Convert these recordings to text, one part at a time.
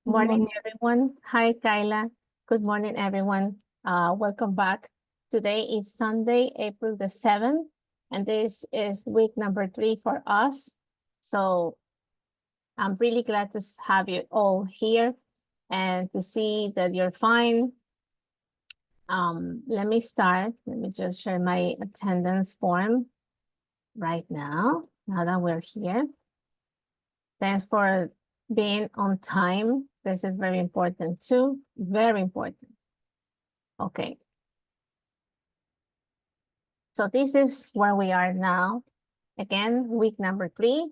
Morning, everyone. Hi, Kyla. Good morning, everyone. Welcome back. Today is Sunday, April the 7th, and this is week number 3 for us. So I'm really glad to have you all here and to see that you're fine. Let me start. Let me just share my attendance form right now that we're here. Thanks for being on time. This is very important too, very important. Okay. So this is where we are now. Again, week number 3.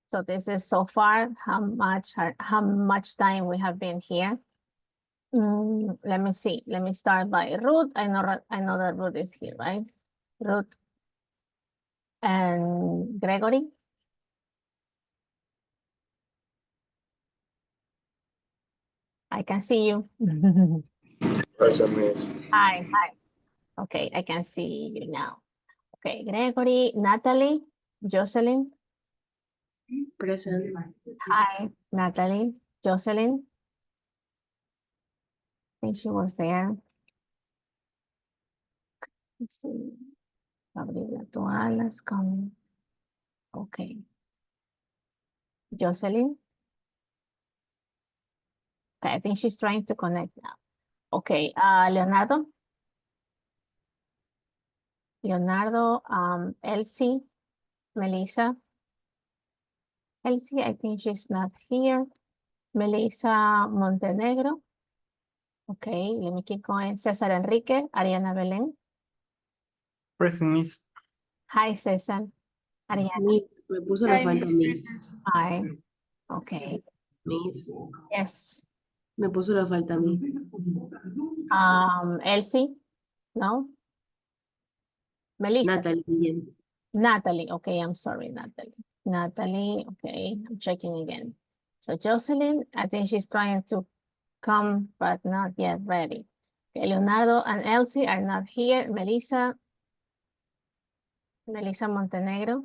So this is so far how much time we have been here. Let me see. Let me start by Ruth. I know that Ruth is here, right? Ruth and Gregory. I can see you. Present, miss. Hi. Okay, I can see you now. Okay, Gregory, Natalie, Jocelyn. Present. Hi, Natalie, Jocelyn. I think she was there. Let's see. Gabriela Toalas coming. Okay. Jocelyn. Okay, I think she's trying to connect now. Okay, Leonardo. Leonardo, Elsie, Melissa. Elsie, I think she's not here. Melissa Montenegro. Okay, let me keep going. Cesar Enrique, Ariana Belén. Present, miss. Hi, Cesar. Ariana. Me puso la falta a mí. Hi. Okay. Miss, Yes. me puso la falta a mí. Elsie. No. Melissa. Natalie, bien. Natalie. Okay, I'm sorry, Natalie. Natalie. Okay, I'm checking again. So Jocelyn, I think she's trying to come, but not yet ready. Okay, Leonardo and Elsie are not here. Melissa. Melissa Montenegro.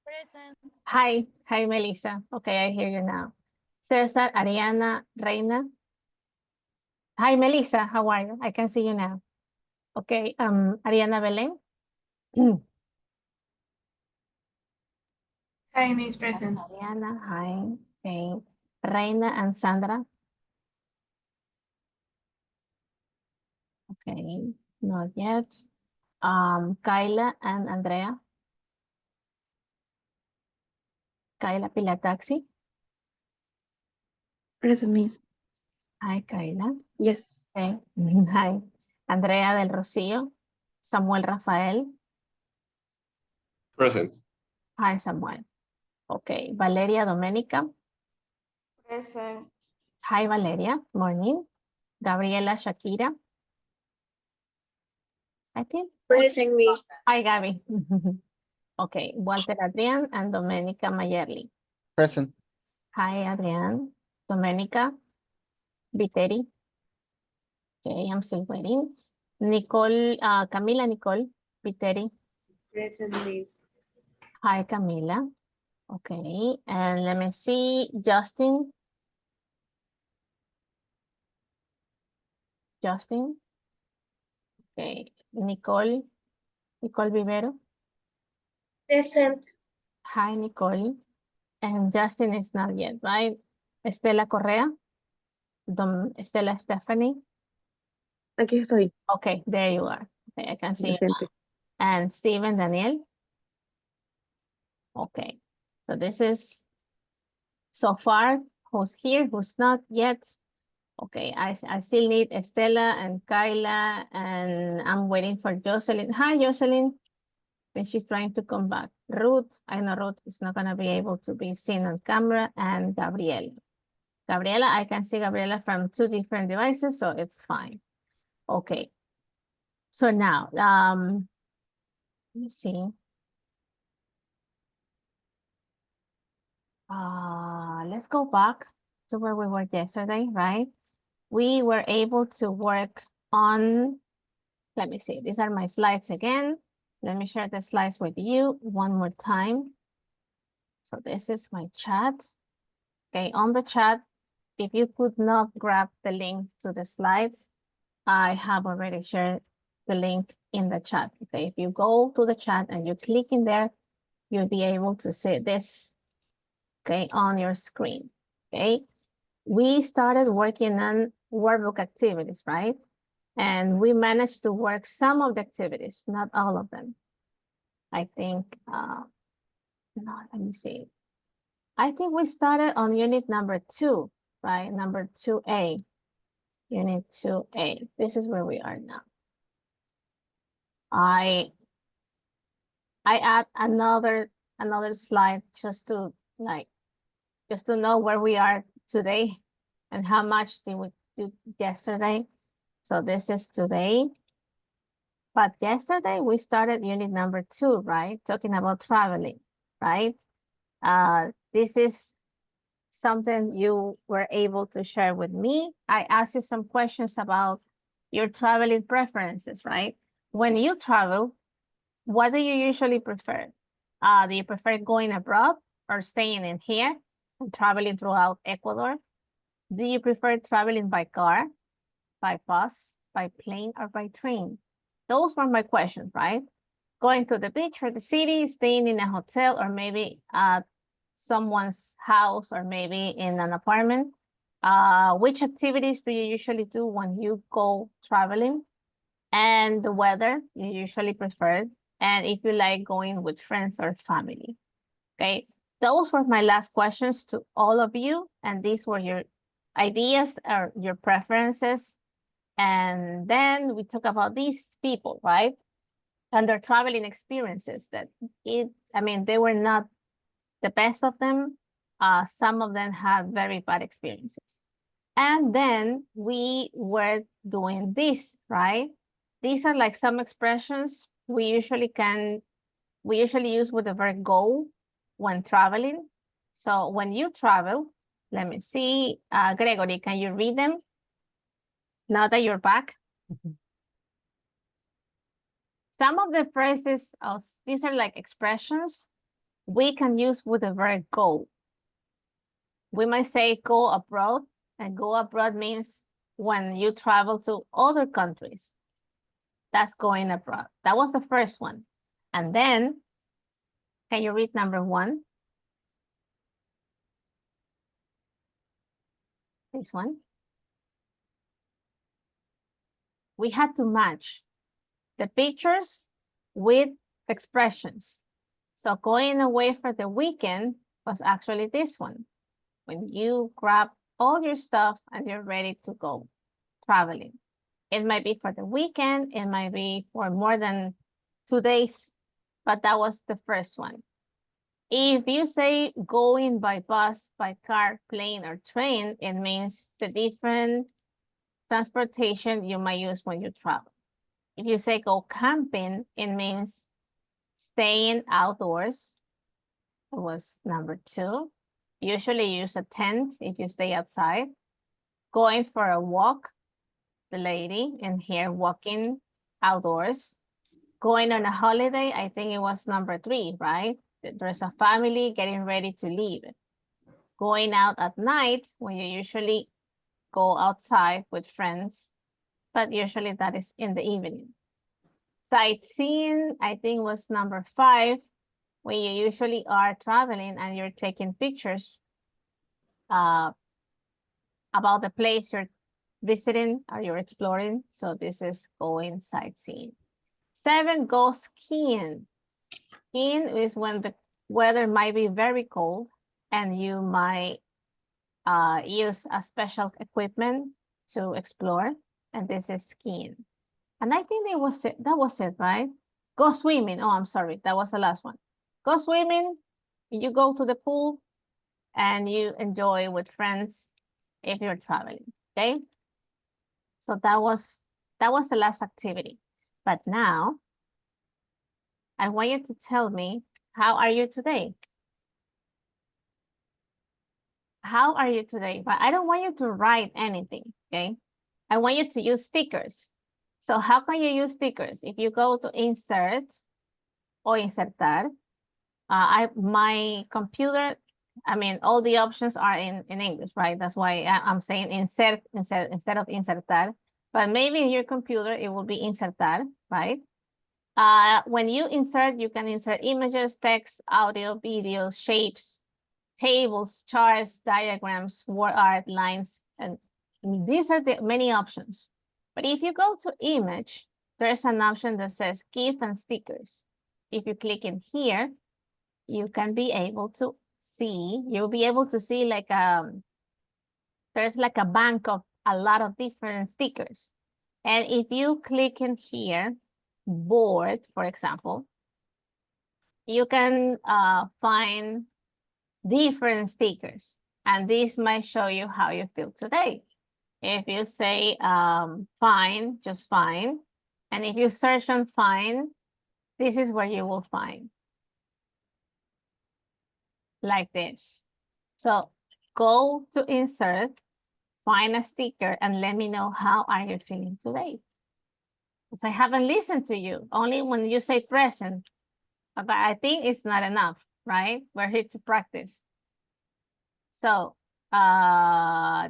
Present. Hi. Hi, Melissa. Okay, I hear you now. Cesar, Ariana, Reina. Hi, Melissa. How are you? I can see you now. Okay, Ariana Belén. Hi, Miss Present. Ariana, hi. Okay. Reina and Sandra. Okay, not yet. Kyla and Andrea. Kyla Pilataxi. Present, miss. Hi, Kyla. Yes. Okay. Hi. Andrea del Rocío. Samuel Rafael. Present. Hi, Samuel. Okay. Valeria Domenica. Present. Hi, Valeria. Morning. Gabriela Shakira. I think. Present, Miss. Hi, Gabby. Okay. Walter Adrián and Domenica Mayerly. Present. Hi, Adrián. Domenica. Viteri. Okay, I'm still waiting. Nicole, Camila Nicole Viteri. Present, Miss. Hi, Camila. Okay, and let me see, Justin. Justin. Okay, Nicole Vivero. Present. Hi, Nicole. And Justin is not yet, right? Estela Correa. Estela Stephanie. Aquí estoy. Okay, there you are. Okay, I can see you now. Presente. And Steven Daniel. Okay, so this is so far who's here, who's not yet. Okay, I still need Estela and Kyla, and I'm waiting for Jocelyn. Hi, Jocelyn. Then she's trying to come back. Ruth, I know Ruth is not gonna be able to be seen on camera, and Gabriela. Gabriela, I can see Gabriela from 2 different devices, so it's fine. Okay. So now, let me see. Let's go back to where we were yesterday, right? We were able to work on, let me see, these are my slides again. Let me share the slides with you one more time. So this is my chat. Okay, on the chat, if you could not grab the link to the slides, I have already shared the link in the chat. Okay, if you go to the chat and you click in there, you'll be able to see this, okay, on your screen. Okay, we started working on workbook activities, right? And we managed to work some of the activities, not all of them. I think, no, let me see. I think we started on unit number 2, right? Number 2A, unit 2A. This is where we are now. I add another slide just to know where we are today and how much did we do yesterday. So this is today. But yesterday we started unit number 2, right? Talking about traveling, right? This is something you were able to share with me. I asked you some questions about your traveling preferences, right? When you travel, what do you usually prefer? Do you prefer going abroad or staying in here and traveling throughout Ecuador? Do you prefer traveling by car, by bus, by plane, or by train? Those were my questions, right? Going to the beach or the city, staying in a hotel, or maybe at someone's house, or maybe in an apartment. Which activities do you usually do when you go traveling? And the weather you usually prefer, and if you like going with friends or family. Okay, those were my last questions to all of you, and these were your ideas or your preferences. And then we talk about these people, right? And their traveling experiences that they were not the best of them. Some of them had very bad experiences. And then we were doing this, right? These are like some expressions we usually use with the verb go when traveling. So when you travel, let me see, Gregory, can you read them now that you're back? Some of the phrases, these are like expressions we can use with the verb go. We might say go abroad, and go abroad means when you travel to other countries. That's going abroad. That was the first one. And then, can you read number 1? This one. We had to match the pictures with expressions. So going away for the weekend was actually this one. When you grab all your stuff and you're ready to go traveling. It might be for the weekend, it might be for more than 2 days, but that was the first one. If you say going by bus, by car, plane, or train, it means the different transportation you might use when you travel. If you say go camping, it means staying outdoors. It was number 2. Usually use a tent if you stay outside. Going for a walk, the lady in here walking outdoors. Going on a holiday, I think it was number 3, right? There's a family getting ready to leave. Going out at night, when you usually go outside with friends, but usually that is in the evening. Sightseeing, I think was number 5, when you usually are traveling and you're taking pictures about the place you're visiting or you're exploring. So this is going sightseeing. 7, go skiing. Skiing is when the weather might be very cold and you might use a special equipment to explore, and this is skiing. And I think that was it, right? Go swimming. Oh, I'm sorry, that was the last one. Go swimming, you go to the pool and you enjoy with friends if you're traveling, okay? So that was the last activity. But now, I want you to tell me, how are you today? How are you today? But I don't want you to write anything, okay? I want you to use stickers. So how can you use stickers? If you go to insert or insertar, my computer I mean, all the options are in English, right? That's why I'm saying insert instead of insertar. But maybe in your computer, it will be insertar, right? When you insert, you can insert images, text, audio, videos, shapes, tables, charts, diagrams, word art, lines, and these are the many options. But if you go to image, there's an option that says GIF and stickers. If you click in here, you can be able to see, you'll be able to see like there's like a bank of a lot of different stickers. And if you click in here, board, for example, you can find different stickers. And this might show you how you feel today. If you say fine, just fine. And if you search on fine, this is where you will find. Like this. So go to insert, find a sticker, and let me know how are you feeling today. Because I haven't listened to you, only when you say present. But I think it's not enough, right? We're here to practice. So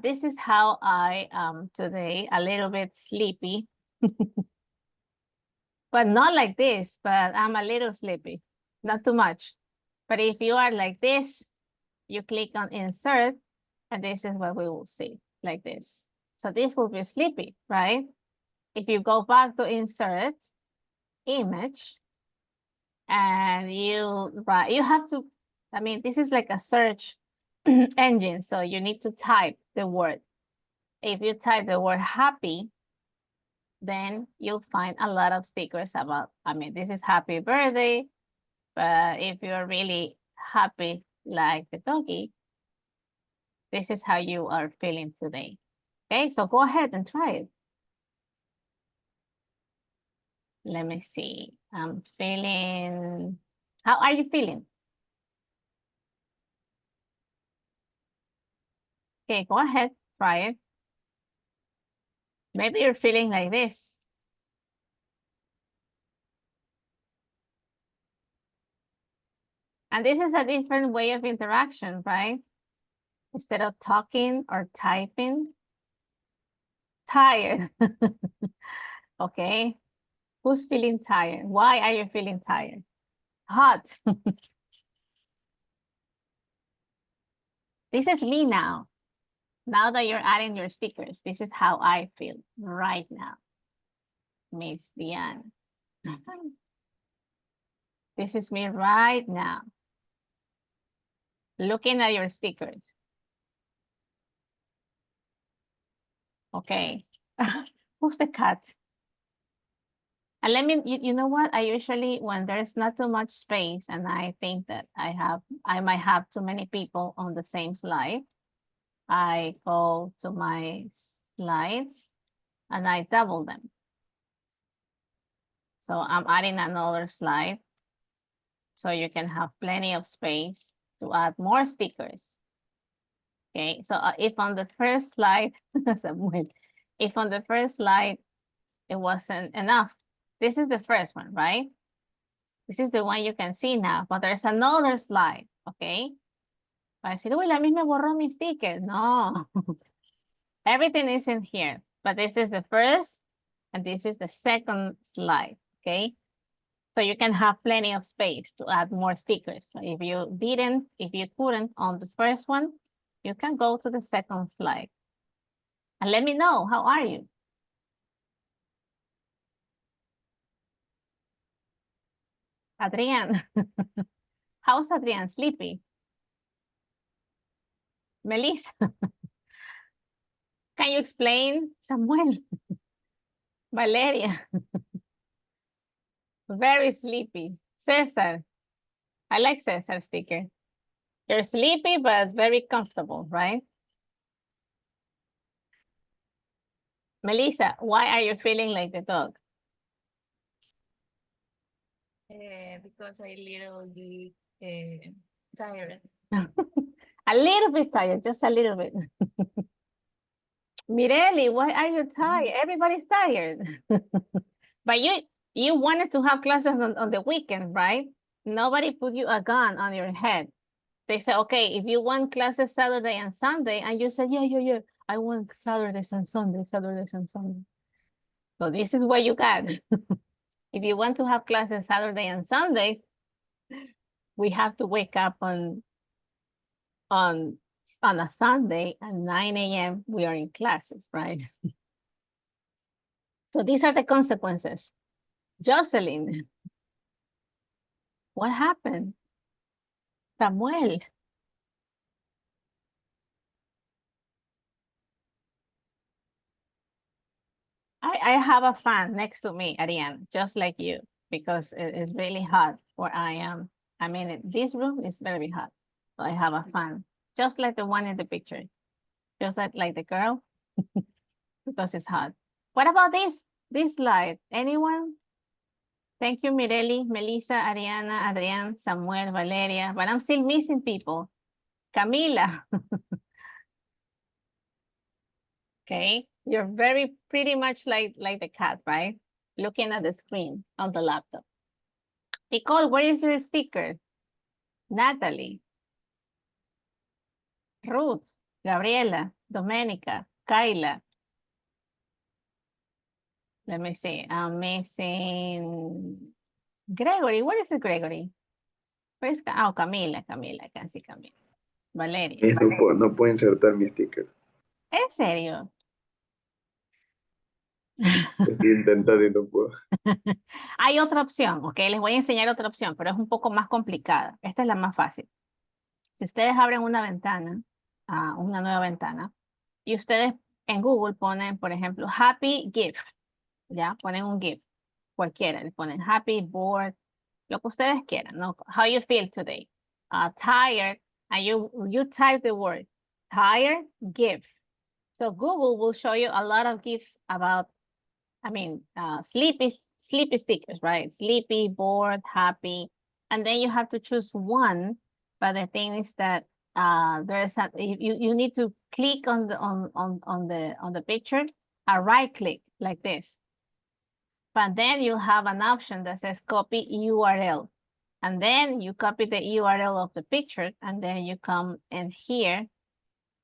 this is how I am today, a little bit sleepy. But not like this, but I'm a little sleepy, not too much. But if you are like this, you click on insert, and this is what we will see, like this. So this will be sleepy, right? If you go back to insert, image, and you have to, I mean, this is like a search engine, so you need to type the word. If you type the word happy, then you'll find a lot of stickers about, I mean, this is happy birthday, but if you're really happy like the doggy, this is how you are feeling today. Okay, so go ahead and try it. Let me see. I'm feeling, how are you feeling? Okay, go ahead, try it. Maybe you're feeling like this. And this is a different way of interaction, right? Instead of talking or typing. Tired. Okay. Who's feeling tired? Why are you feeling tired? Hot. This is me now. Now that you're adding your stickers, this is how I feel right now. Miss Diana. This is me right now. Looking at your stickers. Okay. Who's the cat? And let me, you know what? I usually, when there's not too much space and I think that I might have too many people on the same slide, I go to my slides and I double them. So I'm adding another slide so you can have plenty of space to add more stickers. Okay, so if on the first slide, if on the first slide it wasn't enough, this is the first one, right? This is the one you can see now, but there's another slide, okay? Va a decir, uy, la mí me borró mi sticker. No, everything is in here, but this is the first and this is the second slide, okay? So you can have plenty of space to add more stickers. So if you couldn't on the first one, you can go to the second slide. And let me know, how are you? Adrian. How's Adrian? Sleepy? Melissa. Can you explain? Samuel. Valeria. Very sleepy. Cesar. I like Cesar sticker. You're sleepy, but very comfortable, right? Melissa, why are you feeling like the dog? Because I little bit tired. A little bit tired, just a little bit. Mireli, why are you tired? Everybody's tired. But you wanted to have classes on the weekend, right? Nobody put you a gun on your head. They say, okay, if you want classes Saturday and Sunday, and you say, yeah, I want Saturdays and Sundays, Saturdays and Sundays. So this is what you got. If you want to have classes Saturday and Sunday, we have to wake up on a Sunday at 9 a.m. We are in classes, right? So these are the consequences. Jocelyn, what happened? Samuel. I have a fan next to me, Ariane, just like you, because it's really hot where I am. I mean, this room is very hot. So I have a fan, just like the one in the picture, just like the girl, because it's hot. What about this slide? Anyone? Thank you, Mireli, Melissa, Ariana, Adrián, Samuel, Valeria, but I'm still missing people. Camila. Okay, you're very pretty much like the cat, right? Looking at the screen on the laptop. Nicole, where is your sticker? Natalie, Ruth, Gabriela, Domenica, Kyla. Let me see, I'm missing Gregory. Where is it, Gregory? Where's Camila, I can see Camila. Valeria. No puedo insertar mi sticker. ¿En serio? Estoy intentando y no puedo. Hay otra opción, ok, les voy a enseñar otra opción, pero es un poco más complicada. Esta es la más fácil. Si ustedes abren una ventana, una nueva ventana, y ustedes en Google ponen, por ejemplo, Happy GIF, ya, ponen un GIF, cualquiera, le ponen Happy, Bored, lo que ustedes quieran, ¿no? How you feel today, tired, and you type the word, tired GIF. So Google will show you a lot of GIF about, sleepy stickers, right? Sleepy, bored, happy, and then you have to choose one. But the thing is that you need to click on the picture, a right click like this. But then you have an option that says copy URL, and then you copy the URL of the picture, and then you come in here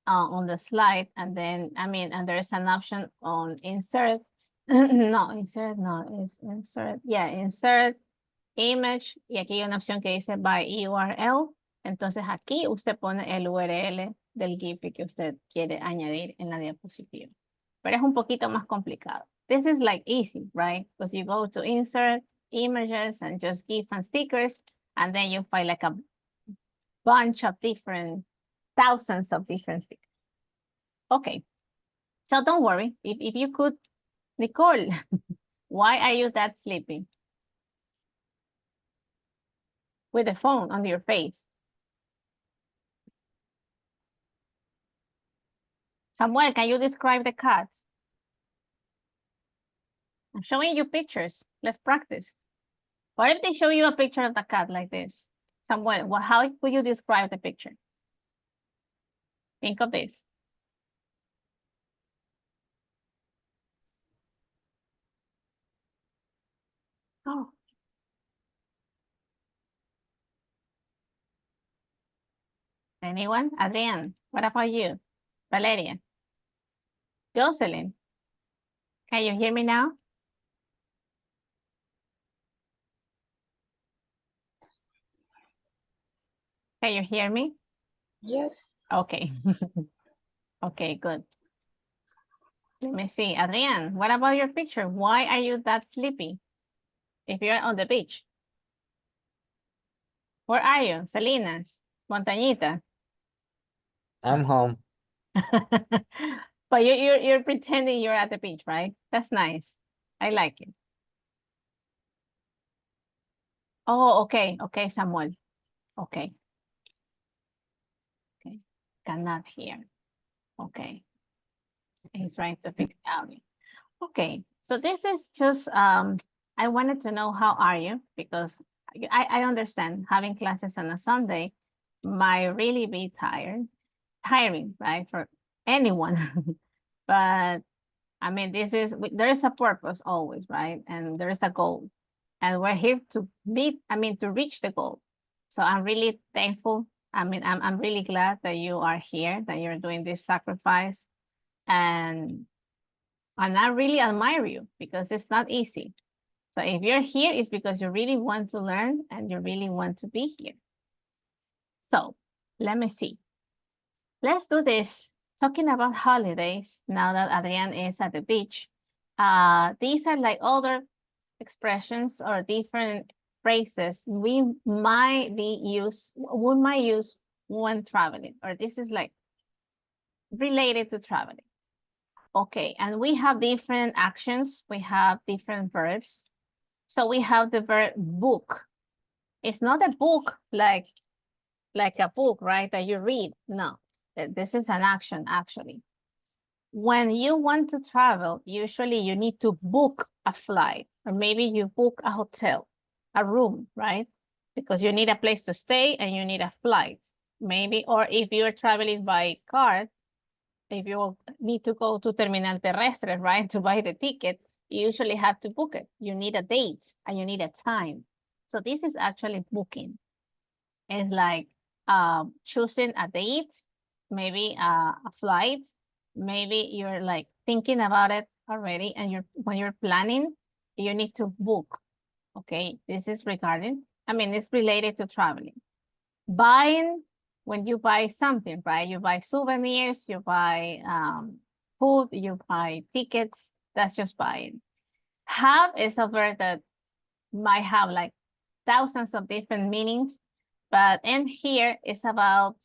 on the slide, and then and there is an option on insert. Insert image, y aquí hay una opción que dice by URL. Entonces aquí usted pone el URL del GIF que usted quiere añadir en la diapositiva. Pero es un poquito más complicado. This is like easy, right? Because you go to insert images and just GIF and stickers, and then you find like a bunch of thousands of different stickers. Okay, so don't worry. If you could, Nicole, why are you that sleepy? With the phone on your face. Samuel, can you describe the cats? I'm showing you pictures. Let's practice. What if they show you a picture of the cat like this? Samuel, how would you describe the picture? Think of this. Oh. Anyone? Adrian, what about you? Valeria? Jocelyn? Can you hear me now? Can you hear me? Yes. Okay. Okay, good. Let me see. Adrian, what about your picture? Why are you that sleepy if you're on the beach? Where are you? Salinas? Montañita? I'm home. But you're pretending you're at the beach, right? That's nice. I like it. Oh, okay. Okay, Samuel. Okay. Okay. Cannot hear. Okay. He's trying to fix the audio. Okay. So this is just, I wanted to know how are you? Because I understand having classes on a Sunday might really be tiring, right? For anyone. But I mean, there is a purpose always, right? And there is a goal. And we're here to to reach the goal. So I'm really thankful I mean, I'm really glad that you are here, that you're doing this sacrifice. And I really admire you because it's not easy. So if you're here, it's because you really want to learn and you really want to be here. So let me see. Let's do this. Talking about holidays, now that Adrian is at the beach, these are like other expressions or different phrases we might use when traveling, or this is like related to traveling. Okay, and we have different actions, we have different verbs. So we have the verb book. It's not a book like a book, right, that you read. No, this is an action actually. When you want to travel, usually you need to book a flight, or maybe you book a hotel, a room, right? Because you need a place to stay and you need a flight, maybe, or if you're traveling by car, if you need to go to Terminal Terrestre, right, to buy the ticket, you usually have to book it. You need a date and you need a time. So this is actually booking. It's like choosing a date, maybe a flight, maybe you're like thinking about it already, and when you're planning, you need to book. Okay, this is regarding, I mean, it's related to traveling. Buying, when you buy something, right? You buy souvenirs, you buy food, you buy tickets, that's just buying. Have is a verb that might have like thousands of different meanings, but in here it's about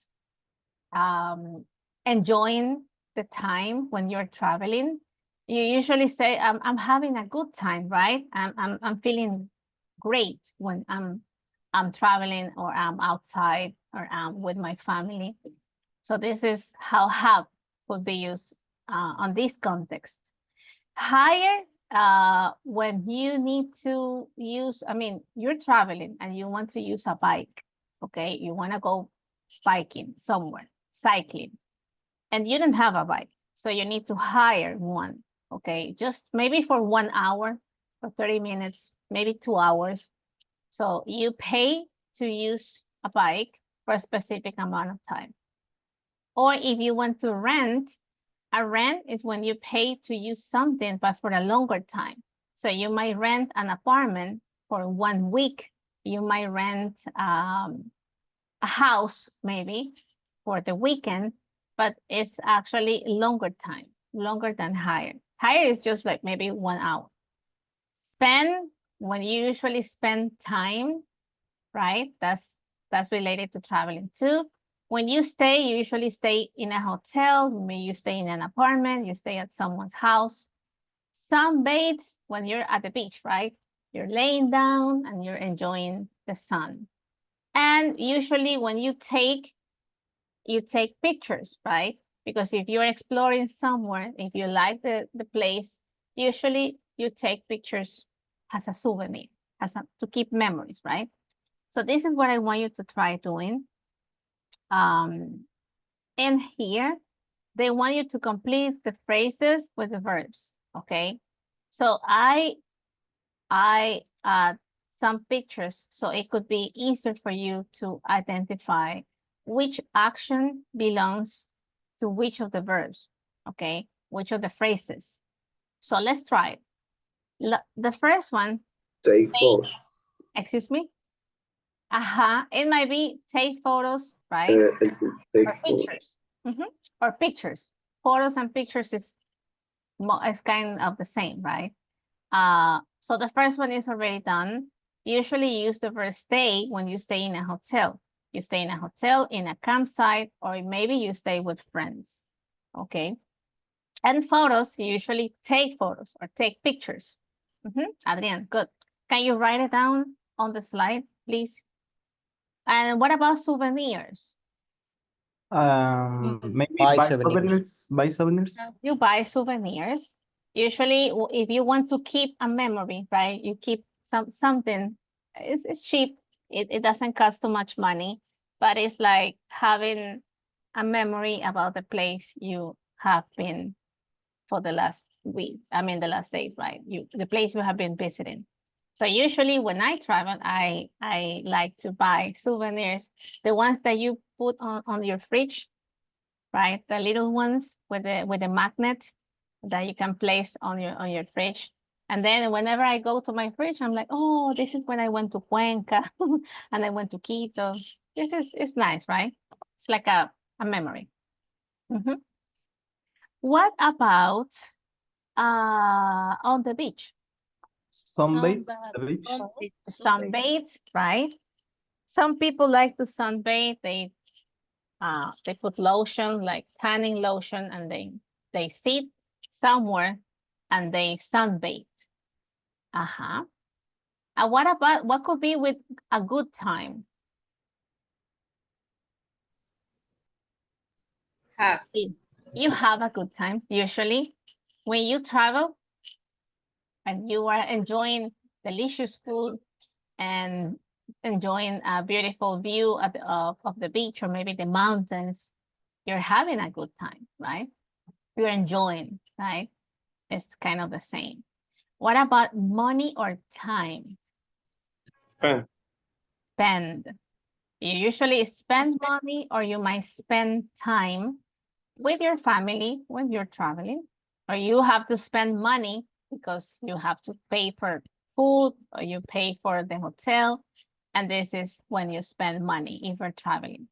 enjoying the time when you're traveling. You usually say, I'm having a good time, right? I'm feeling great when I'm traveling, or I'm outside, or I'm with my family. So this is how have would be used on this context. Hire, when you need to use, I mean, you're traveling and you want to use a bike, okay? You want to go biking somewhere, cycling, and you don't have a bike. So you need to hire one, okay? Just maybe for 1 hour, for 30 minutes, maybe 2 hours. So you pay to use a bike for a specific amount of time. Or if you want to rent, a rent is when you pay to use something, but for a longer time. So you might rent an apartment for 1 week. You might rent a house maybe for the weekend, but it's actually longer time, longer than hire. Hire is just like maybe 1 hour. Spend, when you usually spend time, right? That's related to traveling too. When you stay, you usually stay in a hotel, maybe you stay in an apartment, you stay at someone's house. Sunbathe, when you're at the beach, right? You're laying down and you're enjoying the sun. And usually when you take pictures, right? Because if you're exploring somewhere, if you like the place, usually you take pictures as a souvenir, to keep memories, right? So this is what I want you to try doing. In here, they want you to complete the phrases with the verbs, okay? So I add some pictures so it could be easier for you to identify which action belongs to which of the verbs, okay? Which of the phrases. So let's try it. The first one. Take photos. Excuse me? It might be take photos, right? Take Or photos. pictures. Or pictures. Photos and pictures is kind of the same, right? So the first one is already done. Usually you use the verb stay when you stay in a hotel. You stay in a hotel, in a campsite, or maybe you stay with friends, okay? And photos, you usually take photos or take pictures. Adrian, good. Can you write it down on the slide, please? And what about souvenirs? Maybe Buy buy souvenirs. souvenirs. You buy souvenirs. Usually, if you want to keep a memory, right? You keep something. It's cheap. It doesn't cost too much money, but it's like having a memory about the place you have been for the last week. I mean, the last days, right? The place you have been visiting. So usually when I travel, I like to buy souvenirs, the ones that you put on your fridge, right? The little ones with the magnet that you can place on your fridge. And then whenever I go to my fridge, I'm like, oh, this is when I went to Cuenca and I went to Quito. It's nice, right? It's like a memory. Mhm. What about on the beach? Sunbathe But the beach. it's Sunbathe, right? Some people like to sunbathe. They put lotion, like tanning lotion, and they sit somewhere and they sunbathe. Uh-huh. And what could be with a good time? Have. You have a good time usually when you travel and you are enjoying delicious food and enjoying a beautiful view of the beach or maybe the mountains. You're having a good time, right? You're enjoying, right? It's kind of the same. What about money or time? Spend. Spend. You usually spend money or you might spend time with your family when you're traveling, or you have to spend money because you have to pay for food or you pay for the hotel. And this is when you spend money if you're traveling.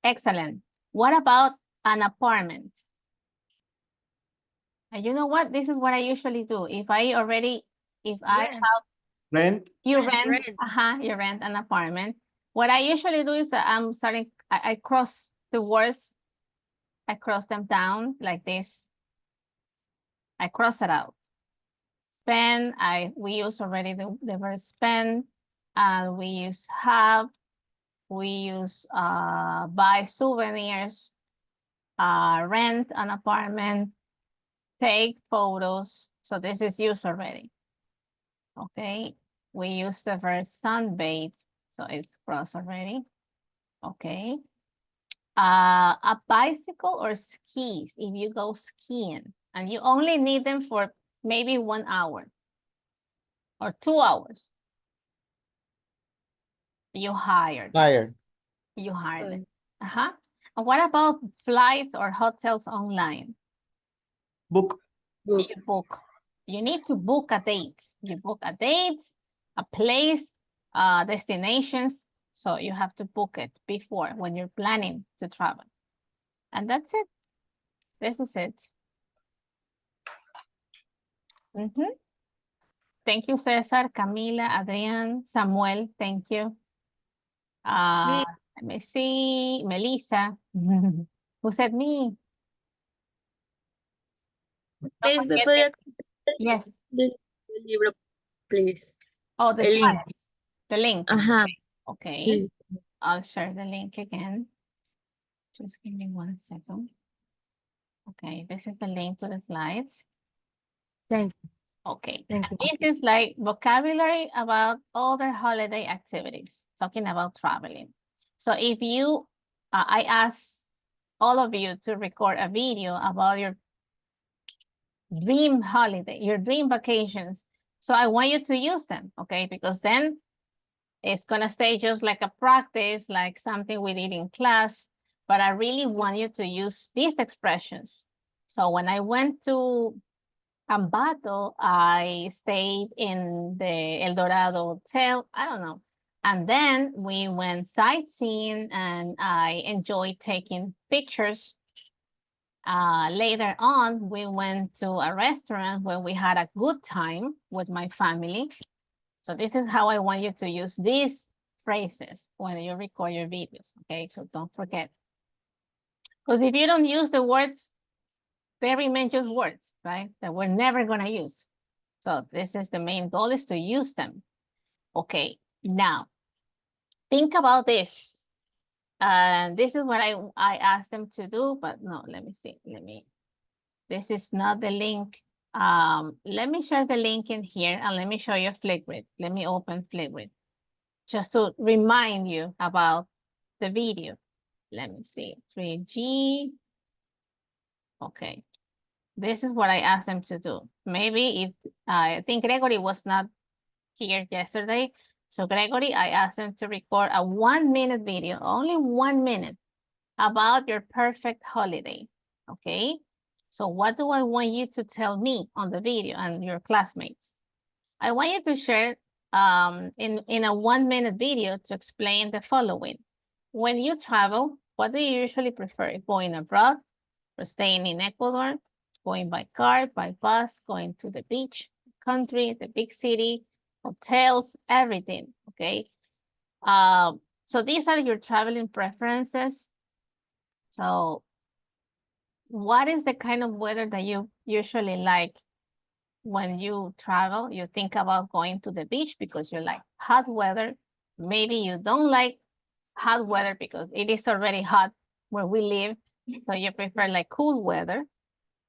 Excellent. What about an apartment? And you know what? This is what I usually do. If I Rent. have Rent. you Rent, rent, rent. you rent an apartment. What I usually do is I cross the words, I cross them down like this. I cross it out. Spend, we use already the verb spend, and we use have, we use buy souvenirs, rent an apartment, take photos. So this is used already. Okay, we use the verb sunbathe, so it's crossed already. Okay. A bicycle or skis, if you go skiing and you only need them for maybe 1 hour or 2 hours. You hired. You hired them. Uh-huh. And what about flights or hotels online? Book. You book. You need to book a date. You book a date, a place, destinations. So you have to book it before when you're planning to travel. And that's it. This is it. Thank you, Cesar, Camila, Adrian, Samuel. Thank you. Let me see, Melissa. Who said me? Please, forget before you Yes. the libro, please. Oh, the El link. slides. The link. Ajá. Okay. Sí. I'll share the link again. Just give me 1 second. Okay, this is the link to the slides. Thank you. Okay. Thank you. This is like vocabulary about other holiday activities, talking about traveling. So if you, I ask all of you to record a video about your dream holiday, your dream vacations. So I want you to use them, okay? Because then it's gonna stay just like a practice, like something we did in class, but I really want you to use these expressions. So when I went to Ambato, I stayed in the El Dorado Hotel, I don't know. And then we went sightseeing and I enjoyed taking pictures. Later on, we went to a restaurant where we had a good time with my family. So this is how I want you to use these phrases when you record your videos, okay? So don't forget. Because if you don't use the words, they remain just words, right? That we're never gonna use. So this is the main goal, is to use them. Okay, now, think about this. This is what I asked them to do, but no, let me see, this is not the link. Let me share the link in here and let me show you Flipgrid. Let me open Flipgrid just to remind you about the video. Let me see, 3G. Okay, this is what I asked them to do. Maybe if, I think Gregory was not here yesterday, So Gregory, I asked him to record a 1-minute video, only 1 minute, about your perfect holiday, okay? So what do I want you to tell me on the video and your classmates? I want you to share in a 1-minute video to explain the following. When you travel, what do you usually prefer? Going abroad or staying in Ecuador, going by car, by bus, going to the beach, country, the big city, hotels, everything, okay? So these are your traveling preferences. So what is the kind of weather that you usually like when you travel? You think about going to the beach because you like hot weather. Maybe you don't like hot weather because it is already hot where we live. So you prefer like cool weather.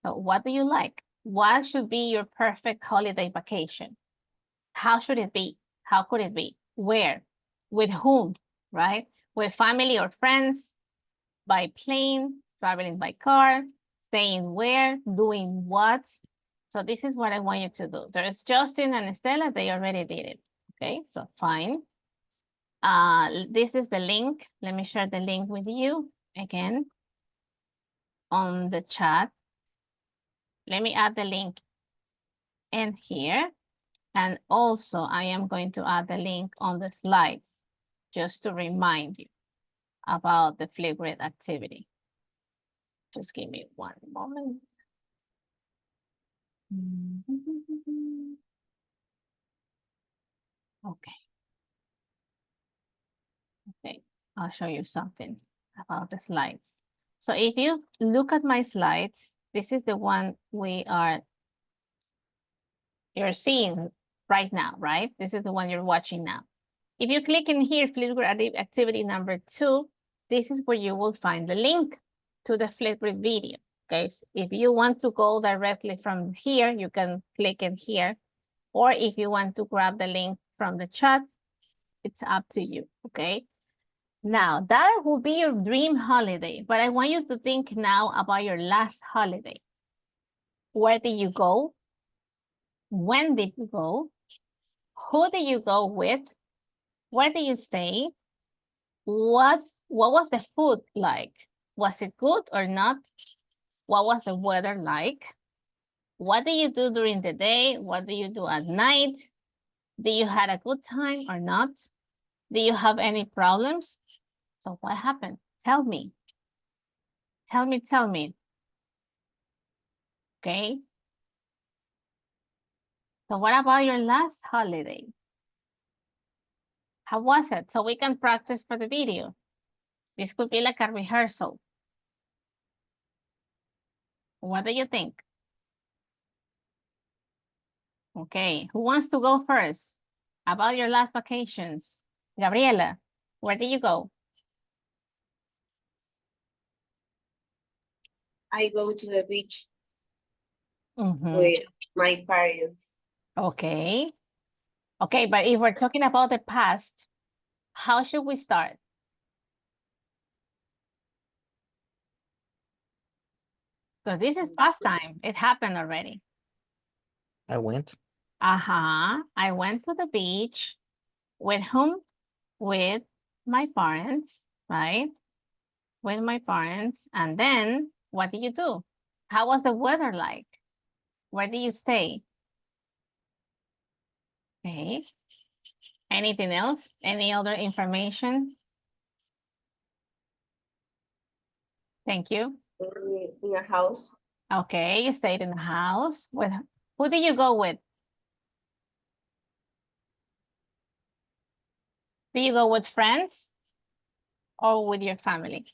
So what do you like? What should be your perfect holiday vacation? How should it be? How could it be? Where? With whom, right? With family or friends? By plane? Traveling by car? Staying where? Doing what? So this is what I want you to do. There's Justin and Estela, they already did it. Okay, so fine. This is the link. Let me share the link with you again on the chat. Let me add the link in here. And also I am going to add the link on the slides just to remind you about the Flipgrid activity. Just give me one moment. Okay. Okay, I'll show you something about the slides. So if you look at my slides, this is the one you're seeing right now, right? This is the one you're watching now. If you click in here, Flipgrid activity number 2, this is where you will find the link to the Flipgrid video. Okay, so if you want to go directly from here, you can click in here. Or if you want to grab the link from the chat, it's up to you, okay? Now, that will be your dream holiday, but I want you to think now about your last holiday. Where did you go? When did you go? Who did you go with? Where did you stay? What was the food like? Was it good or not? What was the weather like? What did you do during the day? What do you do at night? Did you had a good time or not? Do you have any problems? So what happened? Tell me. Tell me. Okay. So what about your last holiday? How was it? So we can practice for the video. This could be like a rehearsal. What do you think? Okay, who wants to go first? About your last vacations. Gabriela, where did you go? I go to the beach Mm-hmm. with my parents. Okay. Okay, but if we're talking about the past, how should we start? So this is past time. It happened already. I went. I went to the beach. With whom? With my parents, right? With my parents. And then what did you do? How was the weather like? Where did you stay? Okay. Anything else? Any other information? Thank you. In a house. Okay, you stayed in the house. With who did you go with? Do you go with friends or with your family?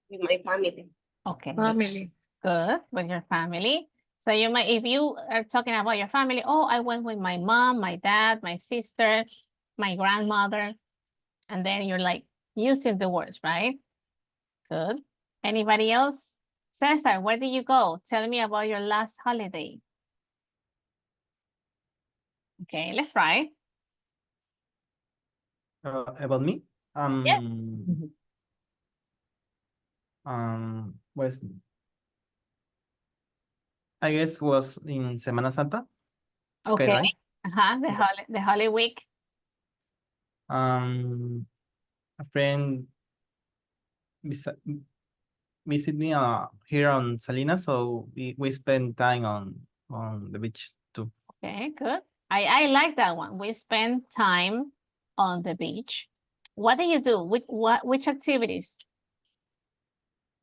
With my family. Okay, Family. good, with your family. So you might, if you are talking about your family, oh, I went with my mom, my dad, my sister, my grandmother, and then you're like using the words, right? Good. Anybody else? Cesar, where did you go? Tell me about your last holiday. Okay, let's try. About me? Yes. Was I guess was in Semana Santa. Okay. Right? The Holy Week. A friend visit me here on Salinas, so we spend time on the beach too. Okay, good. I like that one. We spend time on the beach. What do you do? Which activities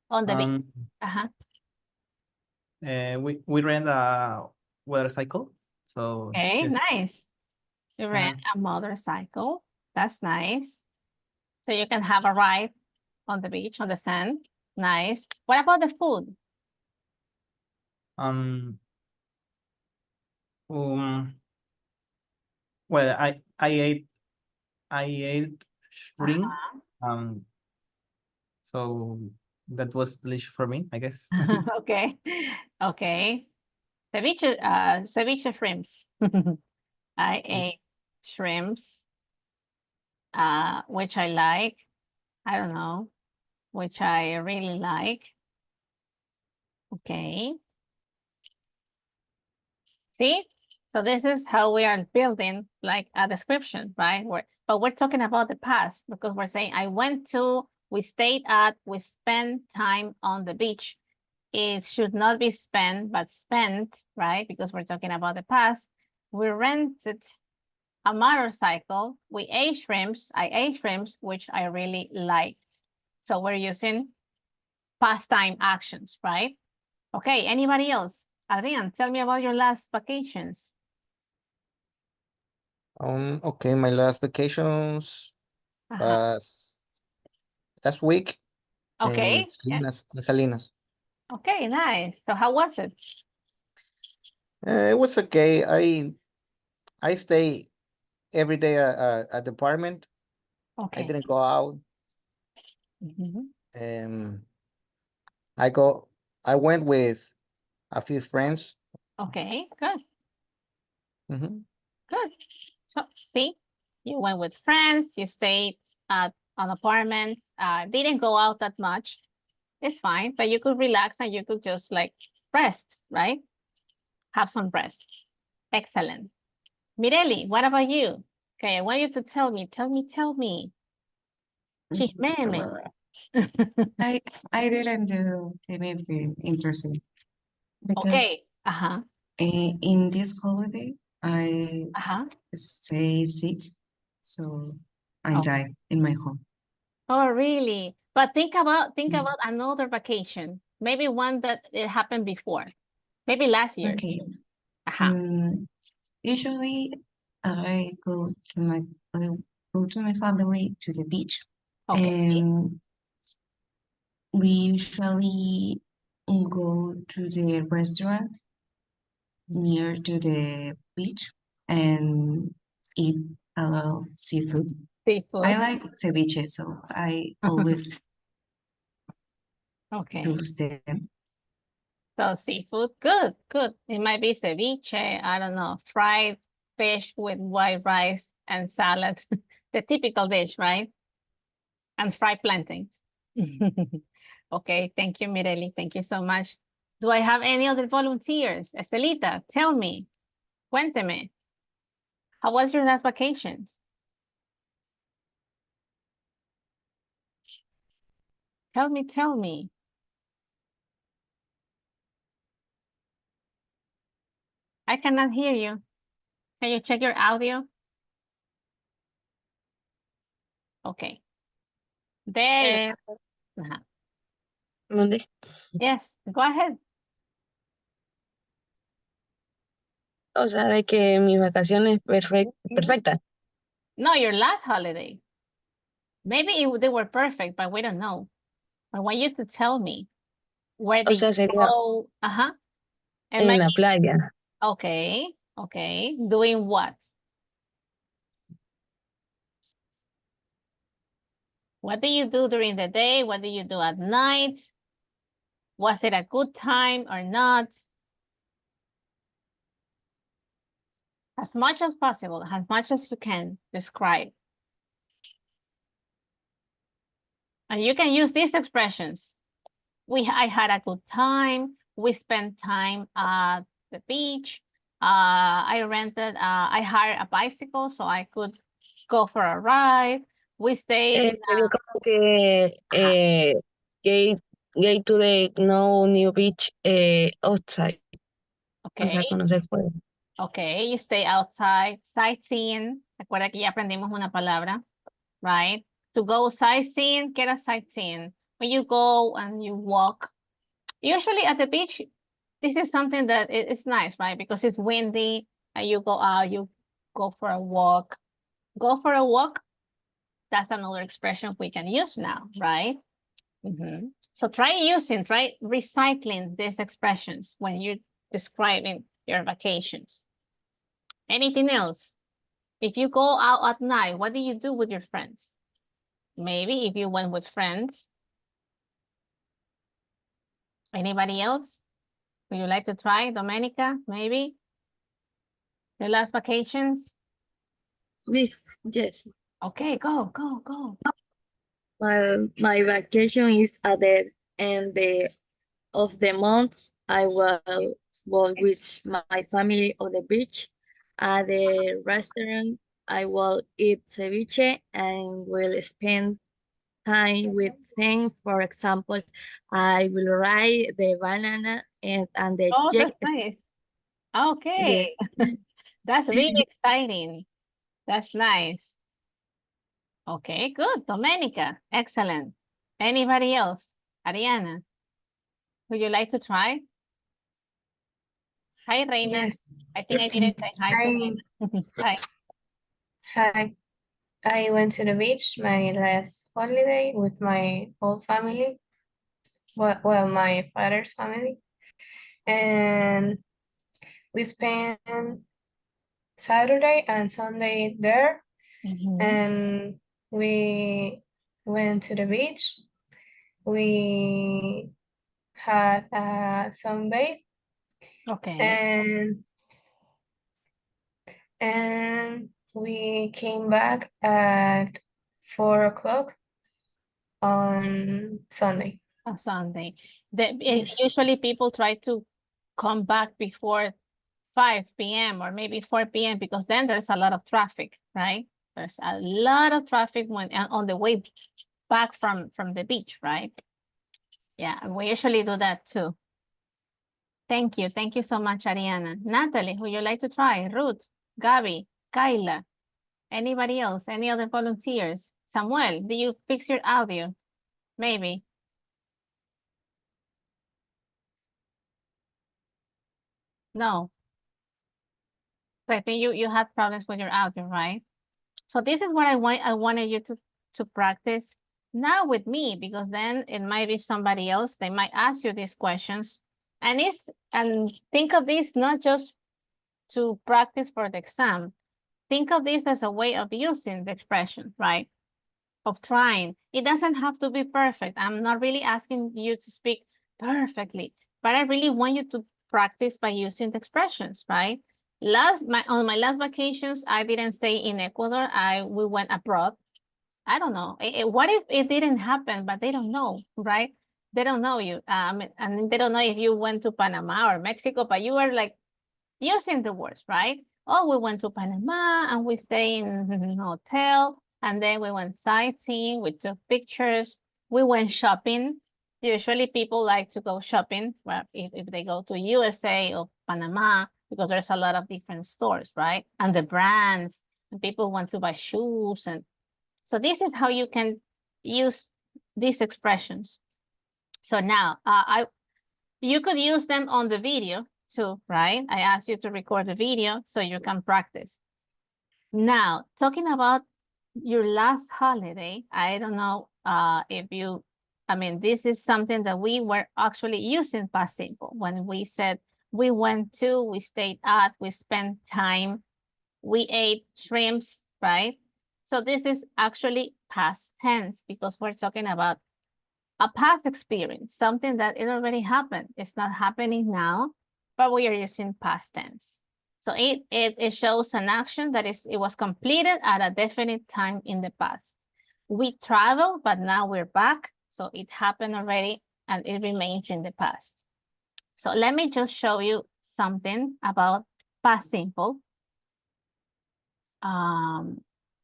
on the beach? Uh-huh. We rent a motorcycle, so Okay, it's nice. You rent a motorcycle. That's nice. So you can have a ride on the beach, on the sand. Nice. What about the food? Well, I ate shrimp. So that was delicious for me, I guess. Okay. Okay. Ceviche shrimps. I ate shrimps, which I like. I don't know, which I really like. Okay. See? So this is how we are building like a description, right? But we're talking about the past because we're saying I went to, we stayed at, we spent time on the beach. It should not be spent, but spent, right? Because we're talking about the past. We rented a motorcycle. We ate shrimps. I ate shrimps, which I really liked. So we're using past time actions, right? Okay, anybody else? Adrian, tell me about your last vacations. Okay, my last vacations Uh-huh. was last week Okay, yeah. In Salinas. Okay, nice. So how was it? It was okay. I stay every day at the apartment. I Okay. didn't go out. Mhm. I went with a few friends. Okay, good, Mhm. good. So see, you went with friends, you stayed at an apartment, didn't go out that much. It's fine, but you could relax and you could just like rest, right? Have some rest. Excellent. Mireli, what about you? Okay, I want you to tell me. Chismeme. I didn't do anything interesting because Okay. Uh-huh. in this holiday I Uh-huh. stay sick, so I Oh. died in my home. Oh, really? But think about Yes. another vacation. Maybe one that it happened before. Maybe last year. Okay. Uh-huh. Usually I go to my family to the beach, Okay. and we usually go to the restaurant near to the beach and eat a lot of seafood. Seafood. I like ceviche, so I always Okay. choose them. So seafood, good, good. It might be ceviche, I don't know, fried fish with white rice and salad. The typical dish, right? And fried plantains. Okay, thank you, Mireli. Thank you so much. Do I have any other volunteers? Estelita, tell me. Cuénteme. How was your last vacations? Tell me. I cannot hear you. Can you check your audio? Okay. There you go. Uh-huh. ¿Dónde? Yes, go ahead. O sea, de que mis vacaciones perfectas. No, your last holiday. Maybe they were perfect, but we don't know. I want you to tell me where O did sea, you sería go? Uh-huh. And en la maybe, playa. okay. Doing what? What do you do during the day? What do you do at night? Was it a good time or not? As much as possible, as much as you can describe. And you can use these expressions. I had a good time. We spent time at the beach. I hired a bicycle so I could go for a ride. We stayed in Sería como que gay to the no new beach outside. O okay, sea, conocer fuera. okay, you stay outside, sightseeing. Recuerda que ya aprendimos una palabra, right? To go sightseeing, ¿qué era sightseeing? When you go and you walk. Usually at the beach, this is something that it's nice, right? Because it's windy and you go out, you go for a walk. Go for a walk, that's another expression we can use now, right? So try recycling these expressions when you're describing your vacations. Anything else? If you go out at night, what do you do with your friends? Maybe if you went with friends. Anybody else? Would you like to try, Domenica, maybe? Your last vacations? Yes. Okay, go. My vacation is at the end of the month. I will with my family on the beach. At the restaurant, I will eat ceviche and will spend time with them. For example, I will ride the banana and the Oh, jet that's ski. nice. Okay. That's really exciting. That's nice. Okay, good. Domenica, excellent. Anybody else? Ariana, would you like to try? Hi, Reina. Yes. I think I didn't say hi to Reina. Hi. Hi, I went to the beach my last holiday with my whole family. Well, my father's family. And we spent Saturday and Sunday there. And we went to the beach. We had a sunbathe. Okay. And we came back at 4 o'clock on Sunday. On Sunday. Yes. Usually people try to come back before 5 p.m. or maybe 4 p.m. because then there's a lot of traffic, right? There's a lot of traffic when on the way back from the beach, right? Yeah, we usually do that too. Thank you. Thank you so much, Ariana. Natalie, would you like to try? Ruth, Gabby, Kyla, anybody else? Any other volunteers? Samuel, do you fix your audio? Maybe. No. So I think you had problems with your audio, right? So this is what I wanted you to practice now with me, because then it might be somebody else. They might ask you these questions. And think of this not just to practice for the exam. Think of this as a way of using the expression, right? Of trying. It doesn't have to be perfect. I'm not really asking you to speak perfectly, but I really want you to practice by using the expressions, right? On my last vacations, I didn't stay in Ecuador. We went abroad. I don't know. What if it didn't happen, but they don't know, right? They don't know you. And they don't know if you went to Panama or Mexico, but you were like using the words, right? Oh, we went to Panama and we stayed in a hotel, and then we went sightseeing, we took pictures, we went shopping. Usually people like to go shopping, well, if they go to USA or Panama, because there's a lot of different stores, right? And the brands, and people want to buy shoes. And so this is how you can use these expressions. So now you could use them on the video too, right? I asked you to record the video so you can practice. Now, talking about your last holiday, I don't know this is something that we were actually using past simple when we said we went to, we stayed at, we spent time, we ate shrimps, right? So this is actually past tense because we're talking about a past experience, something that it already happened. It's not happening now, but we are using past tense. So it shows an action that it was completed at a definite time in the past. We traveled, but now we're back. So it happened already and it remains in the past. So let me just show you something about past simple.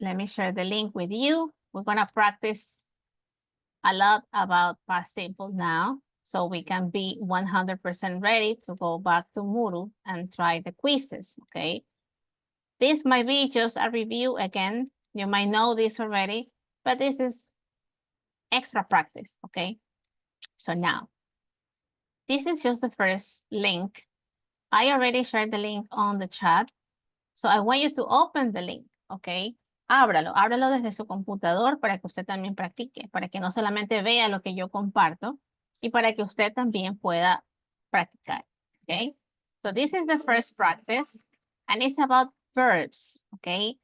Let me share the link with you. We're gonna practice a lot about past simple now, so we can be 100% ready to go back to Moodle and try the quizzes, okay? This might be just a review again. You might know this already, but this is extra practice, okay? So now, this is just the first link. I already shared the link on the chat. So I want you to open the link, okay? Ábralo desde su computador para que usted también practique, para que no solamente vea lo que yo comparto y para que usted también pueda practicar, okay? So this is the first practice and it's about verbs, okay?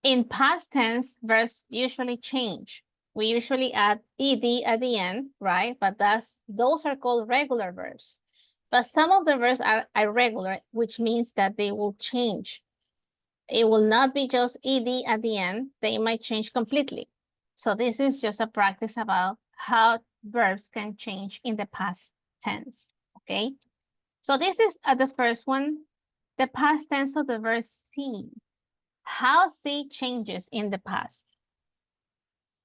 In past tense, verbs usually change. We usually add ed at the end, right? But those are called regular verbs. But some of the verbs are irregular, which means that they will change. It will not be just ed at the end. They might change completely. So this is just a practice about how verbs can change in the past tense, okay? So this is the first one, the past tense of the verb see. How see changes in the past.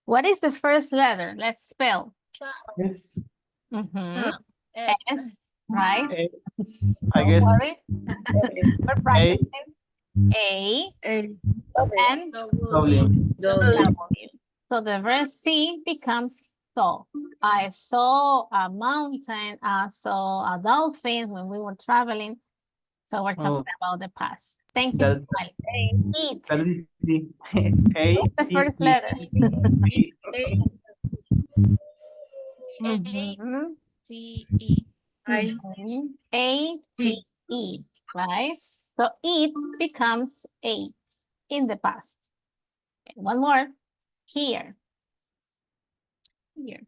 What is the first letter? Let's spell. Yes. S, right? I guess. Sorry. We're practicing. A and W. W. So the verb see becomes saw. I saw a mountain. I saw a dolphin when we were traveling. So we're talking about the past. Thank you. That- Eat. That is the A. What's the first E, letter? E, Mhm. T-E. Mhm. A, T, E, right? So it becomes ate in the past. Okay, one more. Here. Here.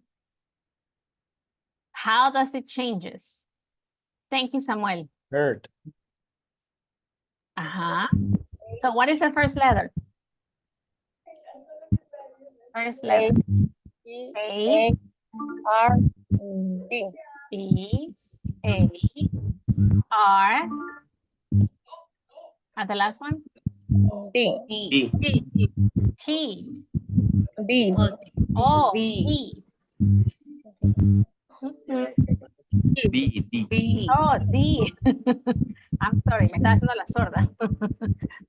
How does it changes? Thank you, Samuel. Heard. Uh-huh. So what is the first letter? First letter. A, R, D. B, A, R. And the last one? D. D. P. D. Oh, B. D. Mhm. B. B. Oh, D. I'm sorry, me está haciendo la sorda.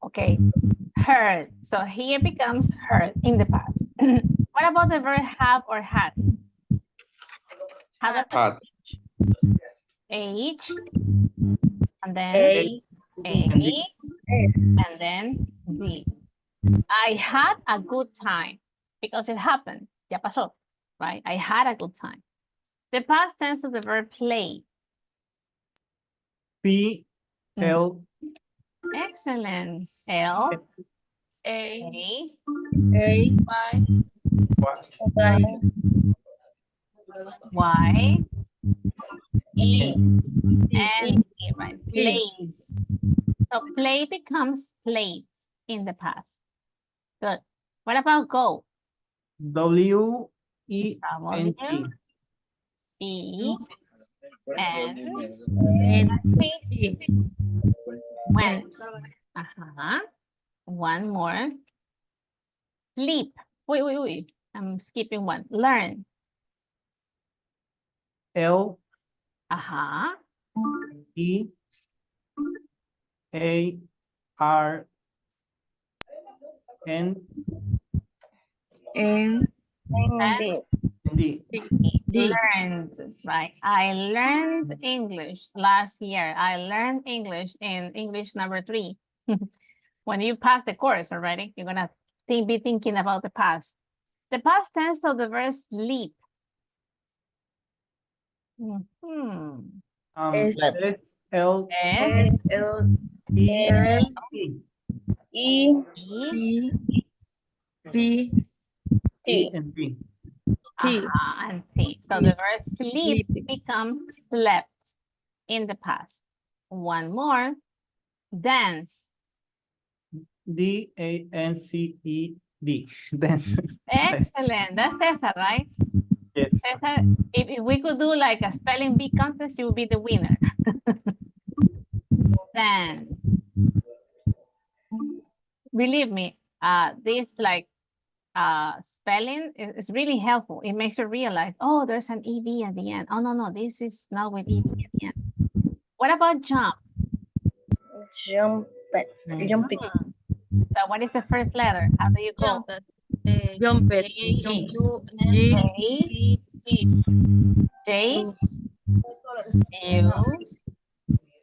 Okay, heard. So here becomes heard in the past. What about the verb have or has? How does it Had. H, and then A. A, and then D. I had a good time because it happened. Ya pasó, right? I had a good time. The past tense of the verb play. P, L, Excellent. L, A. A, A. Y. Y. Y, E. and E, right? E. Plays. So play becomes played in the past. Good. What about go? W, E, N, T. W, E, N, N. C. T. When. Uh-huh. One more. Leap. Wait. I'm skipping one. Learn. L, Uh-huh. E, A, R, N, N. And D. D. D. learned, right? I learned English last year. I learned English in English number 3. When you pass the course already, you're gonna be thinking about the past. The past tense of the verb sleep. Mhm. S. S, L, S, S. L. E, L. T. E. E, T. P. E, and T. T. and T. So the verb sleep Sleep. becomes slept in the past. One more. Dance. D, A, N, C, E, D. Dance. Excellent. That's Cesar, right? Yes. Cesar, if we could do like a spelling bee contest, you would be the winner. Dance. believe me, this like spelling is really helpful. It makes you realize, oh, there's an ed at the end. Oh no, this is not with ed at the end. What about jump? Jump, jumping, So what is the first letter? How do you go? Jump. jump, J, J. U, N, G, E, C, J, U, U,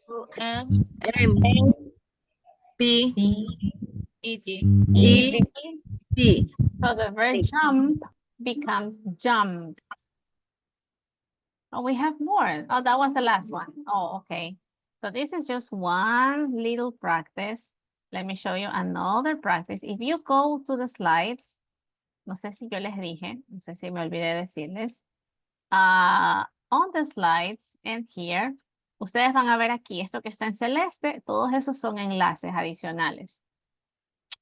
U, M, M, P, B, E, D. E, T. So the verb jump becomes jumped. Oh, we have more. Oh, that was the last one. Oh, okay. So this is just one little practice. Let me show you another practice. If you go to the slides, no sé si yo les dije, no sé si me olvidé decirles. On the slides and here, ustedes van a ver aquí, esto que está en celeste, todos esos son enlaces adicionales.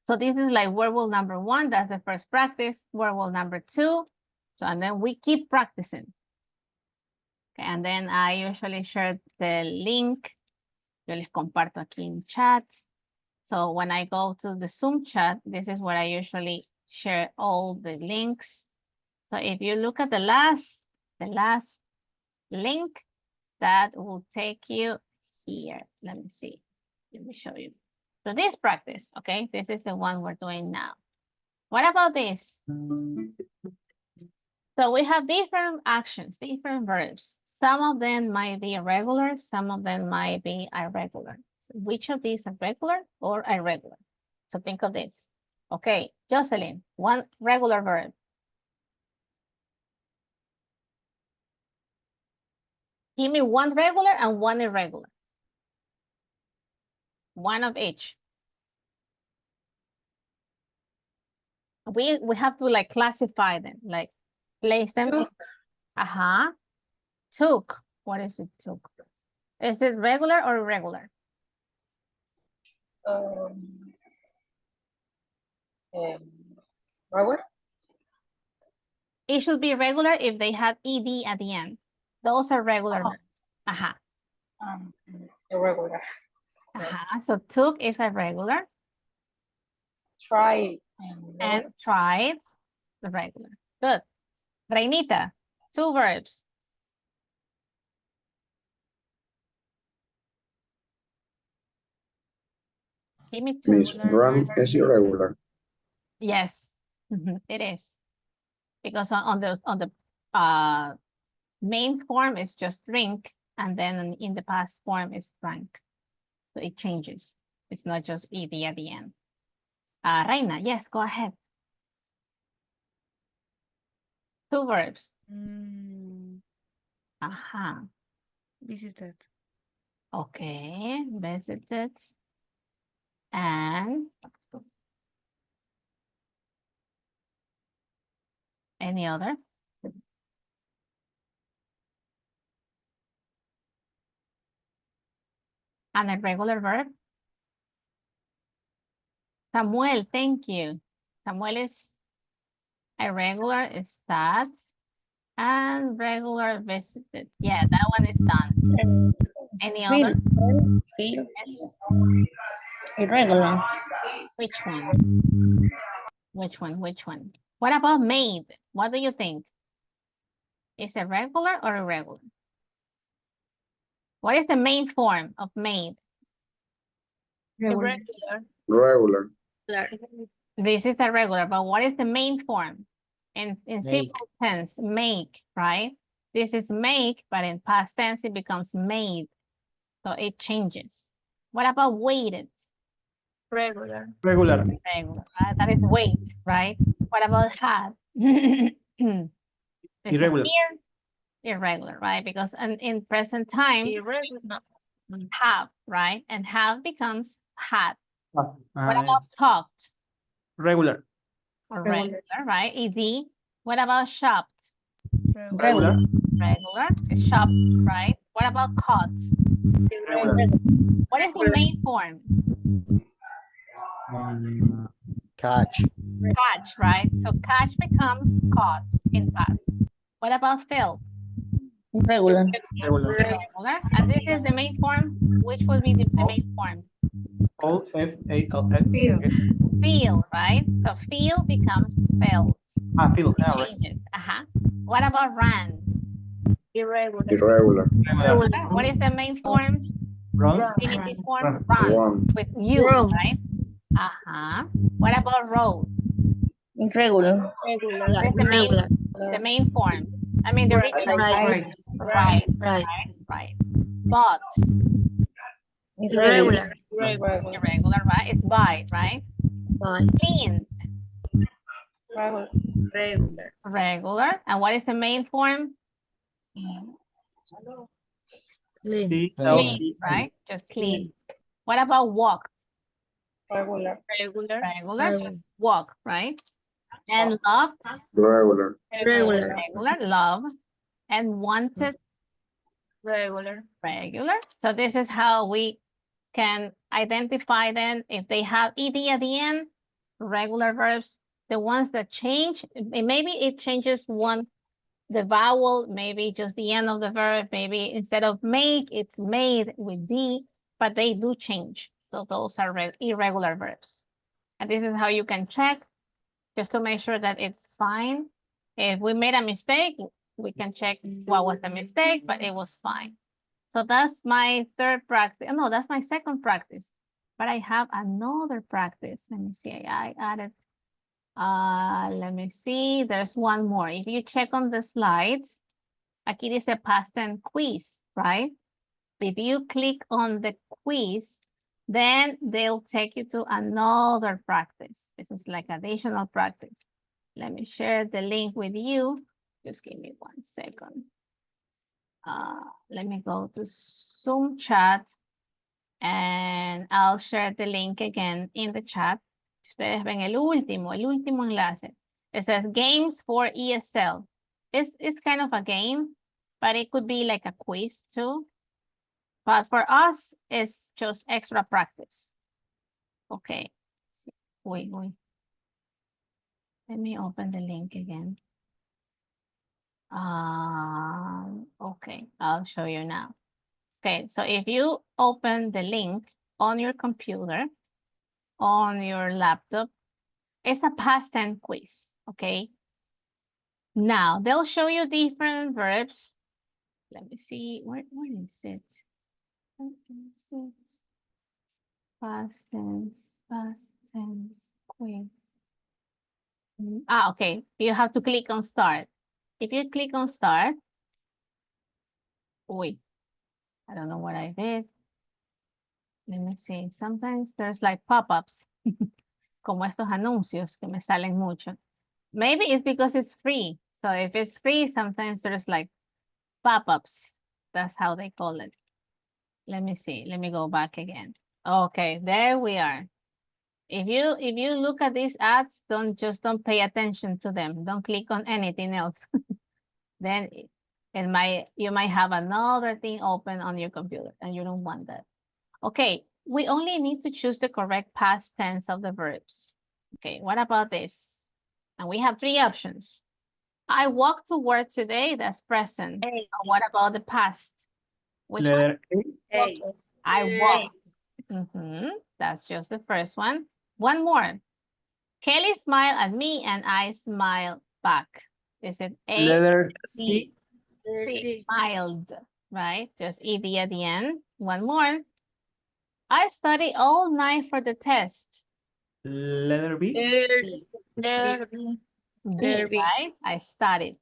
So this is like verbal number 1, that's the first practice, verbal number 2, so and then we keep practicing. Okay, and then I usually share the link, yo les comparto aquí en chat. So when I go to the Zoom chat, this is where I usually share all the links. So if you look at the last link, that will take you here. Let me see. Let me show you. So this practice, okay, this is the one we're doing now. What about this? So we have different actions, different verbs. Some of them might be irregular, some of them might be irregular. So which of these are regular or irregular? So think of this. Okay, Jocelyn, one regular verb. Give me one regular and one irregular. One of each. We have to like classify them, like place them. Took. Took. What is it, took? Is it regular or irregular? Regular? It should be regular if they had ed at the end. Those are regular verbs. Irregular. So took is irregular. Try. And tried, the regular. Good. Reinita, 2 verbs. Give me 2. Miss, run is irregular. Yes, it is. Because on the main form is just drink, and then in the past form is drank. So it changes. It's not just ed at the end. Reina, yes, go ahead. 2 verbs. Visited. Okay, visited. And any other? An irregular verb? Samuel, thank you. Samuel is irregular, is sad. And regular visited. Yeah, that one is done. Any other? Feel. Yes. Irregular. Which one? Which one? Which one? What about made? What do you think? Is it regular or irregular? What is the main form of made? Regular. Regular. This is irregular, but what is the main form? In Make. simple tense, make, right? This is make, but in past tense, it becomes made. So it changes. What about waited? Regular. Regular. Regular, right? That is wait, right? What about had? Irregular. Here, irregular, right? Because in present time, Irregular. No. have, right? And have becomes had. What Uh, about talked? regular. Or regular, right? Ed. What about shopped? Regular. Regular is shopped, right? What about caught? Regular. What is the main form? Catch. Catch, right? So catch becomes caught in past. What about filled? Irregular. Regular. Regular. And this is the main form. Which will be the main form? All F-A-L-L. Feel. feel, right? So feel becomes felt. Feel. It Yeah, right. changes. What about ran? Irregular. Irregular. Regular. What is the main form? Run. Infinitive form? Run. Run. Run. With you, Run. right? What about road? Irregular. Regular. What is Irregular. the main form? I mean the original. Right. Right. Right. But Irregular. irregular, right? It's by, right? Right. Clean. Regular. Regular. And what is the main form? Clean. Clean. Right? Just clean. What about walk? Regular. Regular. Walk, right? And love? Regular. Regular. Regular. Love. And wanted? Regular. Regular. So this is how we can identify them. If they have ed at the end, regular verbs, the ones that change, maybe it changes the vowel, maybe just the end of the verb, maybe instead of make, it's made with D, but they do change. So those are irregular verbs. And this is how you can check, just to make sure that it's fine. If we made a mistake, we can check what was the mistake, but it was fine. So that's my third practice. No, that's my second practice. But I have another practice. Let me see. I added. Let me see. There's one more. If you check on the slides, aquí dice past tense quiz, right? If you click on the quiz, then they'll take you to another practice. This is like additional practice. Let me share the link with you. Just give me 1 second. Let me go to Zoom chat and I'll share the link again in the chat. Ustedes ven el último enlace. It says games for ESL. It's kind of a game, but it could be like a quiz too. But for us, it's just extra practice. Okay. Wait. Let me open the link again. Okay, I'll show you now. Okay, so if you open the link on your computer, on your laptop, it's a past tense quiz, okay? Now, they'll show you different verbs. Let me see, where is it? Past tense quiz. Okay, you have to click on start. If you click on start, I don't know what I did. Let me see. Sometimes there's like pop-ups, como estos anuncios que me salen mucho. Maybe it's because it's free. So if it's free, sometimes there's like pop-ups. That's how they call it. Let me see. Let me go back again. Okay, there we are. If you look at these ads, don't pay attention to them. Don't click on anything else. Then you might have another thing open on your computer and you don't want that. Okay, we only need to choose the correct past tense of the verbs. Okay, what about this? And we have 3 options. I walked to work today, that's present. What about the past? Which Letter A. I walked. That's just the first one. One more. Kelly smiled at me and I smiled back. Is it A? Letter C. Smiled, right? Just ED at the end. One more. I studied all night for the test. Letter B. Letter B, Letter B. right? I studied.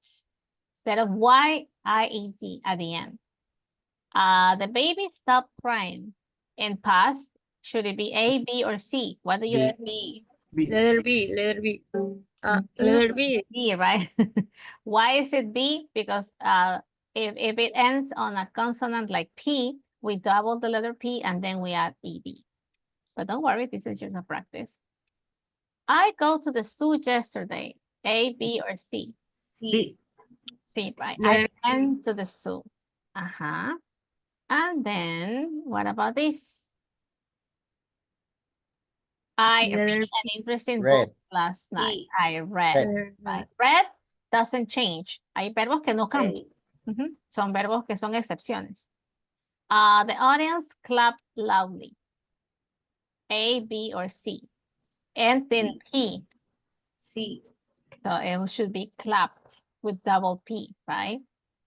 Instead of Y-I-E-D at the end. The baby stopped crying. In past, should it be A, B, or C? What do you think? B. Letter B. Letter B. Letter B. B, right? Why is it B? Because if it ends on a consonant like P, we double the letter P and then we add ED. But don't worry, this is just a practice. I go to the zoo yesterday. A, B, or C? C. C, right? Letter I went to the zoo. And then, what about this? I read Letter an interesting Read. book last night. E. I read. Letter Right. Read doesn't change. Hay verbos que no cambian. Son verbos que son excepciones. The audience clapped loudly. A, B, or C? ends in P. C. So it should be clapped with double P, right?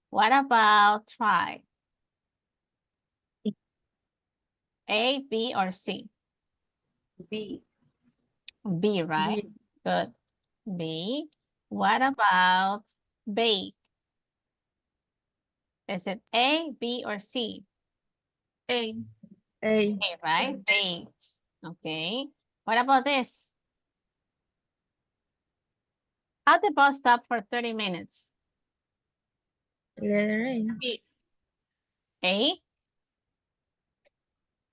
What about try? A, B, or C? B. B, right? Good. B. What about bake? Is it A, B, or C? A. A. A, right? Baked. Okay. What about this? At the bus stop for 30 minutes. Letter A. B. A,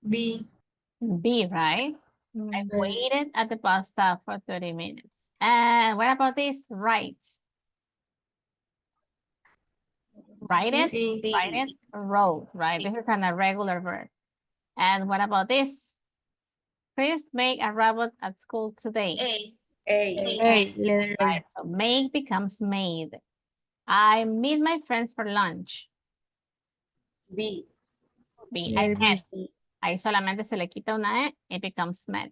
B. B, right? I Mm, waited at the bus stop for 30 minutes. And what about this? Right. Write it, C. write it, wrote, right? This is an irregular verb. And what about this? Chris make a robot at school today. A. A. A. Letter A. Right, so make becomes made. I meet my friends for lunch. B. B, I Letter B. met. Ahí solamente se le quita una E, it becomes met.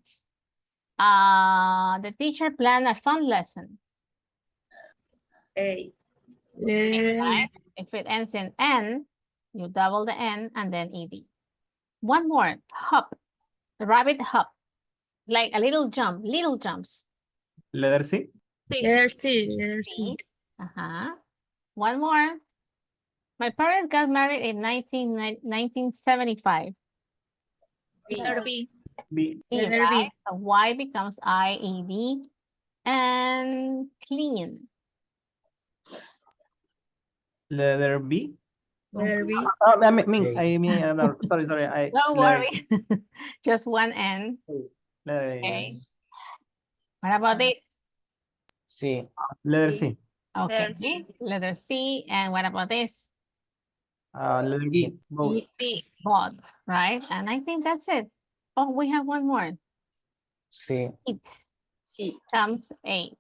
The teacher planned a fun lesson. A. Letter A. Right? If it ends in N, you double the N and then ED. One more, hop. The rabbit hop. Like a little jump, little jumps. Letter C. C. Letter C. Letter C. Uh-huh. One more. My parents got married in 1975. Letter B. B. E, Letter B. right? So Y becomes IED. And clean. Letter B. Letter B. Oh, I mean, A. I mean, sorry. Don't letter- worry. Just one N. Letter A. Okay. What about this? C. Letter C. Okay. Letter C. Letter C. And what about this? Letter B. Both. B. Both, right? And I think that's it. Oh, we have one more. C. It C. comes A.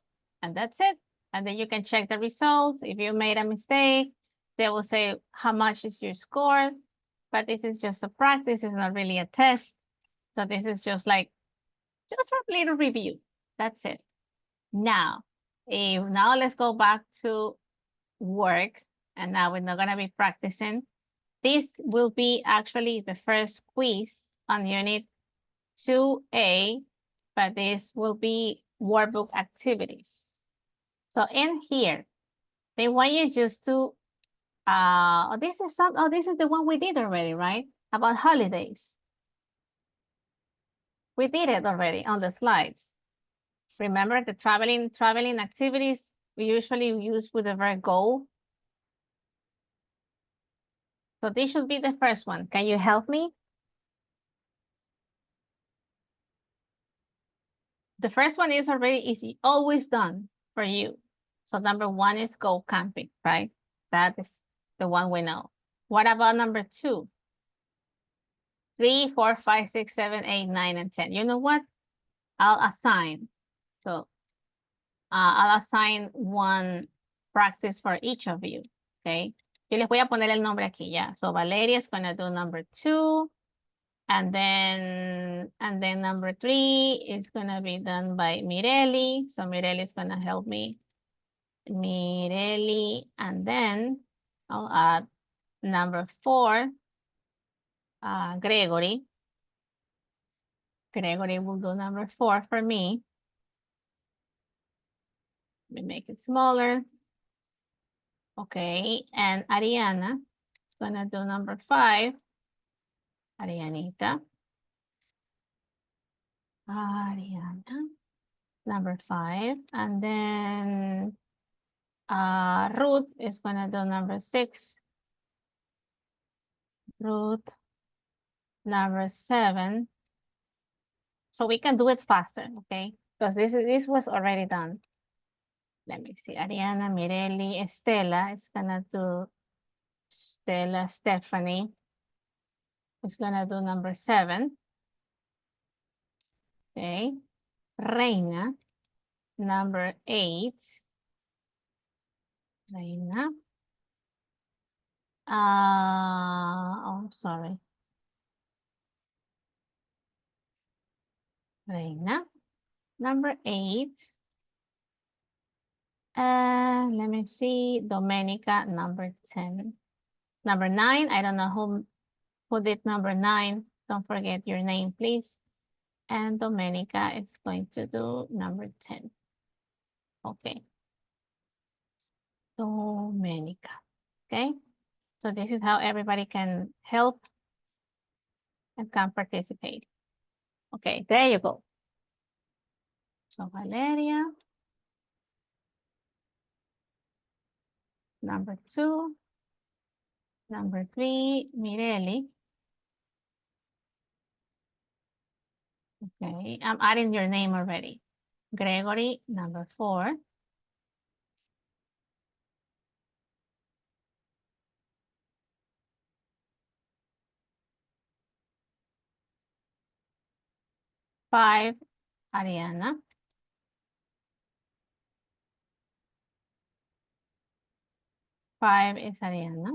And that's it. And then you can check the results. If you made a mistake, they will say how much is your score. But this is just a practice. It's not really a test. So this is just like, just a little review. That's it. Now, now let's go back to work. And now we're not going to be practicing. This will be actually the first quiz on unit 2A, but this will be workbook activities. So in here, they want you just to, this is the one we did already, right? About holidays. We did it already on the slides. Remember the traveling activities we usually use with the verb go. So this should be the first one. Can you help me? The first one is always done for you. So number one is go camping, right? That is the one we know. What about number 2? 3, 4, 5, 6, 7, 8, 9, and 10. You know what? I'll assign. So I'll assign one practice for each of you, okay? Yo les voy a poner el nombre aquí, ya. So Valeria is gonna do number 2. And then number 3 is gonna be done by Mireli. So Mireli is gonna help me. Mireli, and then I'll add number 4, Gregory. Gregory will do number 4 for me. Let me make it smaller. Okay, and Ariana is gonna do number 5. Arianita. Ariana, number 5. And then Ruth is gonna do number 6. Ruth, number 7. So we can do it faster, okay? Because this was already done. Let me see. Ariana, Mireli, Estela is gonna do Stephanie is gonna do number 7. Okay. Reina, number 8. Reina. Oh, sorry. Reina. Number 8. Let me see. Domenica, number 10. Number 9, I don't know who did number 9. Don't forget your name, please. And Domenica is going to do number 10. Okay. Domenica. Okay. So this is how everybody can help and can participate. Okay, there you go. So Valeria. Number 2. Number 3, Mireli. Okay, I'm adding your name already. Gregory, number 4. Five, Ariana. 5 is Ariana.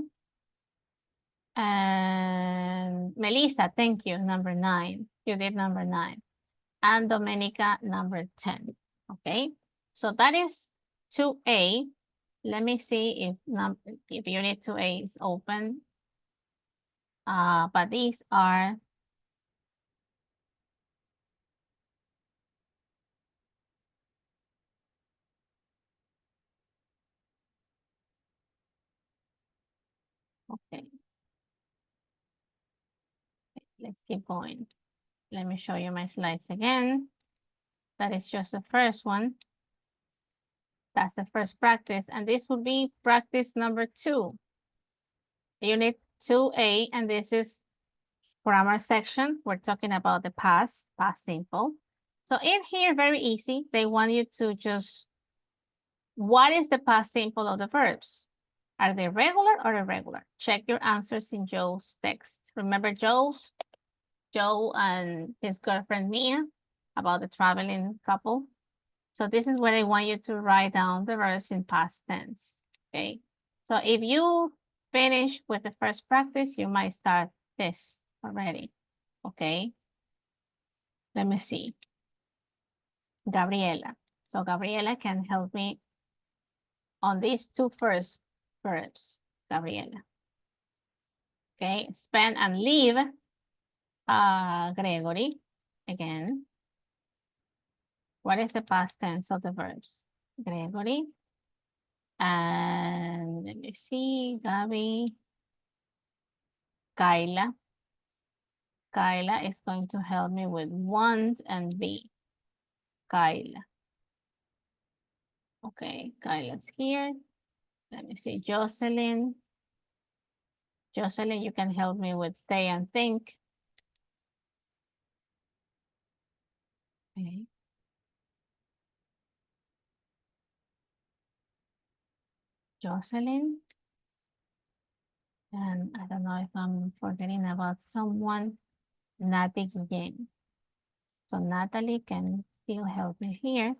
And Melissa, thank you, number 9. You did number 9. And Domenica, number 10. Okay, so that is 2A. Let me see if unit 2A is open. But these are okay. Let's keep going. Let me show you my slides again. That is just the first one. That's the first practice. And this will be practice number 2. Unit 2A, and this is grammar section. We're talking about the past simple. So in here, very easy. They want you to just, what is the past simple of the verbs? Are they regular or irregular? Check your answers in Joe's text. Remember Joe and his girlfriend Mia about the traveling couple. So this is where I want you to write down the verbs in past tense, okay? So if you finish with the first practice, you might start this already, okay? Let me see. Gabriela. So Gabriela can help me on these 2 first verbs, Gabriela. Okay, spend and leave. Gregory, again. What is the past tense of the verbs? Gregory. And let me see, Gabby. Kyla. Kyla is going to help me with want and be. Kyla. Okay, Kyla's here. Let me see, Jocelyn. Jocelyn, you can help me with stay and think. Okay. Jocelyn. And I don't know if I'm forgetting about someone, Natalie Guillen. So Natalie can still help me here.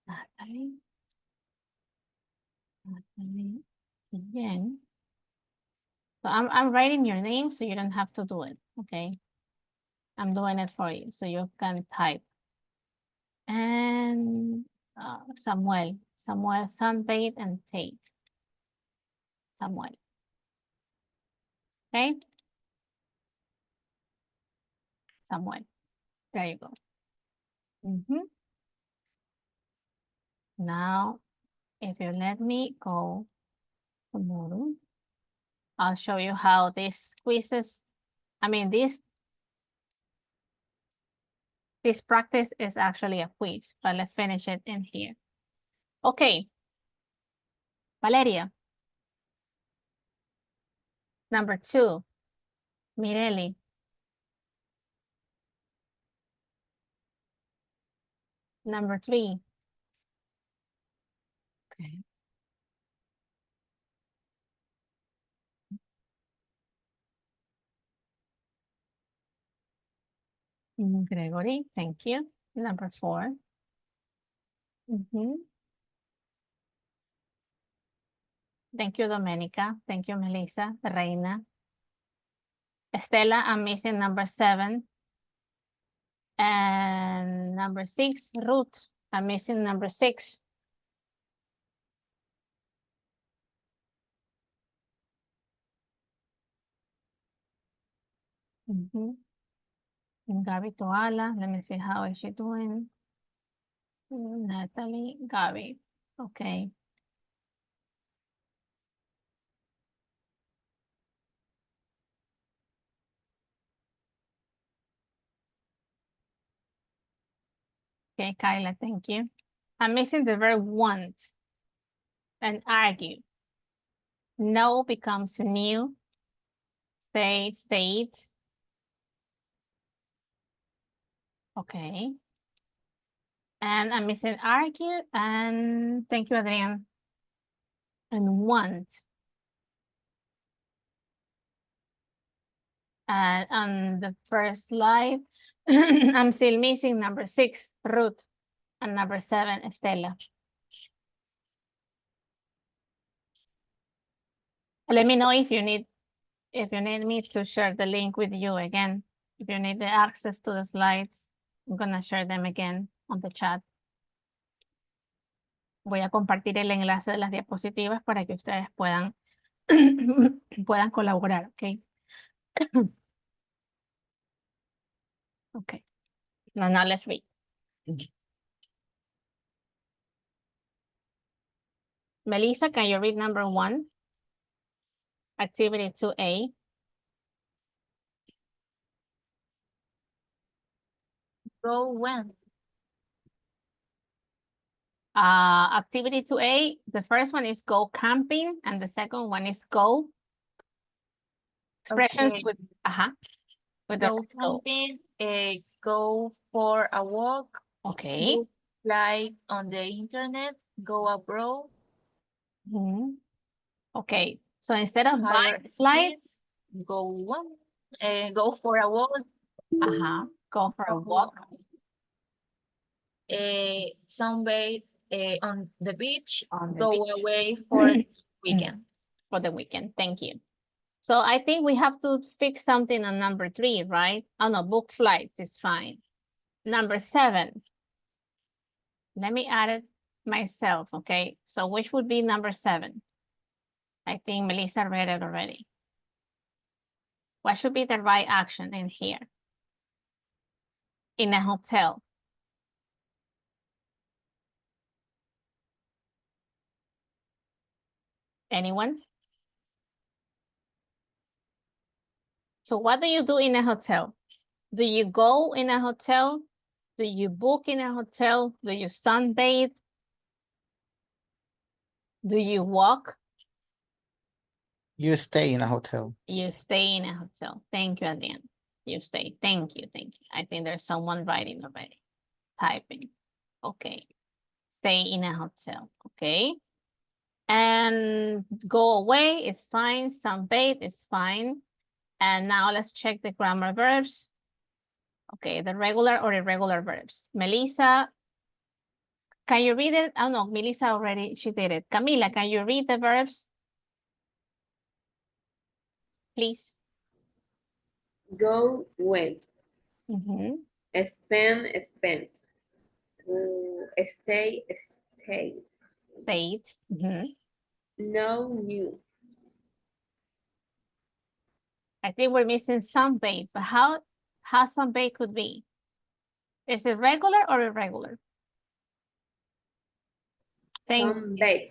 Natalie Guillen. So I'm writing your name so you don't have to do it, okay? I'm doing it for you so you can type. And Samuel, Sunbathe and Tate. Samuel. Okay? Samuel. There you go. Now, if you let me go tomorrow, I'll show you how this quizzes, this practice is actually a quiz, but let's finish it in here. Okay. Valeria. Number 2. Mireli. Number 3. Okay. Gregory, thank you. Number 4. Thank you, Domenica. Thank you, Melissa, Reina. Estela, I'm missing number 7. And number 6, Ruth. I'm missing number 6. And Gabby Toala, let me see how is she doing. Natalie, Gabby, okay. Okay, Kyla, thank you. I'm missing the verb want and argue. No becomes new. Stay, stayed. Okay. And I'm missing argue and thank you, Adrian. And want. And on the first slide, I'm still missing number 6, Ruth, and number 7, Estela. Let me know if you need me to share the link with you again. If you need the access to the slides, I'm gonna share them again on the chat. Voy a compartir el enlace de las diapositivas para que ustedes puedan, puedan colaborar, ¿ok? Okay. Now let's read. Melissa, can you read number 1? Activity 2A. Go when. Activity 2A, the first one is go camping and the second one is go. Expressions Okay. with the Go camping, go for a walk, Okay. look like on the internet, go abroad, Mhm. Okay, so instead of hire buying slides, go one, go for a walk, go for a walk. sunbathe on the beach, On the go beach. away for the weekend. For the weekend, thank you. So I think we have to fix something on number 3, right? Oh no, book flights is fine. Number 7. Let me add it myself, okay? So which would be number 7? I think Melissa read it already. What should be the right action in here? In a hotel. Anyone? So what do you do in a hotel? Do you go in a hotel? Do you book in a hotel? Do you sunbathe? Do you walk? You stay in a hotel. You stay in a hotel. Thank you, Adrian. You stay. Thank you. Thank you. I think there's someone writing already. Typing. Okay. Stay in a hotel. Okay. And go away is fine. Sunbathe is fine. And now let's check the grammar verbs. Okay, the regular or irregular verbs. Melissa, can you read it? Oh no, Melissa already, she did it. Camila, can you read the verbs? Please. Go, went. Mhm. Spend, spent. Stay, stayed. Stayed. Mhm. No, new. I think we're missing sunbathe, but how sunbathe could be? Is it regular or irregular? Sunbathe.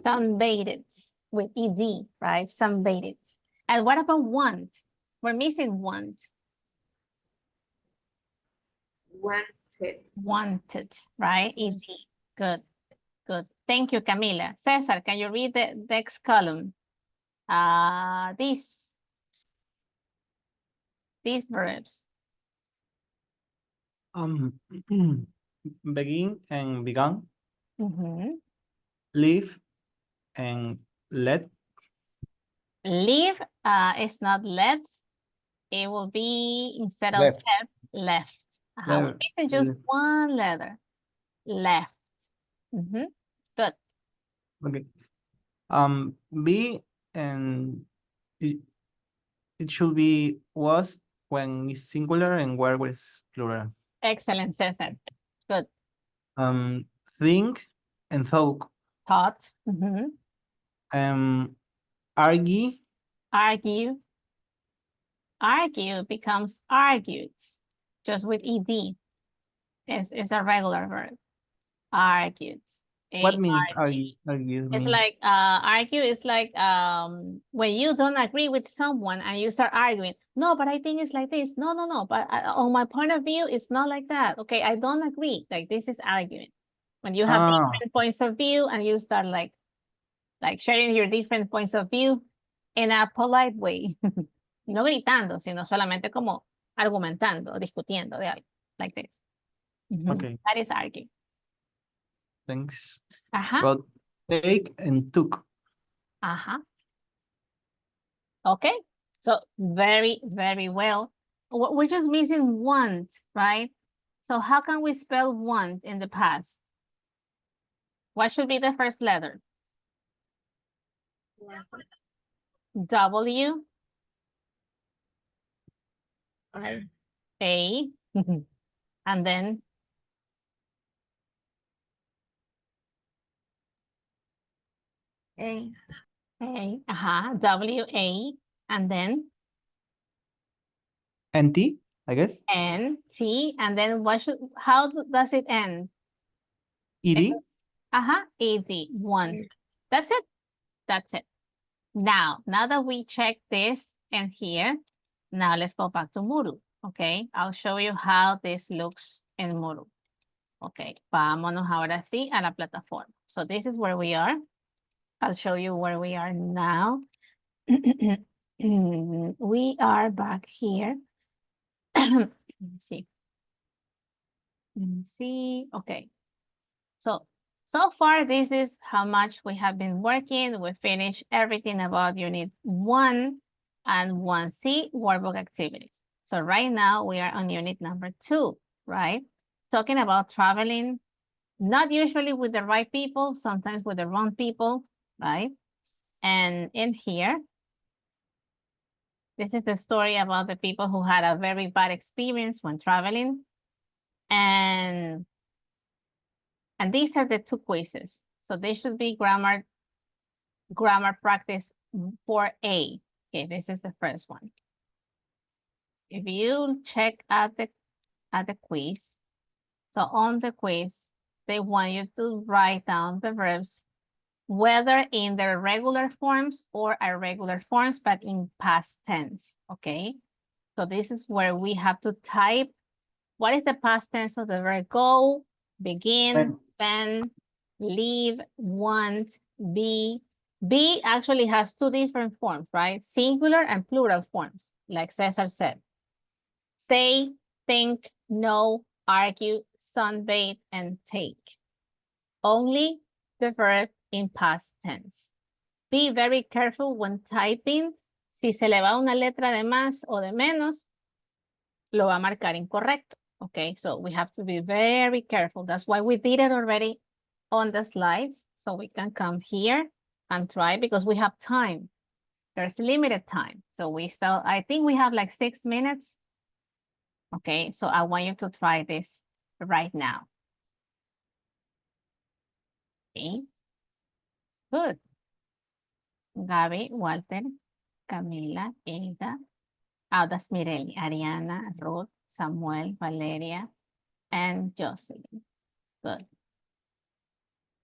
Sunbathed with ED, right? Sunbathed. And what about want? We're missing want. Wanted. Wanted, right? ED. Good, good. Thank you, Camila. Cesar, can you read the next column? These verbs. Begin and began, Mhm. live and let, Leave is not let. It will be instead of Left. left. We're Left, missing just left. one letter. Left. Good. okay. Be and it should be was when it's singular and were was plural. Excellent, Cesar. Good. Think and thought. Thought. Mhm. Argue. Argue. Argue becomes argued, just with ed. It's a regular verb. Argued. What means ARG. argue? It's mean? like argue is like when you don't agree with someone and you start arguing. No, but I think it's like this. No, no, no. But on my point of view, it's not like that. Okay, I don't agree. Like this is arguing. When you have Ah. different points of view and you start like sharing your different points of view in a polite way. No gritando, sino solamente como argumentando, discutiendo de algo. Like this. Okay. That is argue. Thanks. Ajá. But take and took. Ajá. Okay, so very, very well. We're just missing want, right? So how can we spell want in the past? What should be the first letter? W. A. And then A. W, A, and then NT, I guess. N, T, and then how does it end? ED. ED, want. That's it. That's it. Now that we check this and here, now let's go back to Moodle, okay? I'll show you how this looks in Moodle. Okay, vámonos ahora sí a la plataforma. So this is where we are. I'll show you where we are now. We are back here. Let me see. Let me see. Okay. So far, this is how much we have been working. We finished everything about Unit 1 and 1C workbook activities. So right now we are on Unit number 2, right? Talking about traveling, not usually with the right people, sometimes with the wrong people, right? And in here, this is the story about the people who had a very bad experience when traveling. And these are the 2 quizzes. So they should be grammar practice 4A. Okay, this is the first one. If you check at the quiz, so on the quiz, they want you to write down the verbs, whether in their regular forms or irregular forms, but in past tense, okay? So this is where we have to type, what is the past tense of the verb go, begin, spend, leave, want, be. Be actually has 2 different forms, right? Singular and plural forms, like Cesar said. Say, think, know, argue, sunbathe, and take. Only the verb in past tense. Be very careful when typing. Si se le va una letra de más o de menos, lo va a marcar incorrecto. Okay, so we have to be very careful. That's why we did it already on the slides. So we can come here and try because we have time. There's limited time. So I think we have like 6 minutes. Okay, so I want you to try this right now. Okay, good. Gaby, Walter, Camila, Hilda. Oh, that's Mireli, Ariana, Ruth, Samuel, Valeria, and Jocelyn. Good.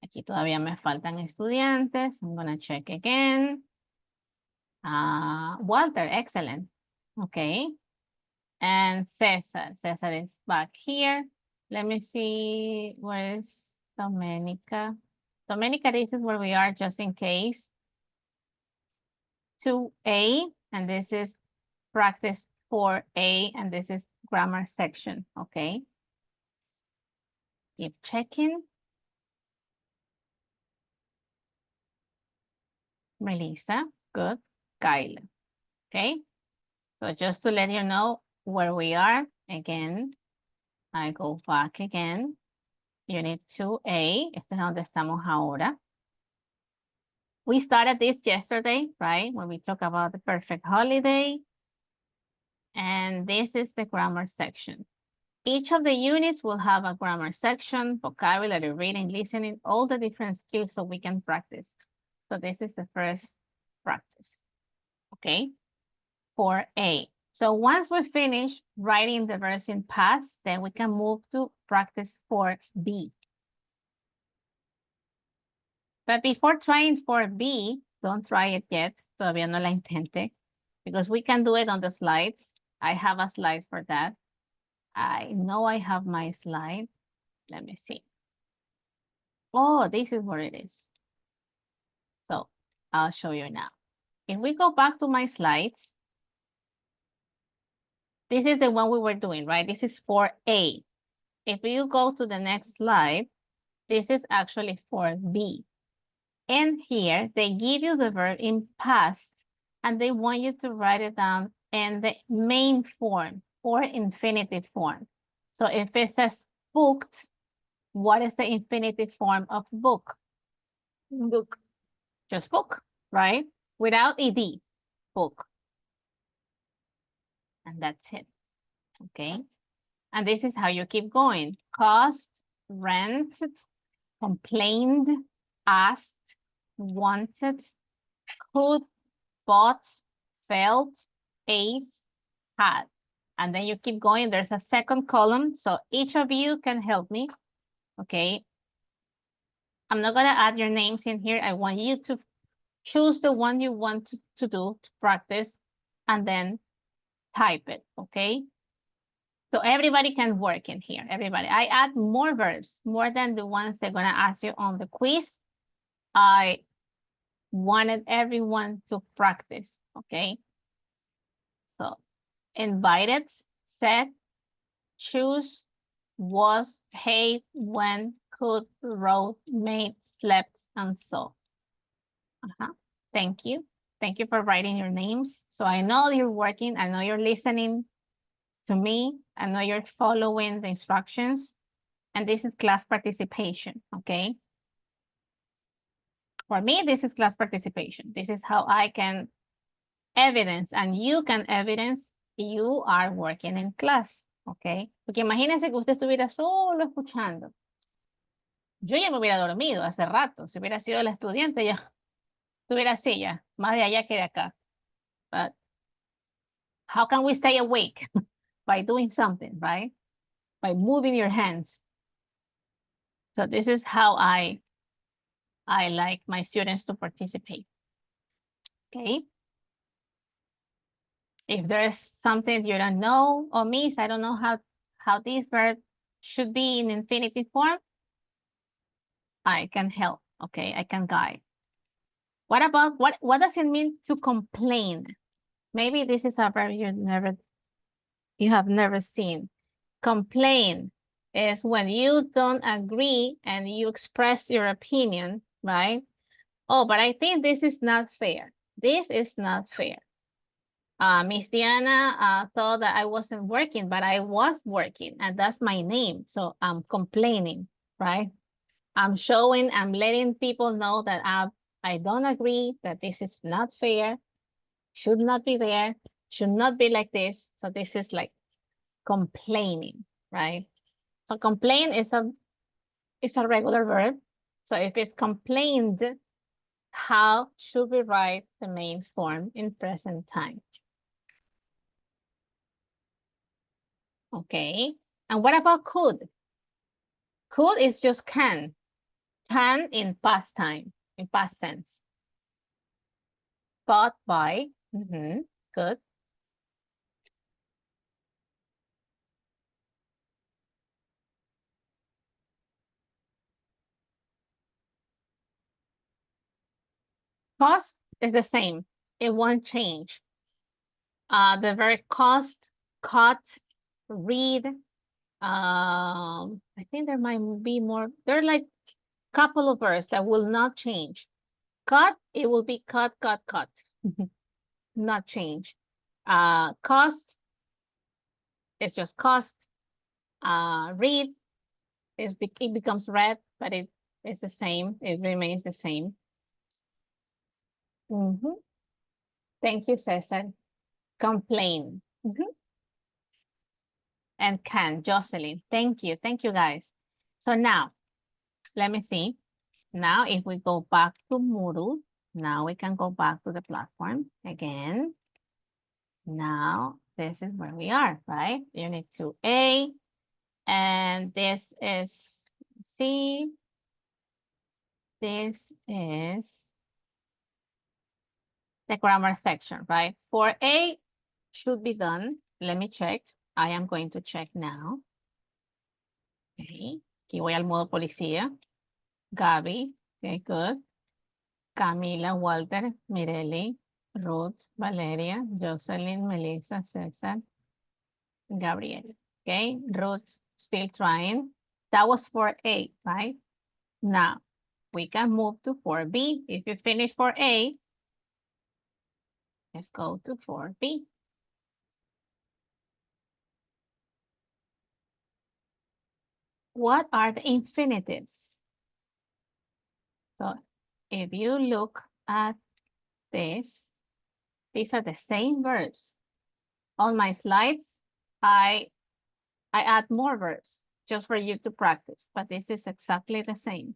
Aquí todavía me faltan estudiantes. I'm gonna check again. Walter, excellent. Okay. And Cesar. Cesar is back here. Let me see, where is Domenica? Domenica, this is where we are just in case. 2A, and this is practice 4A, and this is grammar section, okay? Keep checking. Melissa, good. Kyla, okay? So just to let you know where we are, again, I go back again. Unit 2A, este es donde estamos ahora. We started this yesterday, right? When we talk about the perfect holiday. And this is the grammar section. Each of the units will have a grammar section, vocabulary, reading, listening, all the different skills so we can practice. So this is the first practice, okay? For A. So once we finish writing the verbs in past, then we can move to practice for B. But before trying for B, don't try it yet, todavía no la intente, because we can do it on the slides. I have a slide for that. I know I have my slide. Let me see. Oh, this is where it is. So I'll show you now. If we go back to my slides, this is the one we were doing, right? This is for A. If you go to the next slide, this is actually for B. And here they give you the verb in past and they want you to write it down in the main form or infinitive form. So if it says booked, what is the infinitive form of book? Book. Just book, right? Without ed, book. And that's it, okay? And this is how you keep going. Cost, rented, complained, asked, wanted, could, bought, felt, ate, had. And then you keep going. There's a second column. So each of you can help me, okay? I'm not gonna add your names in here. I want you to choose the one you want to do, to practice, and then type it, okay? So everybody can work in here, everybody. I add more verbs, more than the ones they're gonna ask you on the quiz. I wanted everyone to practice, okay? So invited, said, choose, was, paid, went, could, wrote, made, slept, and so. Thank you. Thank you for writing your names. So I know you're working, I know you're listening to me, I know you're following the instructions, and this is class participation, okay? For me, this is class participation. This is how I can evidence, and you can evidence you are working in class, okay? Porque imagínense que usted estuviera solo escuchando. Yo ya me hubiera dormido hace rato. Si hubiera sido la estudiante, ya estuviera así ya, más de allá que de acá. But how can we stay awake? By doing something, right? By moving your hands. So this is how I like my students to participate. Okay. If there's something you don't know or miss, I don't know how this verb should be in infinitive form, I can help, okay? I can guide. What about, what does it mean to complain? Maybe this is a verb you have never seen. Complain is when you don't agree and you express your opinion, right? Oh, but I think this is not fair. This is not fair. Miss Diana thought that I wasn't working, but I was working, and that's my name. So I'm complaining, right? I'm showing, I'm letting people know that I don't agree, that this is not fair, should not be there, should not be like this. So this is like complaining, right? So complain is a regular verb. So if it's complained, how should we write the main form in present time? Okay, and what about could? Could is just can. Can in past time, in past tense. Bought by, good. Cost is the same. It won't change. The verb cost, cut, read. I think there might be more. There are like a couple of verbs that will not change. Cut, it will be cut, cut, cut. Not change. Cost, it's just cost. Read, it becomes read, but it's the same. It remains the same. Thank you, Cesar. Complain. and can, Jocelyn. Thank you guys. So now, let me see. Now, if we go back to Moodle, now we can go back to the platform again. Now, this is where we are, right? Unit 2A, and this is C. This is the grammar section, right? 4A should be done. Let me check. I am going to check now. Okay. Aquí voy al modo policía. Gaby, okay, good. Camila, Walter, Mireli, Ruth, Valeria, Jocelyn, Melissa, Cesar, Gabriel. Okay, Ruth still trying. That was 4A, right? Now, we can move to 4B. If you finish 4A, let's go to 4B. What are the infinitives? So if you look at this, these are the same verbs. On my slides, I add more verbs just for you to practice, but this is exactly the same.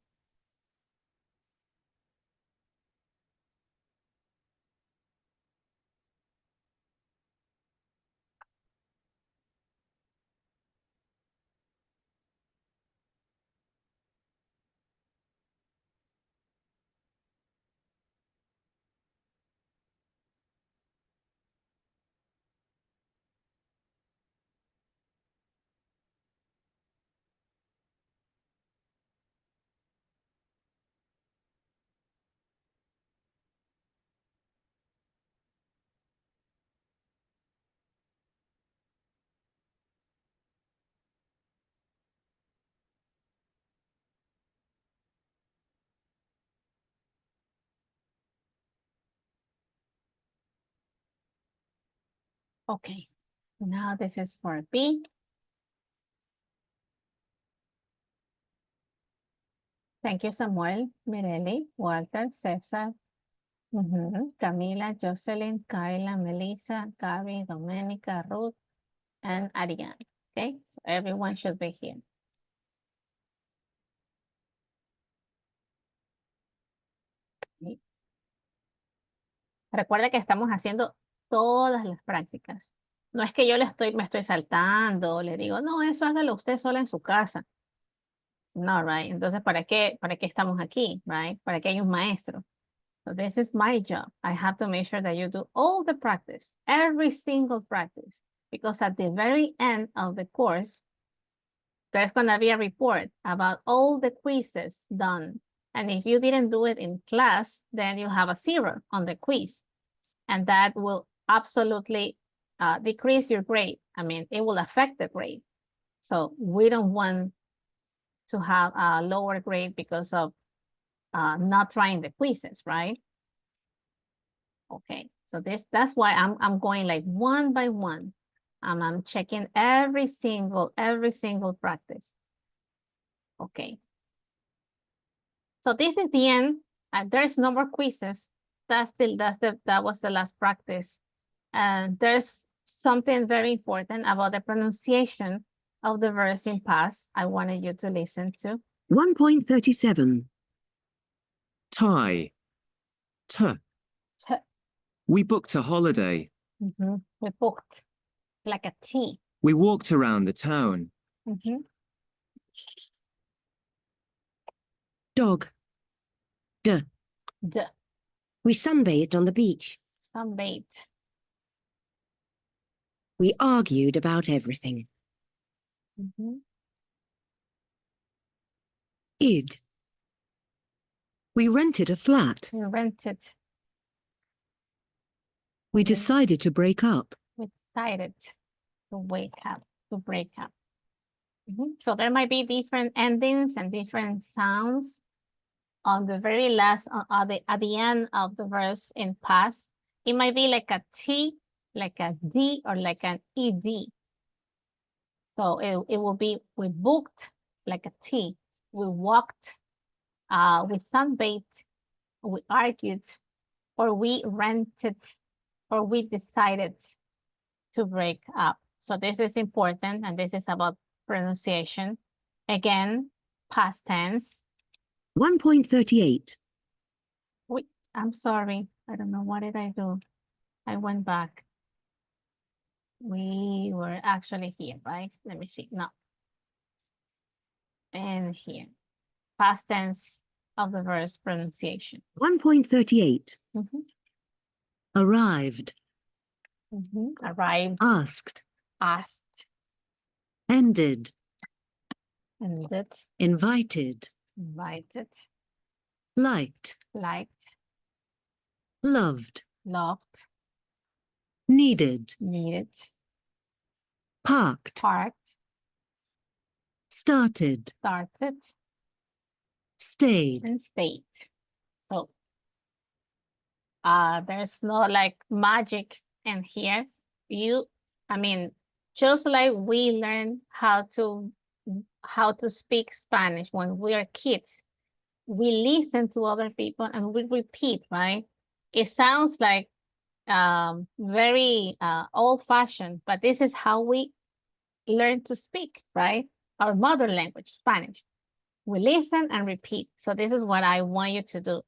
Okay, now this is for B. Thank you, Samuel, Mireli, Walter, Cesar, Camila, Jocelyn, Kyla, Melissa, Gaby, Domenica, Ruth, and Ariane. Okay, so everyone should be here. Okay. Recuerda que estamos haciendo todas las prácticas. No es que yo me estoy saltando, le digo, no, eso hágalo usted sola en su casa. No, right? Entonces, ¿para qué estamos aquí, right? ¿Para qué hay un maestro? So this is my job. I have to make sure that you do all the practice, every single practice, because at the very end of the course, there's going to be a report about all the quizzes done. And if you didn't do it in class, then you have a 0 on the quiz. And that will absolutely decrease your grade. I mean, it will affect the grade. So we don't want to have a lower grade because of not trying the quizzes, right? Okay, so that's why I'm going like one by one. I'm checking every single practice. Okay. So this is the end. There's no more quizzes. That was the last practice. And there's something very important about the pronunciation of the verbs in past. I wanted you to listen to. 1.37. Tie. T. T. We booked a holiday. We booked like a T. We walked around the town. Dog. D. D. We sunbathed on the beach. Sunbathed. We argued about everything. Id. We rented a flat. We rented. We decided to break up. We decided to break up. So there might be different endings and different sounds on the very last, at the end of the verse in past. It might be like a T, like a D, or like an ED. So it will be, we booked like a T. We walked, we sunbathed, we argued, or we rented, or we decided to break up. So this is important, and this is about pronunciation. Again, past tense. 1.38. Wait, I'm sorry. I don't know, what did I do? I went back. We were actually here, right? Let me see. No. And here. Past tense of the verb pronunciation. 1.38. Arrived. Arrived, Asked. asked, Ended. ended, Invited. invited, Liked. liked, Loved. loved, Needed. needed, Parked. parked, Started. started, Stayed. and stayed. So there's no like magic in here. Just like we learn how to speak Spanish when we are kids, we listen to other people and we repeat, right? It sounds like very old-fashioned, but this is how we learn to speak, right? Our mother language, Spanish. We listen and repeat. So this is what I want you to do.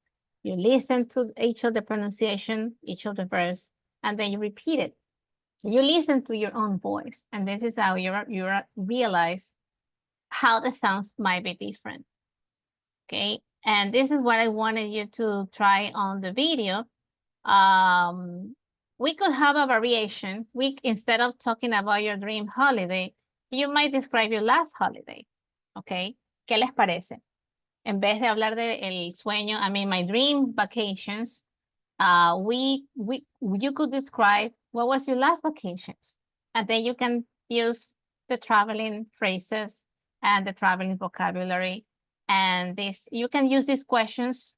You listen to each of the pronunciation, each of the verbs, and then you repeat it. You listen to your own voice, and this is how you realize how the sounds might be different. Okay, and this is what I wanted you to try on the video. We could have a variation. Instead of talking about your dream holiday, you might describe your last holiday. Okay, ¿qué les parece? En vez de hablar de el sueño, my dream vacations, you could describe what was your last vacations, and then you can use the traveling phrases and the traveling vocabulary, and you can use these questions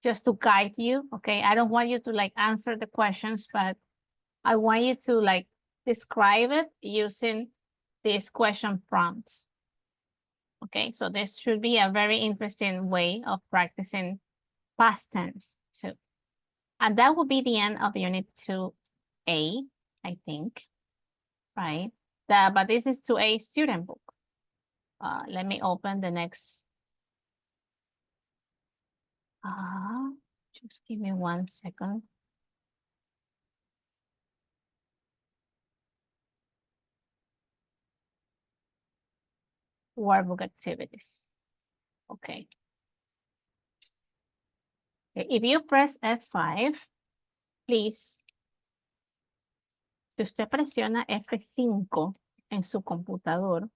just to guide you. Okay, I don't want you to like answer the questions, but I want you to like describe it using these question prompts. Okay, so this should be a very interesting way of practicing past tense too. And that will be the end of Unit 2A, I think, right? But this is 2A student book. Let me open the next. Just give me 1 second. Workbook activities. Okay. If you press F5, please. Si usted presiona F5 en su computador,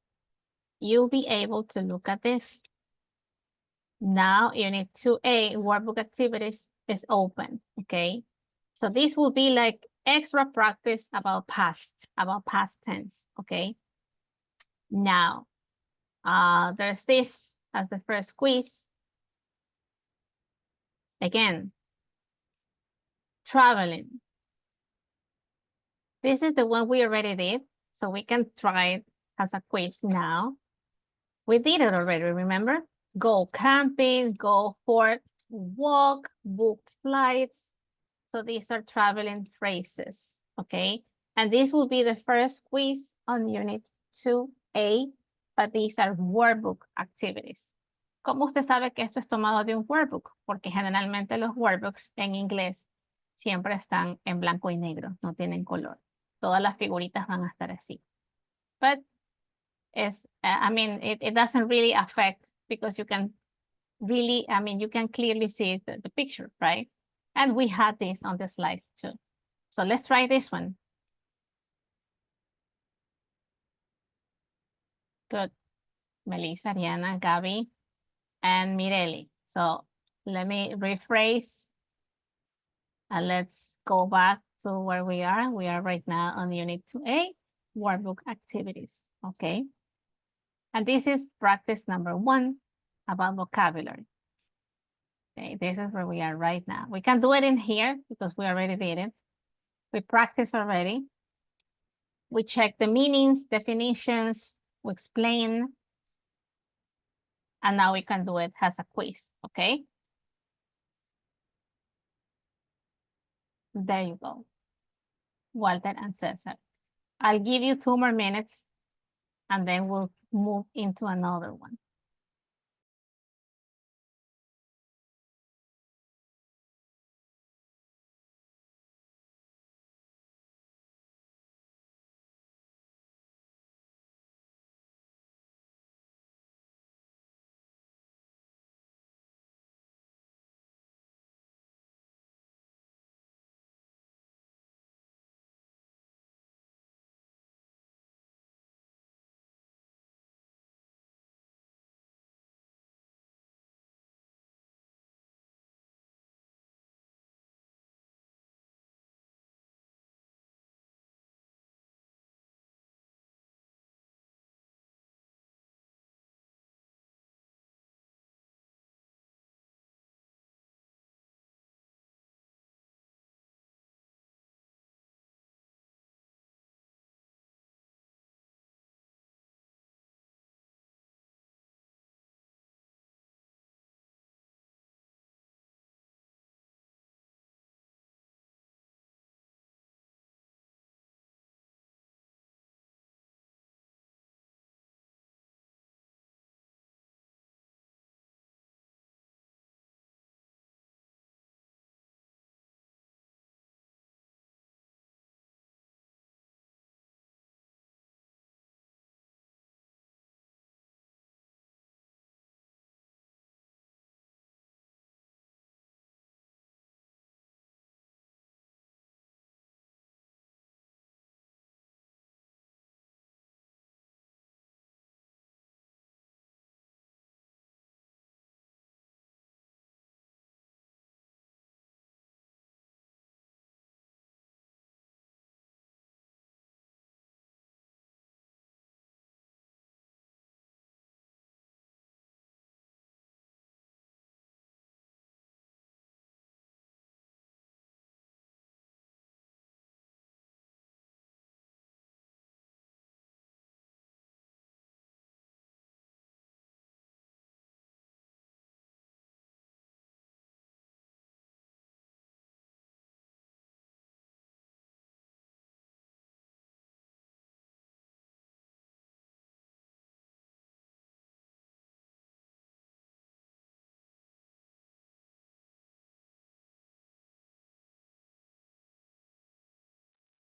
you'll be able to look at this. Now Unit 2A workbook activities is open, okay? So this will be like extra practice about past tense, okay? Now, there's this as the first quiz. Again, traveling. This is the one we already did, so we can try it as a quiz now. We did it already, remember? Go camping, go for walk, book flights. So these are traveling phrases, okay? And this will be the first quiz on Unit 2A, but these are workbook activities. ¿Cómo usted sabe que esto es tomado de un workbook? Porque generalmente los workbooks en inglés siempre están en blanco y negro, no tienen color. Todas las figuritas van a estar así. But it doesn't really affect because you can really, you can clearly see the picture, right? And we had this on the slides too. So let's try this one. Good. Melissa, Ariana, Gabby, and Mireli. So let me rephrase. And let's go back to where we are. We are right now on Unit 2A, workbook activities, okay? And this is practice number 1 about vocabulary. Okay, this is where we are right now. We can do it in here because we already did it. We practiced already. We check the meanings, definitions, we explain. And now we can do it as a quiz, okay? There you go. Walter and Cesar. I'll give you 2 more minutes and then we'll move into another one.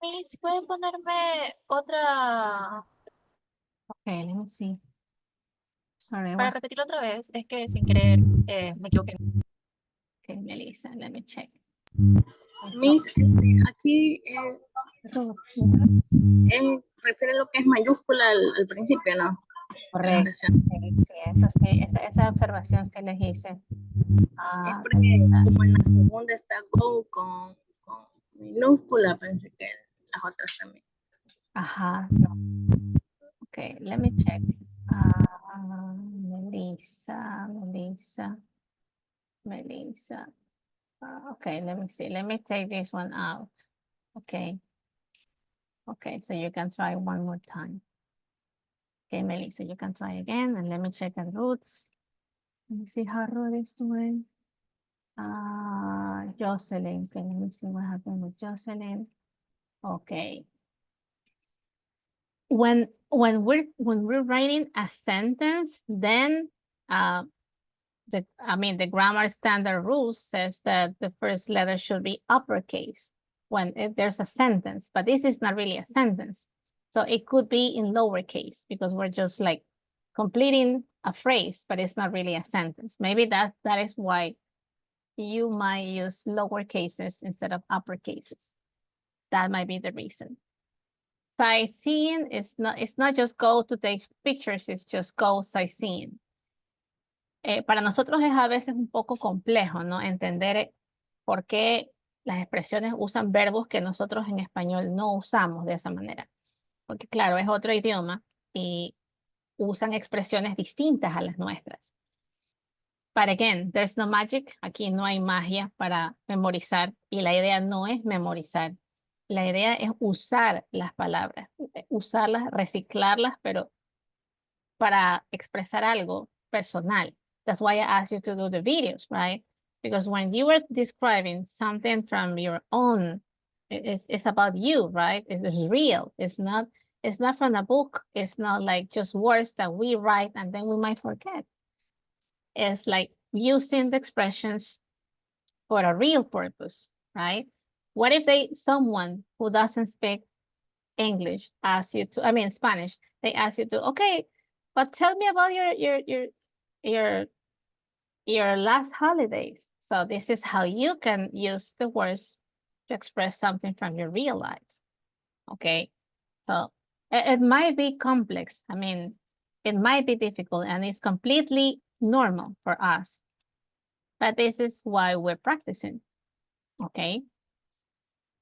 Miss, ¿pueden ponerme otra Okay, let me see. Sorry, para repetirlo otra vez? Es que sin querer me equivoqué. okay, Melissa, let me check. Miss, aquí refiere a lo que es mayúscula al principio, ¿no? Correcto. Sí, eso sí, esa observación sí les hice. Es Ah, porque como en la segunda está go con minúscula, pensé que las otras también. ajá, no. Okay, let me check. Melissa. Okay, let me see. Let me take this one out. Okay. Okay, so you can try one more time. Okay, Melissa, you can try again and let me check the roots. Let me see how Ruth is doing. Jocelyn. Okay, let me see what happened with Jocelyn. Okay. When we're writing a sentence, then the grammar standard rules says that the first letter should be uppercase if there's a sentence, but this is not really a sentence. So it could be in lowercase because we're just like completing a phrase, but it's not really a sentence. Maybe that is why you might use lower cases instead of upper cases. That might be the reason. Sightseeing is not just go to take pictures, it's just go sightseeing. Para nosotros es a veces un poco complejo, ¿no? Entender por qué las expresiones usan verbos que nosotros en español no usamos de esa manera. Porque claro, es otro idioma y usan expresiones distintas a las nuestras. But again, there's no magic. Aquí no hay magia para memorizar y la idea no es memorizar. La idea es usar las palabras, usarlas, reciclarlas, pero para expresar algo personal. That's why I asked you to do the videos, right? Because when you were describing something from your own It's about you, right? It's real. It's not from a book. It's not like just words that we write and then we might forget. It's like using the expressions for a real purpose, right? What if someone who doesn't speak English asks you to, I mean Spanish, they ask you to, okay, but tell me about your last holidays. So this is how you can use the words to express something from your real life. Okay, so it might be complex. I mean, it might be difficult and it's completely normal for us. But this is why we're practicing. Okay.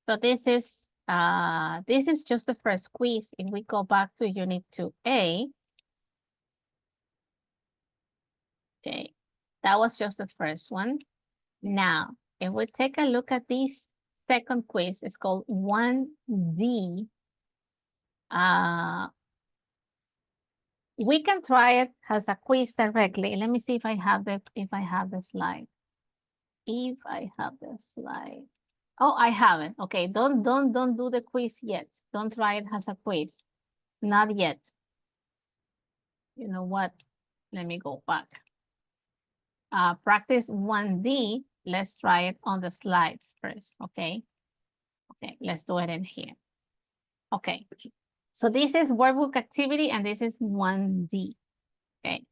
So this is just the first quiz. If we go back to Unit 2A. Okay, that was just the first one. Now, if we take a look at this second quiz, it's called 1D. We can try it as a quiz directly. Let me see if I have the slide. If I have the slide. Oh, I haven't. Okay, don't do the quiz yet. Don't try it as a quiz. Not yet. You know what? Let me go back. Practice 1D. Let's try it on the slides first, okay? Okay, let's do it in here. Okay, so this is workbook activity and this is 1D, okay?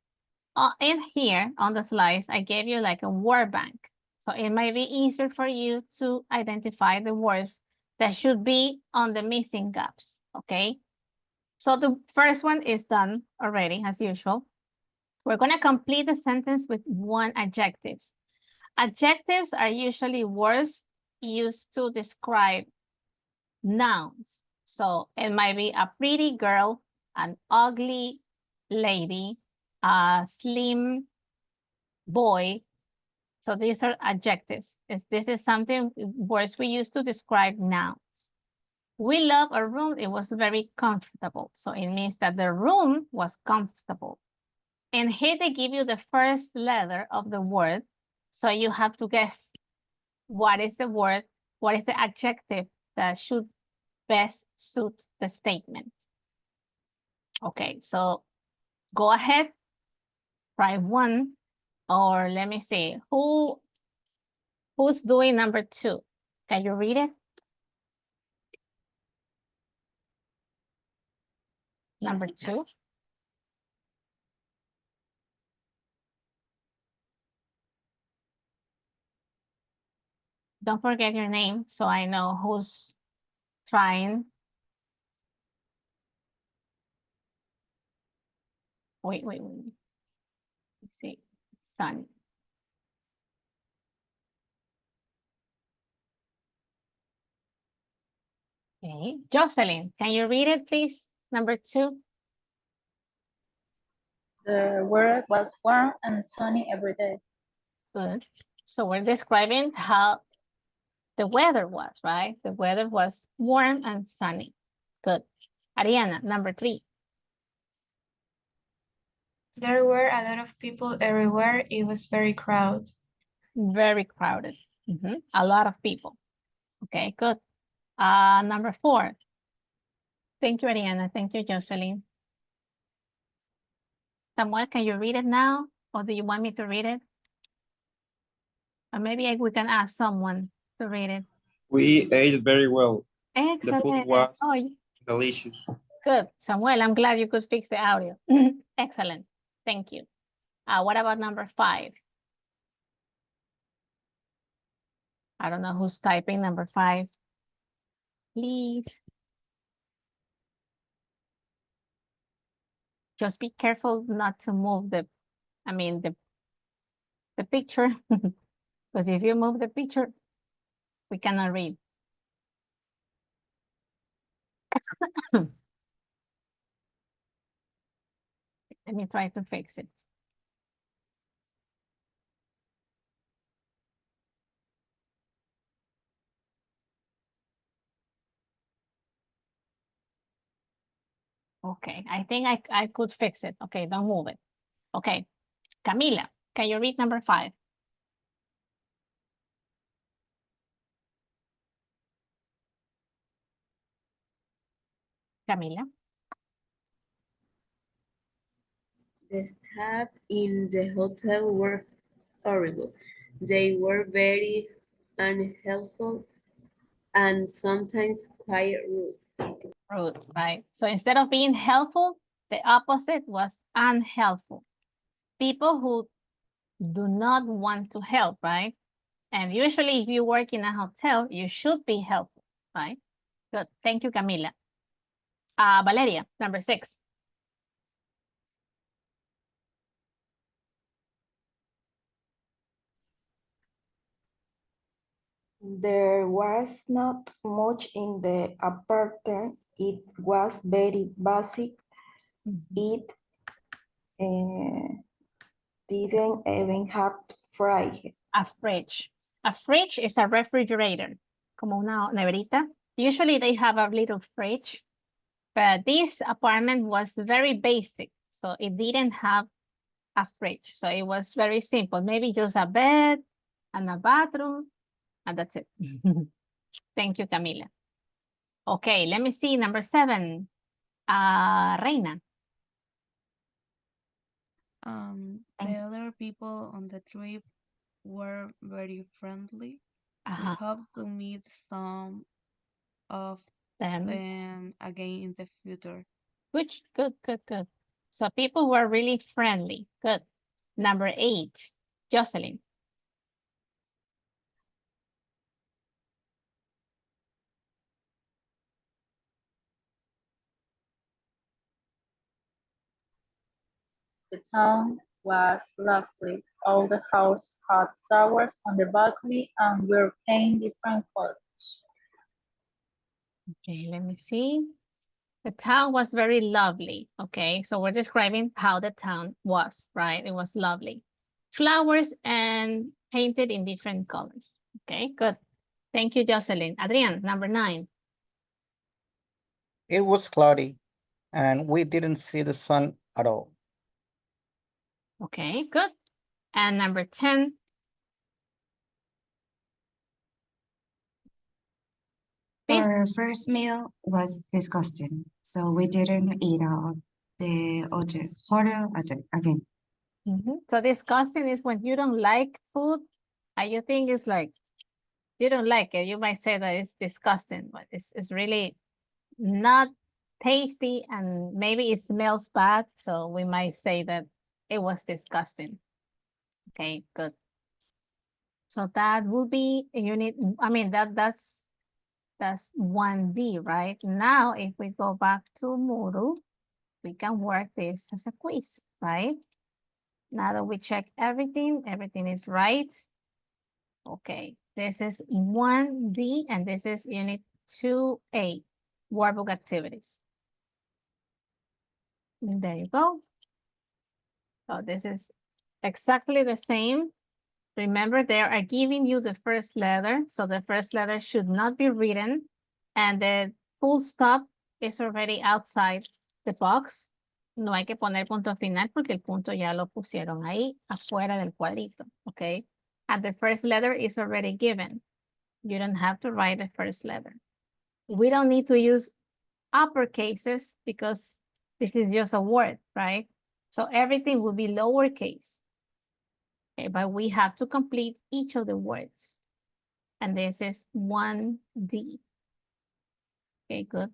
In here on the slides, I gave you like a word bank. So it might be easier for you to identify the words that should be on the missing gaps, okay? So the first one is done already, as usual. We're gonna complete the sentence with 1 adjective. Adjectives are usually words used to describe nouns. So it might be a pretty girl, an ugly lady, a slim boy. So these are adjectives. This is something, words we use to describe nouns. We love a room, it was very comfortable. So it means that the room was comfortable. And here they give you the first letter of the word. So you have to guess what is the word, what is the adjective that should best suit the statement. Okay, so go ahead, try 1, or let me see, who's doing number 2? Can you read it? Number 2. Don't forget your name so I know who's trying. Wait. Let's see, Sunny. Okay, Jocelyn, can you read it, please? Number 2. The weather was warm and sunny every day. Good. So we're describing how the weather was, right? The weather was warm and sunny. Good. Ariana, number 3. There were a lot of people everywhere. It was very crowded. Very crowded. A lot of people. Okay, good. Number 4. Thank you, Ariana. Thank you, Jocelyn. Samuel, can you read it now? Or do you want me to read it? Or maybe we can ask someone to read it. We ate very well. Excellent. The food was delicious. Good. Samuel, I'm glad you could fix the audio. Excellent. Thank you. What about number 5? I don't know who's typing number 5. Please. Just be careful not to move the picture. Because if you move the picture, we cannot read. Let me try to fix it. Okay, I think I could fix it. Okay, don't move it. Okay, Camila, can you read number 5? Camila. The staff in the hotel were horrible. They were very unhelpful and sometimes quite rude. Rude, right? So instead of being helpful, the opposite was unhelpful. People who do not want to help, right? And usually if you work in a hotel, you should be helpful, right? Good, thank you, Camila. Valeria, number 6. There was not much in the apartment. It was very basic. It didn't even have fridge. A fridge. A fridge is a refrigerator, como una neverita. Usually they have a little fridge, but this apartment was very basic, so it didn't have a fridge. So it was very simple, maybe just a bed and a bathroom, and that's it. Thank you, Camila. Okay, let me see, number 7. Reina. The other people on the trip were very friendly. We hope to meet some of them again in the future. Good. So people were really friendly. Good. Number 8, Jocelyn. The town was lovely. All the houses had flowers on the balcony and were painted different colors. Okay, let me see. The town was very lovely. Okay, so we're describing how the town was, right? It was lovely. Flowers and painted in different colors. Okay, good. Thank you, Jocelyn. Adrian, number 9. It was cloudy and we didn't see the sun at all. Okay, good. And number 10. Our first meal was disgusting, so we didn't eat out the hotel again. So disgusting is when you don't like food and you think it's like, you don't like it. You might say that it's disgusting, but it's really not tasty and maybe it smells bad. So we might say that it was disgusting. Okay, good. So that will be unit, I mean, that's 1D, right? Now, if we go back to Moodle, we can work this as a quiz, right? Now that we check everything is right. Okay, this is 1D and this is unit 2A, workbook activities. And there you go. So this is exactly the same. Remember, they are giving you the first letter, so the first letter should not be written, and the full stop is already outside the box. No hay que poner punto final porque el punto ya lo pusieron ahí afuera del cuadrito, okay? And the first letter is already given. You don't have to write the first letter. We don't need to use upper cases because this is just a word, right? So everything will be lowercase. Okay, but we have to complete each of the words. And this is 1D. Okay, good.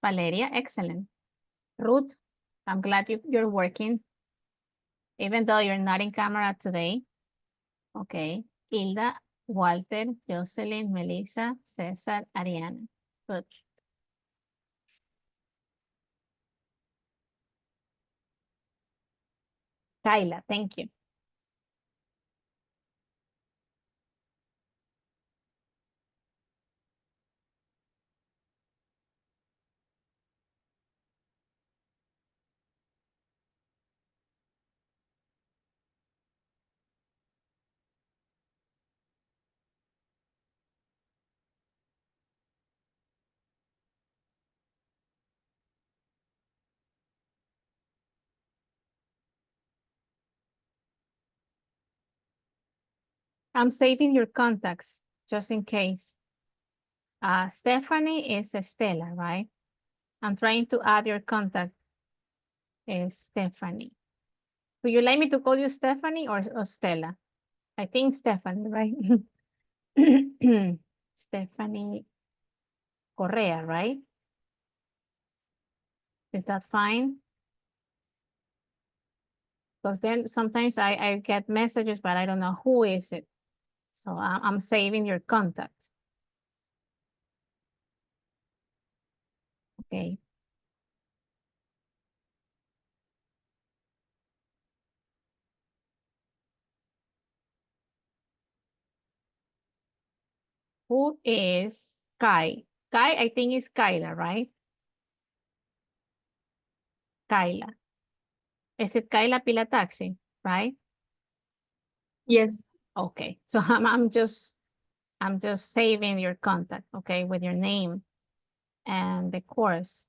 Valeria, excellent. Ruth, I'm glad you're working, even though you're not in camera today. Okay. Hilda, Walter, Jocelyn, Melissa, Cesar, Ariana. Good. Kyla, thank you. I'm saving your contacts just in case. Stephanie is Estela, right? I'm trying to add your contact. Stephanie. Would you like me to call you Stephanie or Stella? I think Stephanie, right? Stephanie Correa, right? Is that fine? Because then sometimes I get messages, but I don't know who is it. So I'm saving your contact. Okay. Who is Kai? Kai, I think is Kyla, right? Kyla. Is it Kyla Pila Taxi, right? Yes. Okay, so I'm just saving your contact, okay, with your name and the course.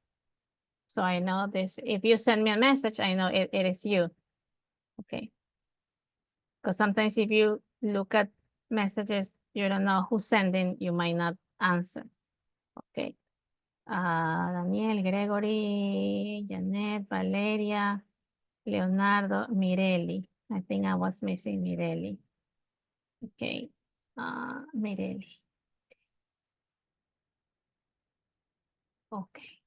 So I know this, if you send me a message, I know it is you. Okay. Because sometimes if you look at messages, you don't know who's sending, you might not answer. Okay. Daniel, Gregory, Janet, Valeria, Leonardo, Mirelli. I think I was missing Mirelli. Okay. Mirelli. Okay.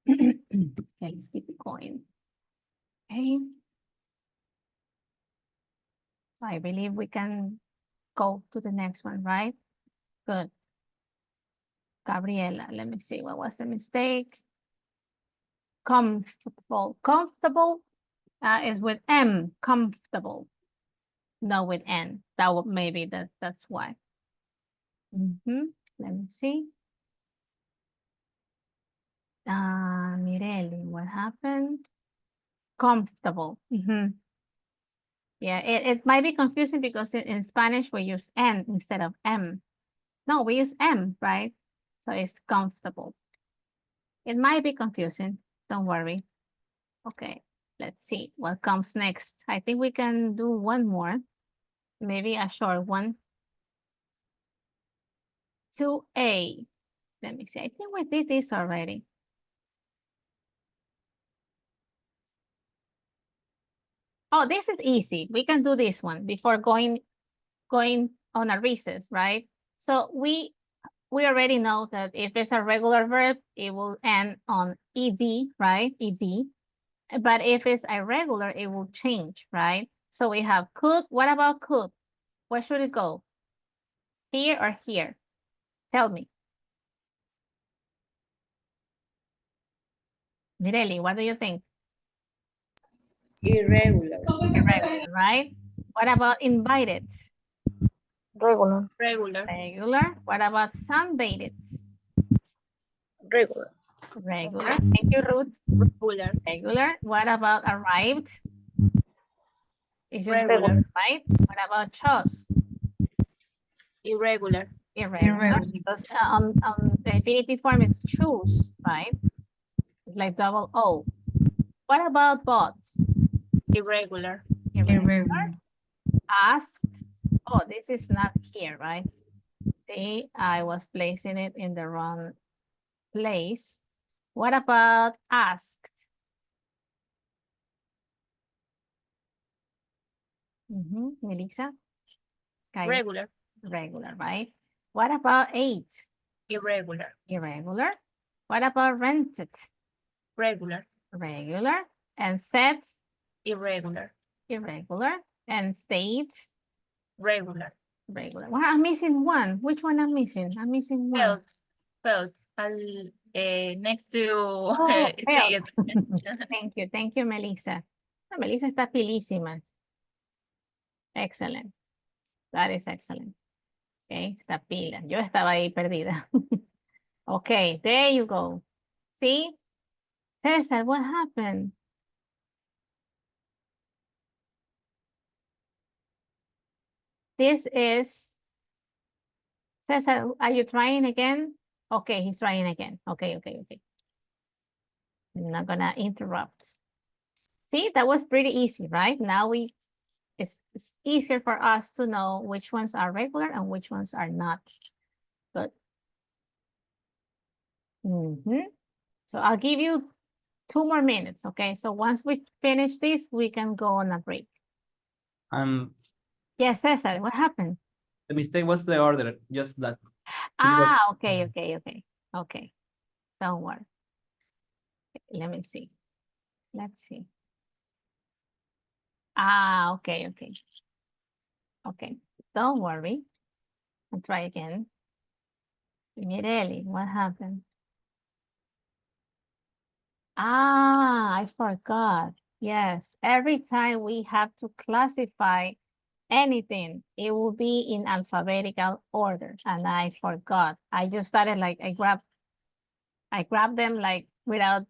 Okay, let's keep it going. Okay. So I believe we can go to the next one, right? Good. Gabriela, let me see, what was the mistake? Comfortable. Comfortable is with M, comfortable. No, with N. That would maybe that's why. Let me see. Mirelli, what happened? Comfortable. Yeah, it might be confusing because in Spanish we use N instead of M. No, we use M, right? So it's comfortable. It might be confusing. Don't worry. Okay, let's see what comes next. I think we can do one more, maybe a short one. 2A. Let me see. I think we did this already. Oh, this is easy. We can do this one before going on a recess, right? So we already know that if it's a regular verb, it will end on ed, right? Ed. But if it's irregular, it will change, right? So we have could. What about could? Where should it go? Here or here? Tell me. Mireli, what do you think? Irregular. Irregular, right? What about invited? Regular. Regular. Regular. What about sunbathed? Regular. Regular. Thank you, Ruth. Regular. Regular. What about arrived? It's just Regular. right? What about chose? Irregular. Irregular. Because on the infinitive form is choose, right? It's like double O. What about bought? Irregular. Irregular. Asked. Oh, this is not here, right? See, I was placing it in the wrong place. What about asked? Melissa? Regular. Regular, right? What about ate? Irregular. Irregular. What about rented? Regular. Regular. And said? Irregular. Irregular. And stayed? Regular. Regular. Well, I'm missing one. Which one I'm missing? I'm missing one. Felt. Next to Oh, stayed. Thank you, Melissa. Melissa está pilísima. Excellent. That is excellent. Okay, está pila. Yo estaba ahí perdida. Okay, there you go. See? Cesar, what happened? This is, Cesar, are you trying again? Okay, he's trying again. Okay. I'm not gonna interrupt. See, that was pretty easy, right? Now it's easier for us to know which ones are regular and which ones are not. Good. So I'll give you 2 more minutes, okay? So once we finish this, we can go on a break. Yes, Cesar, what happened? The mistake was the order, just that. Ah, okay. Okay. Don't worry. Let me see. Let's see. Ah, okay. Okay, don't worry. I'll try again. Mireli, what happened? Ah, I forgot. Yes, every time we have to classify anything, it will be in alphabetical order, and I forgot. I just started like I grabbed them like without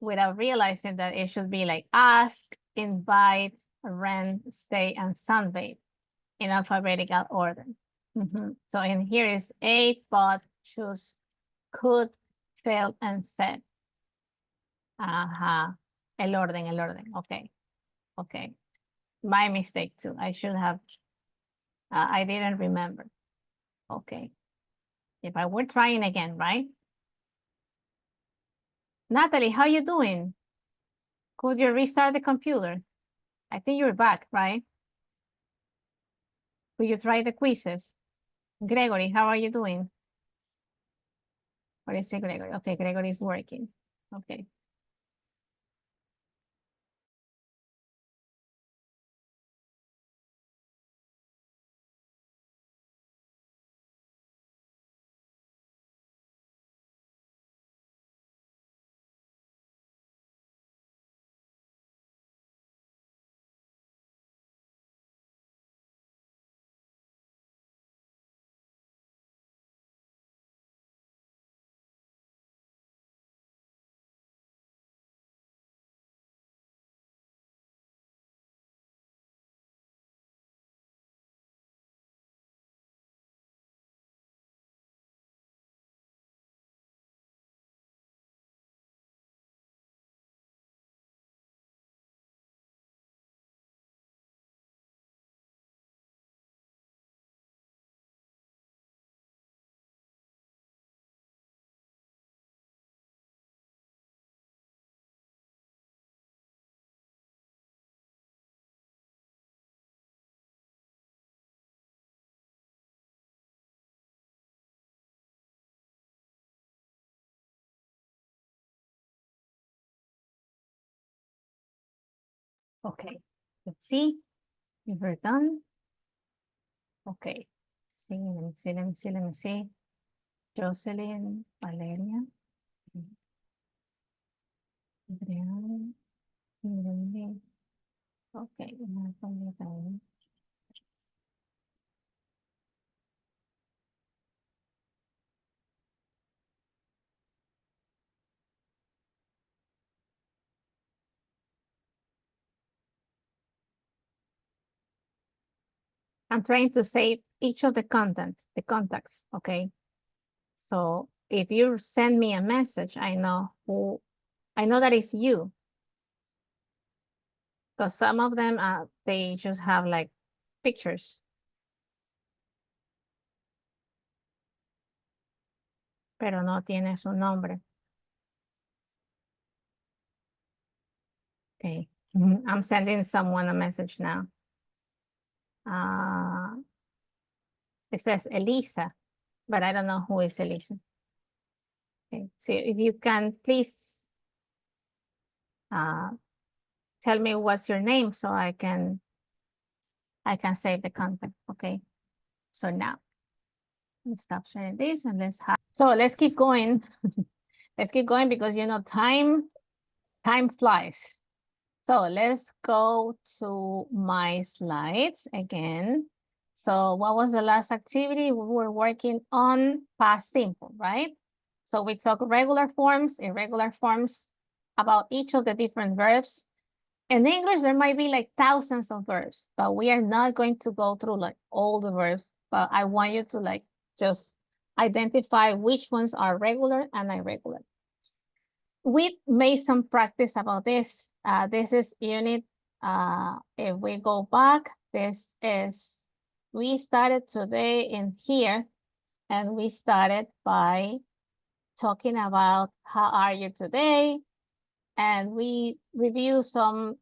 realizing that it should be like ask, invite, rent, stay, and sunbathe in alphabetical order. So in here is ate, bought, choose, could, failed, and said. El orden. Okay. My mistake too. I should have, I didn't remember. Okay. If I were trying again, right? Natalie, how you doing? Could you restart the computer? I think you're back, right? Could you try the quizzes? Gregory, how are you doing? What is it, Gregory? Okay, Gregory is working. Okay. Okay, let's see if we're done. Okay, let me see. Jocelyn, Valeria, Adriana, Miranda. Okay, I'm trying to save each of the contacts, okay? So if you send me a message, I know that it's you. Because some of them, they just have like pictures. Pero no tiene su nombre. Okay, I'm sending someone a message now. It says Elisa, but I don't know who is Elisa. Okay, so if you can please tell me what's your name so I can save the contact. Okay, so now let's stop sharing this and let's keep going. Let's keep going because you know time flies. So let's go to my slides again. So what was the last activity? We were working on past simple, right? So we talk regular forms, irregular forms, about each of the different verbs. In English, there might be like thousands of verbs, but we are not going to go through like all the verbs, but I want you to like just identify which ones are regular and irregular. We've made some practice about this. This is unit, if we go back, we started today in here, and we started by talking about how are you today, and we review some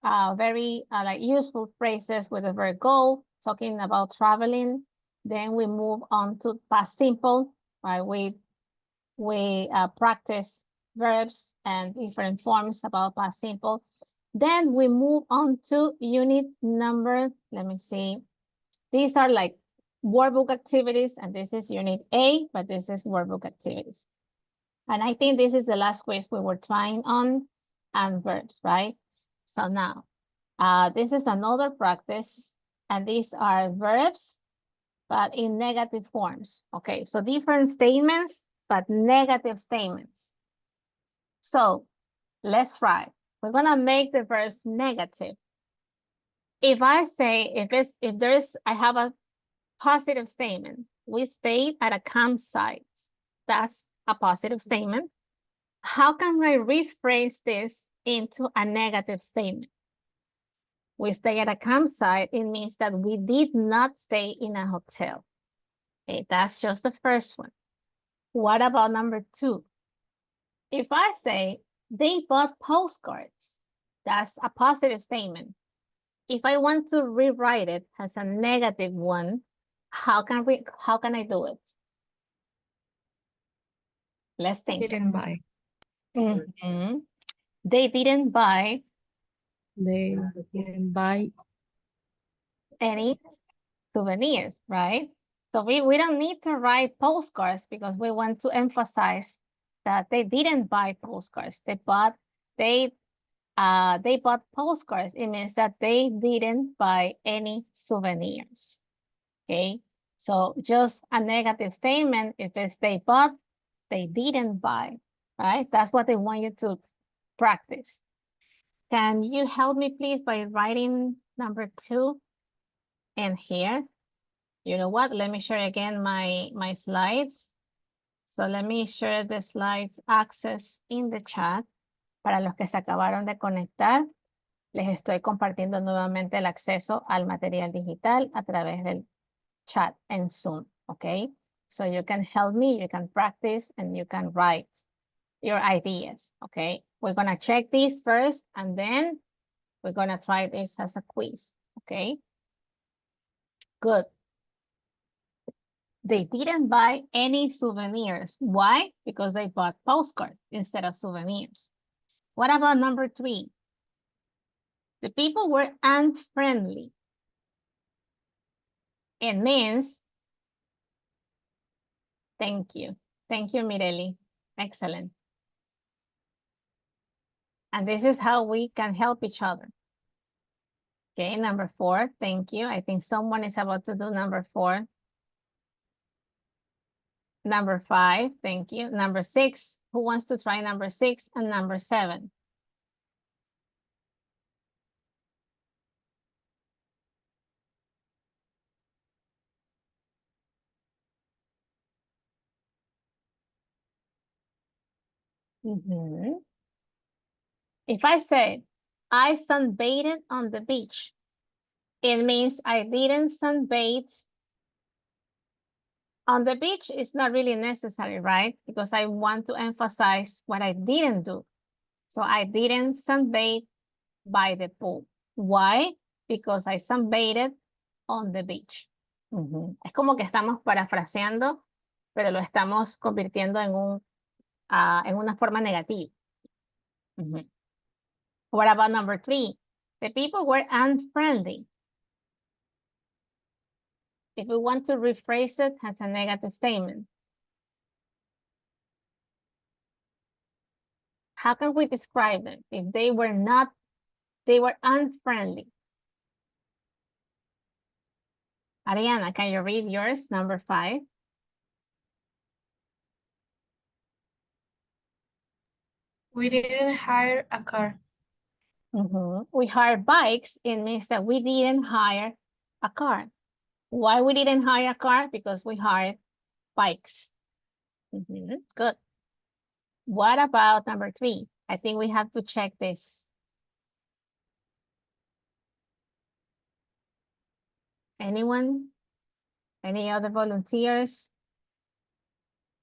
very like useful phrases with the verb go, talking about traveling. Then we move on to past simple, right? We practice verbs and different forms about past simple. Then we move on to unit number, let me see. These are like workbook activities, and this is unit A, but this is workbook activities. And I think this is the last quiz we were trying on, and verbs, right? So now, this is another practice, and these are verbs, but in negative forms. Okay, so different statements, but negative statements. So let's try. We're gonna make the verbs negative. If I say, I have a positive statement. We stayed at a campsite. That's a positive statement. How can I rephrase this into a negative statement? We stay at a campsite. It means that we did not stay in a hotel. Okay, that's just the first one. What about number 2? If I say they bought postcards, that's a positive statement. If I want to rewrite it as a negative one, how can I do it? Let's think. Didn't buy. Mm-hmm. They didn't buy. They didn't buy Any souvenirs, right? So we don't need to write postcards because we want to emphasize that they didn't buy postcards. They bought postcards. It means that they didn't buy any souvenirs. Okay, so just a negative statement. If it's they bought, they didn't buy, right? That's what they want you to practice. Can you help me please by writing number 2 in here? You know what? Let me share again my slides. So let me share the slides access in the chat. Para los que se acabaron de conectar, les estoy compartiendo nuevamente el acceso al material digital a través del chat en Zoom, okay? So you can help me, you can practice, and you can write your ideas, okay? We're gonna check this first, and then we're gonna try this as a quiz, okay? Good. They didn't buy any souvenirs. Why? Because they bought postcards instead of souvenirs. What about number 3? The people were unfriendly. It means, thank you. Thank you, Mireli. Excellent. And this is how we can help each other. Okay, number 4, thank you. I think someone is about to do number 4. Number 5, thank you. Number 6, who wants to try number 6 and number 7? Mm-hmm. If I say, I sunbathed on the beach, it means I didn't sunbathe on the beach. It's not really necessary, right? Because I want to emphasize what I didn't do. So I didn't sunbathe by the pool. Why? Because I sunbathed on the beach. Es como que estamos parafraseando, pero lo estamos convirtiendo en una forma negativa. What about number 3? The people were unfriendly. If we want to rephrase it as a negative statement, how can we describe them? If they were unfriendly. Ariana, can you read yours, number 5? We didn't hire a car. We hired bikes. It means that we didn't hire a car. Why we didn't hire a car? Because we hired bikes. Good. What about number 3? I think we have to check this. Anyone? Any other volunteers?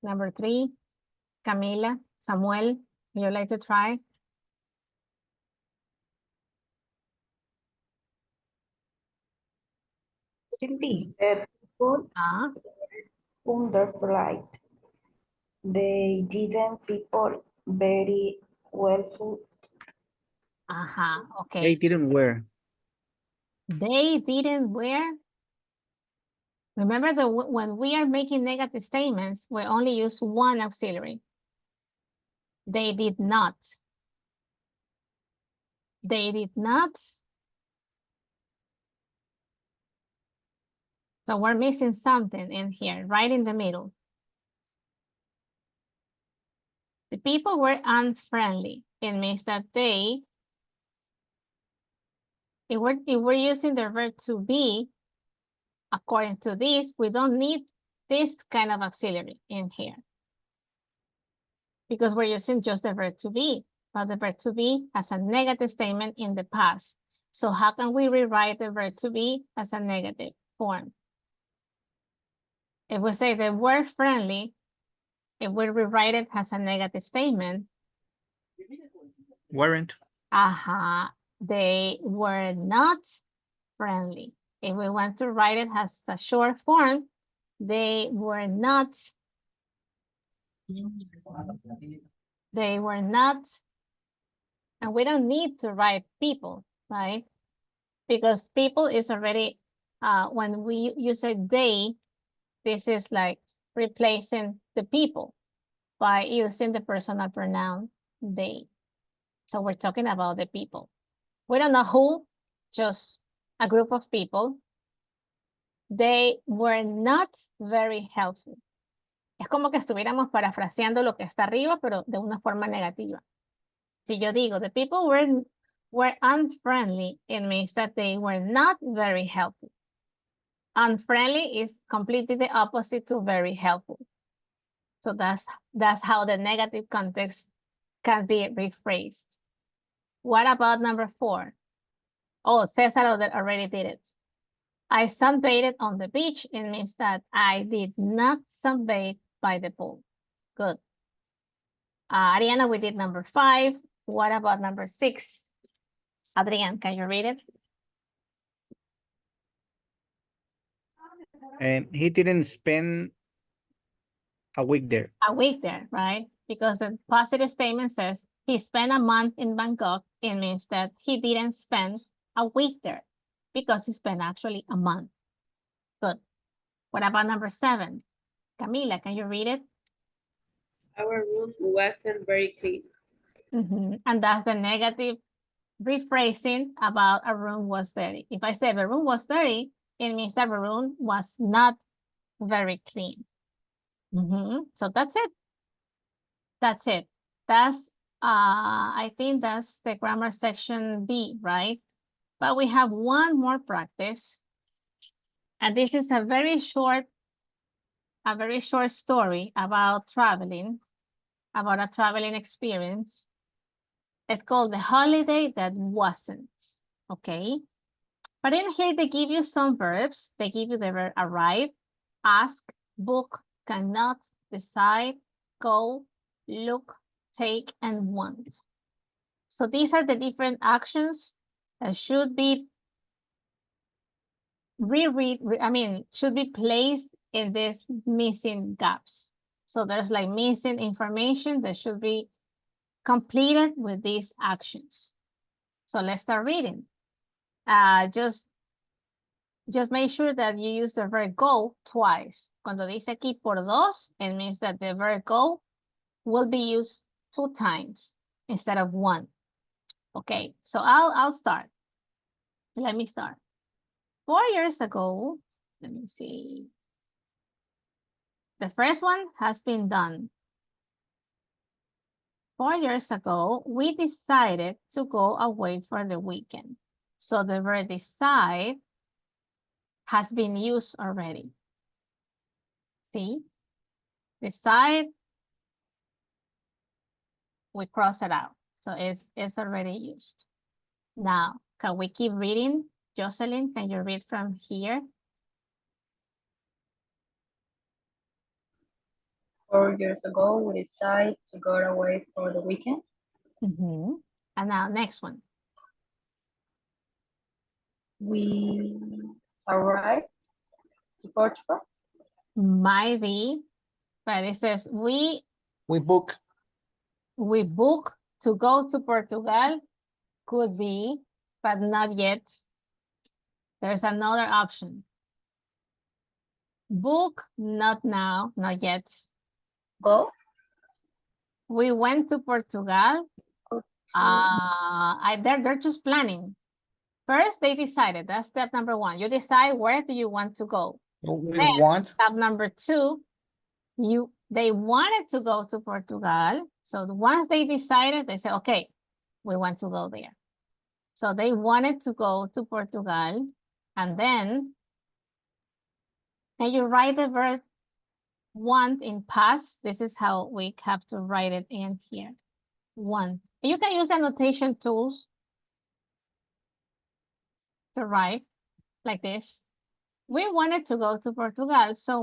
Number 3. Camila, Samuel, would you like to try? Can be. The people Ah, under flight. They didn't people very well. aha, They okay. didn't wear. They didn't wear. Remember that when we are making negative statements, we only use one auxiliary. They did not. They did not. So we're missing something in here, right in the middle. The people were unfriendly. It means that they, if we're using the verb to be, according to this, we don't need this kind of auxiliary in here. Because we're using just the verb to be, but the verb to be has a negative statement in the past. So how can we rewrite the verb to be as a negative form? If we say the word friendly, if we rewrite it as a negative statement, Weren't. They were not friendly. If we want to write it as a short form, they were not. They were not. And we don't need to write people, right? Because people is already, when we use a they, this is like replacing the people by using the personal pronoun they. So we're talking about the people. We don't know who, just a group of people. They were not very helpful. Es como que estuviéramos parafraseando lo que está arriba, pero de una forma negativa. Si yo digo, the people were unfriendly, it means that they were not very helpful. Unfriendly is completely the opposite to very helpful. So that's how the negative context can be rephrased. What about number 4? Oh, Cesar already did it. I sunbathed on the beach. It means that I did not sunbathe by the pool. Good. Ariana, we did number 5. What about number 6? Adrian, can you read it? He didn't spend a week there. A week there, right? Because the positive statement says he spent a month in Bangkok. It means that he didn't spend a week there because he spent actually a month. Good. What about number 7? Camila, can you read it? Our room wasn't very clean. And that's the negative rephrasing about a room was dirty. If I say the room was dirty, it means that the room was not very clean. So that's it. That's it. That's, I think that's the grammar section B, right? But we have one more practice. And this is a very short story about traveling, about a traveling experience. It's called The Holiday That Wasn't, okay? But in here, they give you some verbs. They give you the verb arrive, ask, book, cannot, decide, go, look, take, and want. So these are the different actions that should be should be placed in these missing gaps. So there's like missing information that should be completed with these actions. So let's start reading. Just make sure that you use the verb go twice. Cuando dice aquí por dos, it means that the verb go will be used 2 times instead of 1. Okay, so I'll start. Let me start. 4 years ago, let me see. The first one has been done. 4 years ago, we decided to go away for the weekend. So the verb decide has been used already. See? Decide, we cross it out. So it's already used. Now, can we keep reading? Jocelyn, can you read from here? 4 years ago, we decided to go away for the weekend. And now next one. We arrived to Portugal. Might be, but it says we book. book to go to Portugal. Could be, but not yet. There's another option. Book, not now, not yet. Go. We went to Portugal. They're just planning. First, they decided. That's step number one. You decide where do you want to go. Step number two, they wanted to go to Portugal. So once they decided, they said, okay, we want to go there. So they wanted to go to Portugal, and then can you write the verb want in past? This is how we have to write it in here. Want. You can use annotation tools to write like this. We wanted to go to Portugal, so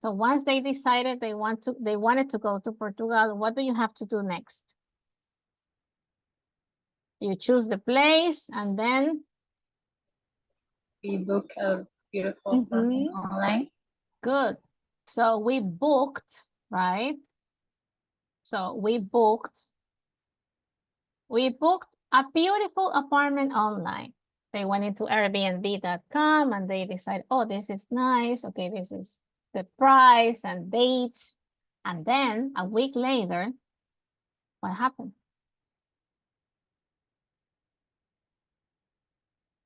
once they decided they wanted to go to Portugal, what do you have to do next? You choose the place, and then we book a beautiful something online. Good. So we booked, right? So we booked a beautiful apartment online. They went into Airbnb.com and they decide, oh, this is nice. Okay, this is the price and date. And then a week later, what happened?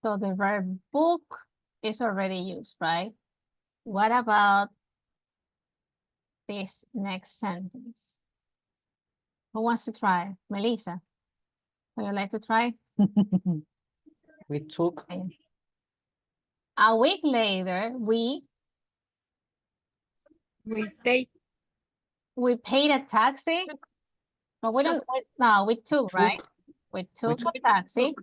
So the verb book is already used, right? What about this next sentence? Who wants to try? Melissa, would you like to try? We took. Okay. A week later, we paid a taxi, but we don't, no, we took, right? We took a taxi.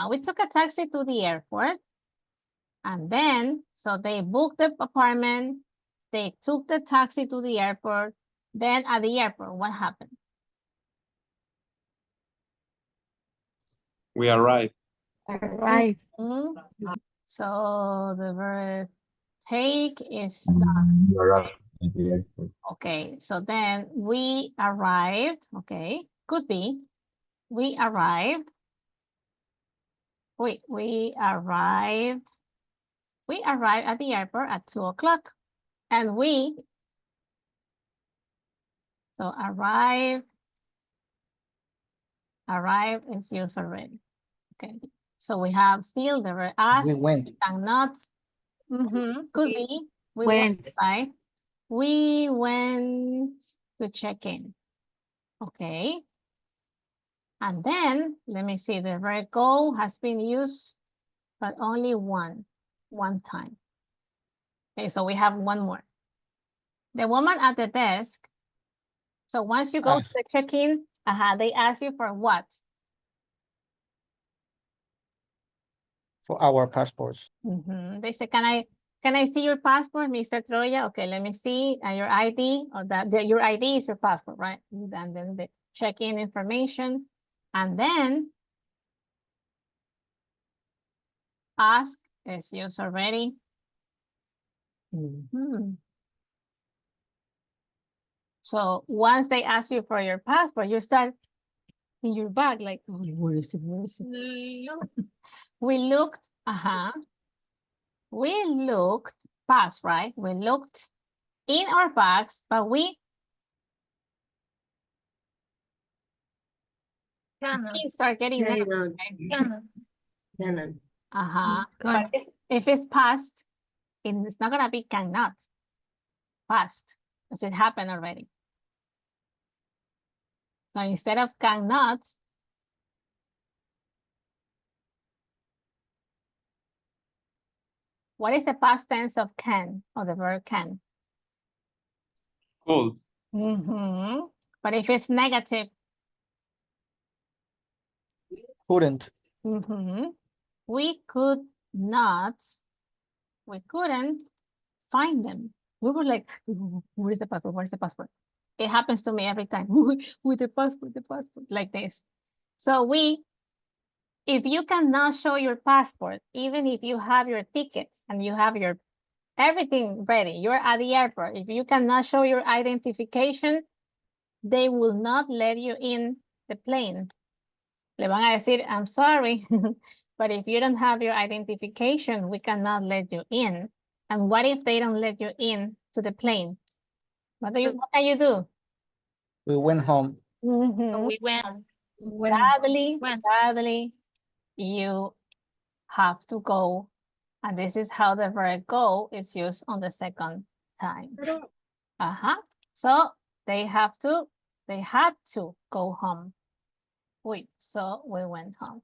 We took a taxi to the airport. And then, so they booked the apartment, they took the taxi to the airport. Then at the airport, what happened? We arrived. So the verb take is done. Okay, so then we arrived. Okay, could be. We arrived. Wait, we arrived at the airport at 2 o'clock. And arrive is used already. Okay, so we have still the verb ask. We went. Cannot. Could be. We went, right? We went to check in. Okay. And then, let me see, the verb go has been used, but only one time. Okay, so we have one more. The woman at the desk. So once you go to the check-in, they ask you for what? For our passports. They say, can I see your passport, Mr. Troya? Okay, let me see your ID, or your ID is your passport, right? And then the check-in information. And then ask is used already. So once they ask you for your passport, you start in your bag like, oh, where is it? Where is it? We looked, we looked past, right? We looked in our bags, but we start getting that, right? But if it's past, it's not gonna be cannot. Past, because it happened already. So instead of cannot, what is the past tense of can, or the verb can? Could. But if it's negative, Couldn't. We could not, we couldn't find them. We were like, where's the passport? Where's the passport? It happens to me every time. With the passport, like this. So if you cannot show your passport, even if you have your tickets and you have your everything ready, you're at the airport, if you cannot show your identification, they will not let you in the plane. Le van a decir, I'm sorry, but if you don't have your identification, we cannot let you in. And what if they don't let you in to the plane? What can you do? We went home. Mhm. We went. Sadly, you have to go. And this is how the verb go is used on the second time. So they had to go home. So we went home.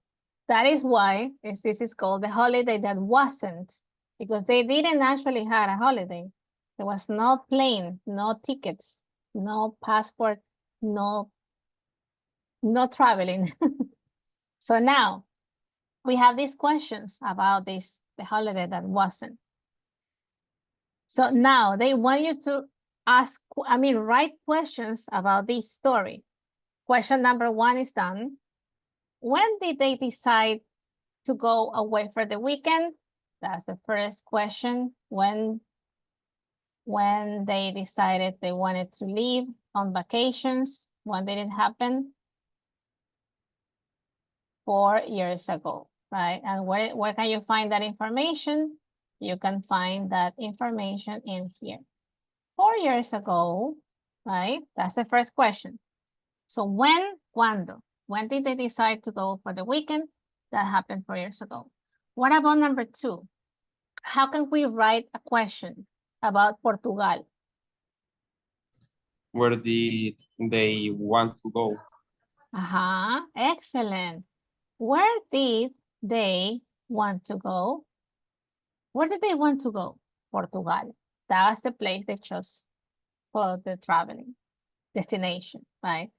That is why this is called the holiday that wasn't, because they didn't actually have a holiday. There was no plane, no tickets, no passport, no traveling. So now we have these questions about the holiday that wasn't. So now they want you to write questions about this story. Question number 1 is done. When did they decide to go away for the weekend? That's the first question. When they decided they wanted to leave on vacations. When did it happen? 4 years ago, right? And where can you find that information? You can find that information in here. 4 years ago, right? That's the first question. So cuándo? When did they decide to go for the weekend? That happened 4 years ago. What about number 2? How can we write a question about Portugal? Where did they want to go? Excellent. Where did they want to go? Where did they want to go? Portugal. That was the place they chose for the traveling destination, right?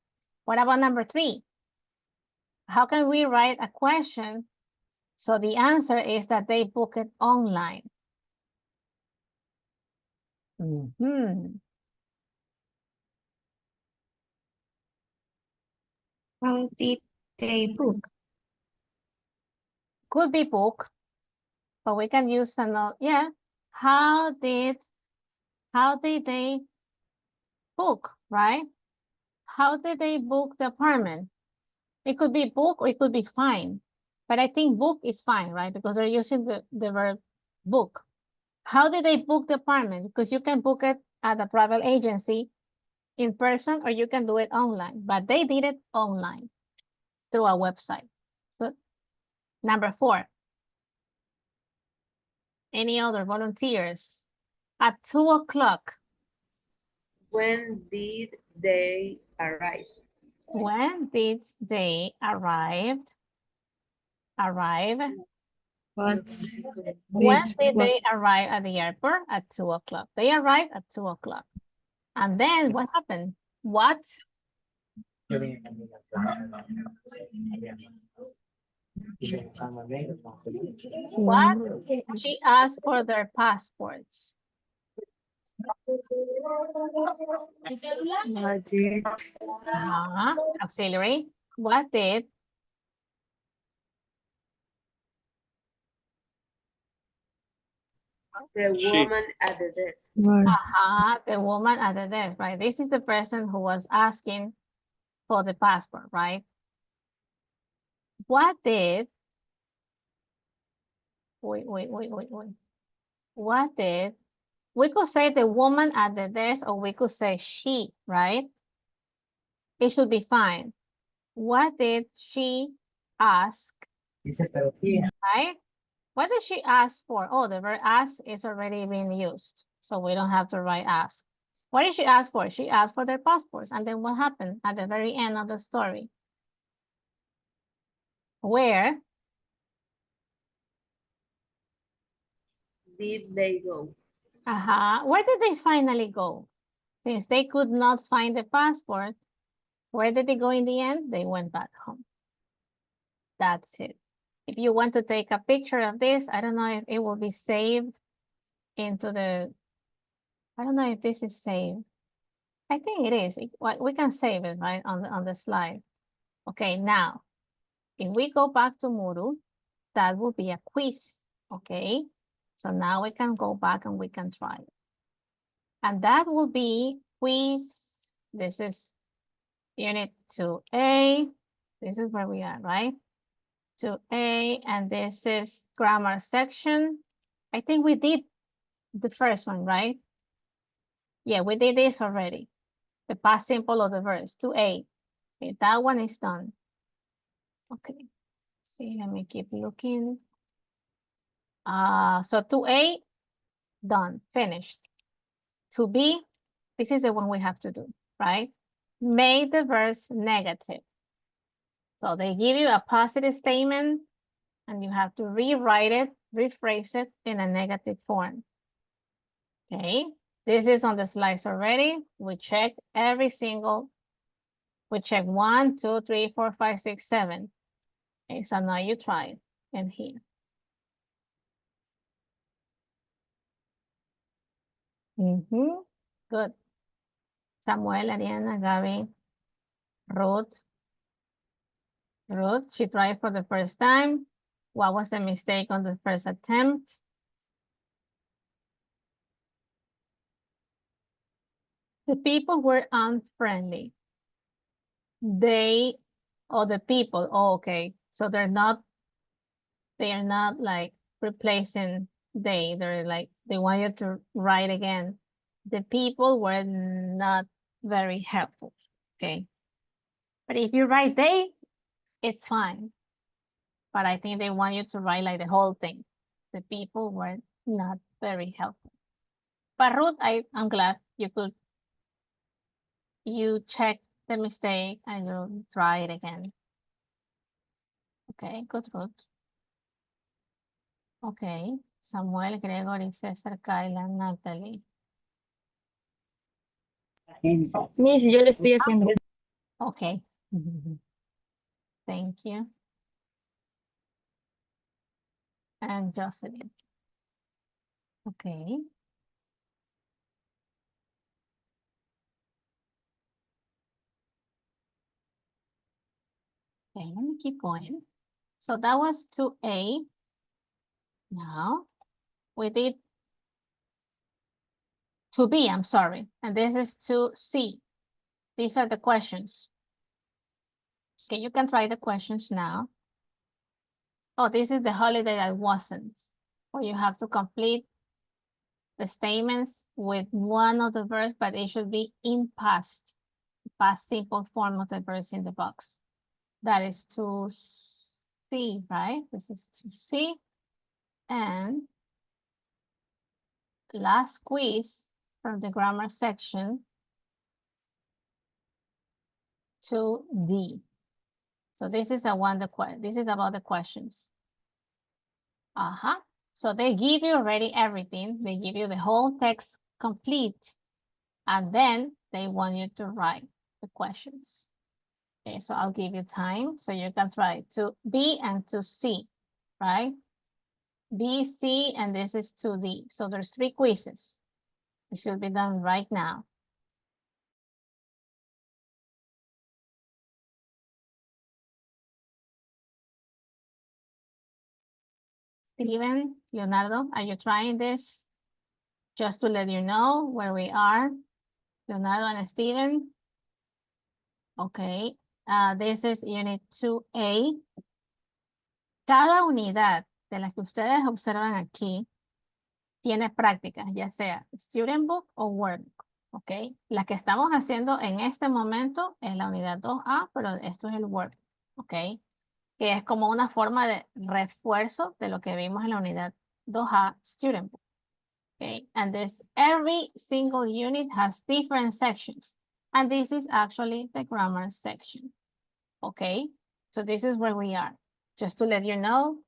What about number 3? How can we write a question? So the answer is that they book it online. How did they book? Could be book, but we can use another. Yeah. How did they book, right? How did they book the apartment? It could be book or it could be fine. But I think book is fine, right? Because they're using the verb book. How did they book the apartment? Because you can book it at a travel agency in person or you can do it online. But they did it online through a website. Good. Number 4. Any other volunteers? At 2 o'clock. When did they arrive? When did they arrive? When did they arrive at the airport? At 2 o'clock. They arrived at 2 o'clock. And then what happened? What? What? She asked for their passports. Auxiliary. What did? The woman at the desk. The woman at the desk, right? This is the person who was asking for the passport, right? What did? Wait. What did? We could say the woman at the desk or we could say she, right? It should be fine. What did she ask? Right? What did she ask for? Oh, the verb ask is already being used. So we don't have to write ask. What did she ask for? She asked for their passports. And then what happened at the very end of the story? Where did they go? Where did they finally go? Since they could not find the passport, where did they go in the end? They went back home. That's it. If you want to take a picture of this, I don't know if it will be saved into the I don't know if this is saved. I think it is. We can save it, right, on the slide. Okay, now, if we go back to Moodle, that will be a quiz, okay? So now we can go back and we can try it. And that will be quiz. This is unit 2A. This is where we are, right? 2A, and this is grammar section. I think we did the first one, right? Yeah, we did this already. The past simple of the verse, 2A. Okay, that one is done. Okay, see, let me keep looking. So 2A, done, finished. 2B, this is the one we have to do, right? Make the verse negative. So they give you a positive statement and you have to rewrite it, rephrase it in a negative form. Okay, this is on the slides already. We check every single, we check 1, 2, 3, 4, 5, 6, 7. Okay, so now you try it in here. Good. Samuel, Ariana, Gabby, Ruth. Ruth, she tried for the first time. What was the mistake on the first attempt? The people were unfriendly. They, or the people, oh, okay. So they are not like replacing they're like, they want you to write again. The people were not very helpful, okay? But if you write they, it's fine. But I think they want you to write like the whole thing. The people were not very helpful. But Ruth, I'm glad you check the mistake and you try it again. Okay, good, Ruth. Okay, Samuel, Gregory, César, Kyla, Natalie. Miss, yo lo estoy haciendo. Okay. Thank you. And Jocelyn. Okay. Okay, let me keep going. So that was 2A. Now we did 2B, I'm sorry. And this is 2C. These are the questions. Okay, you can try the questions now. Oh, this is the holiday I wasn't. Or you have to complete the statements with one of the verbs, but it should be in past simple form of the verbs in the box. That is 2C, right? This is 2C. And last quiz from the grammar section, 2D. So this is this is about the questions. So they give you already everything. They give you the whole text complete, and then they want you to write the questions. Okay, so I'll give you time so you can try to B and to C, right? B, C, and this is 2D. So there's 3 quizzes. It should be done right now. Steven, Leonardo, are you trying this? Just to let you know where we are. Leonardo and Steven. Okay, this is unit 2A. Cada unidad de las que ustedes observan aquí tiene prácticas, ya sea student book o workbook. Ok, la que estamos haciendo en este momento es la unidad 2A, pero esto es el workbook. Ok, que es como una forma de refuerzo de lo que vimos en la unidad 2A student book. Okay, and every single unit has different sections. And this is actually the grammar section. Okay, so this is where we are. Just to let you know,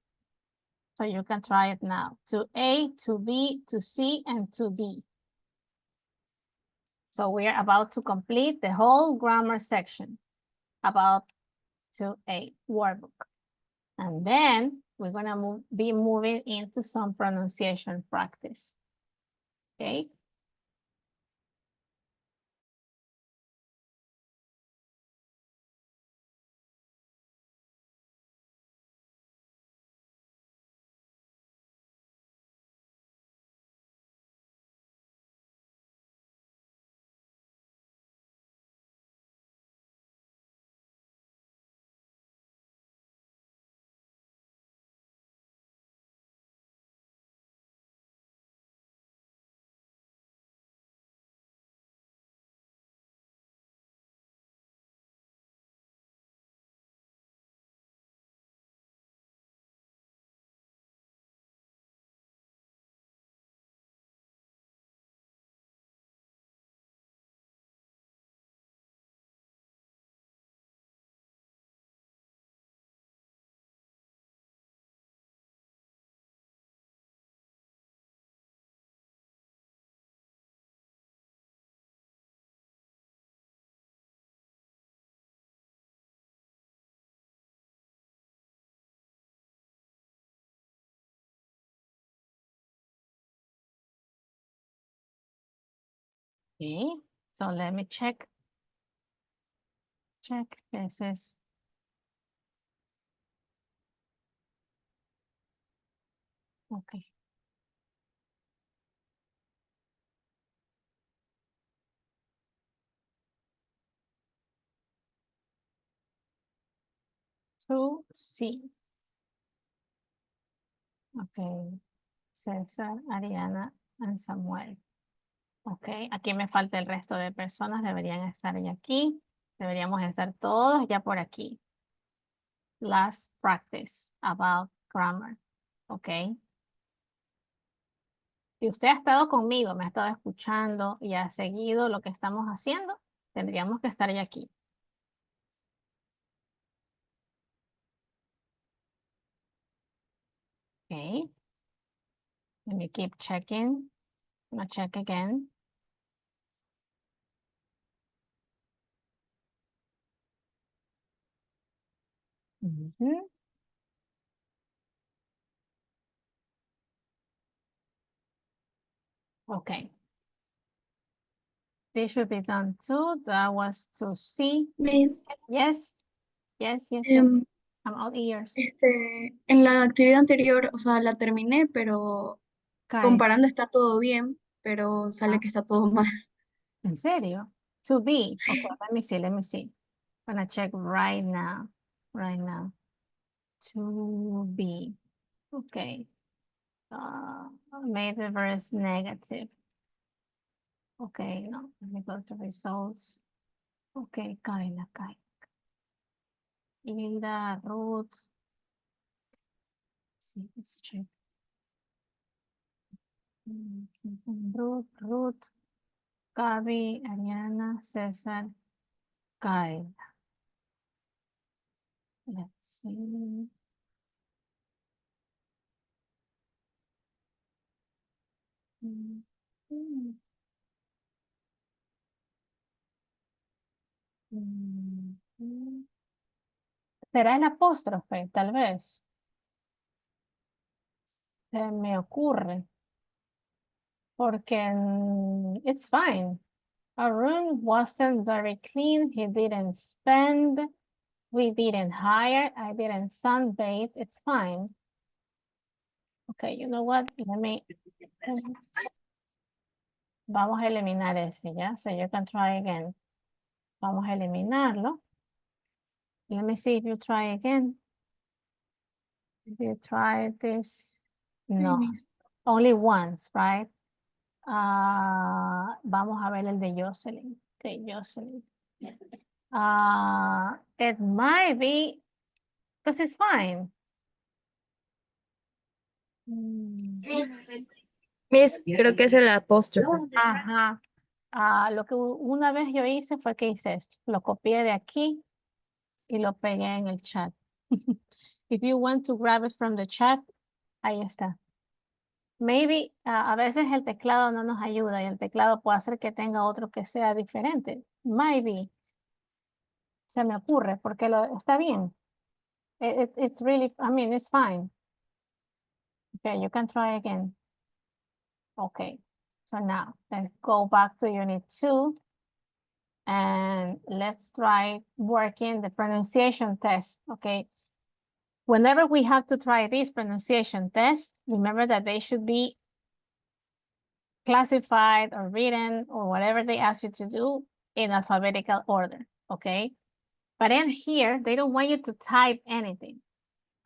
so you can try it now. 2A, 2B, 2C, and 2D. So we are about to complete the whole grammar section about 2A workbook. And then we're gonna be moving into some pronunciation practice. Okay, Okay, so let me check. This is. Okay. To C. Okay. César, Ariana, and Samuel. Ok, aquí me falta el resto de personas, deberían estar ya aquí. Deberíamos estar todos ya por aquí. Last practice about grammar. Ok. Si usted ha estado conmigo, me ha estado escuchando y ha seguido lo que estamos haciendo, tendríamos que estar ya aquí. Ok. Let me keep checking. I'm gonna check again. Mhm. Okay. This should be done too. That was to see. Miss, Yes. Yes, yes, yes. em, I'm all ears. en la actividad anterior, o sea, la terminé, pero Cae. comparando está todo bien, pero sale Ah, que está todo mal. ¿en serio? To be. Okay, let me see, let me see. I'm gonna check right now. Right now. To be. Okay. Made the verse negative. Okay, no. Let me go to results. Okay, Kyla. Hilda, Ruth. Let's see, let's check. Ruth, Gaby, Ariana, César, Kyla. Let's see. ¿Será el apóstrofe, tal vez? Se me ocurre. Porque it's fine. Arun wasn't very clean. He didn't spend. We didn't hire. I didn't sunbathe. It's fine. Okay, you know what? Let me... Vamos a eliminar ese, ¿ya? So you can try again. Vamos a eliminarlo. Let me see if you try again. If you try this. No. Only once, right? Vamos a ver el de Jocelyn. Okay, Jocelyn. It might be, because it's fine. Miss, creo que es el apóstrofe. Ajá. Lo que una vez yo hice fue que hice esto. Lo copié de aquí y lo pegué en el chat. If you want to grab it from the chat, ahí está. Maybe a veces el teclado no nos ayuda y el teclado puede hacer que tenga otro que sea diferente. Maybe. Se me ocurre porque está bien. It's really, I mean, it's fine. Okay, you can try again. Okay, so now let's go back to unit 2 and let's try working the pronunciation test, okay? Whenever we have to try this pronunciation test, remember that they should be classified or written or whatever they ask you to do in alphabetical order, okay? But in here, they don't want you to type anything.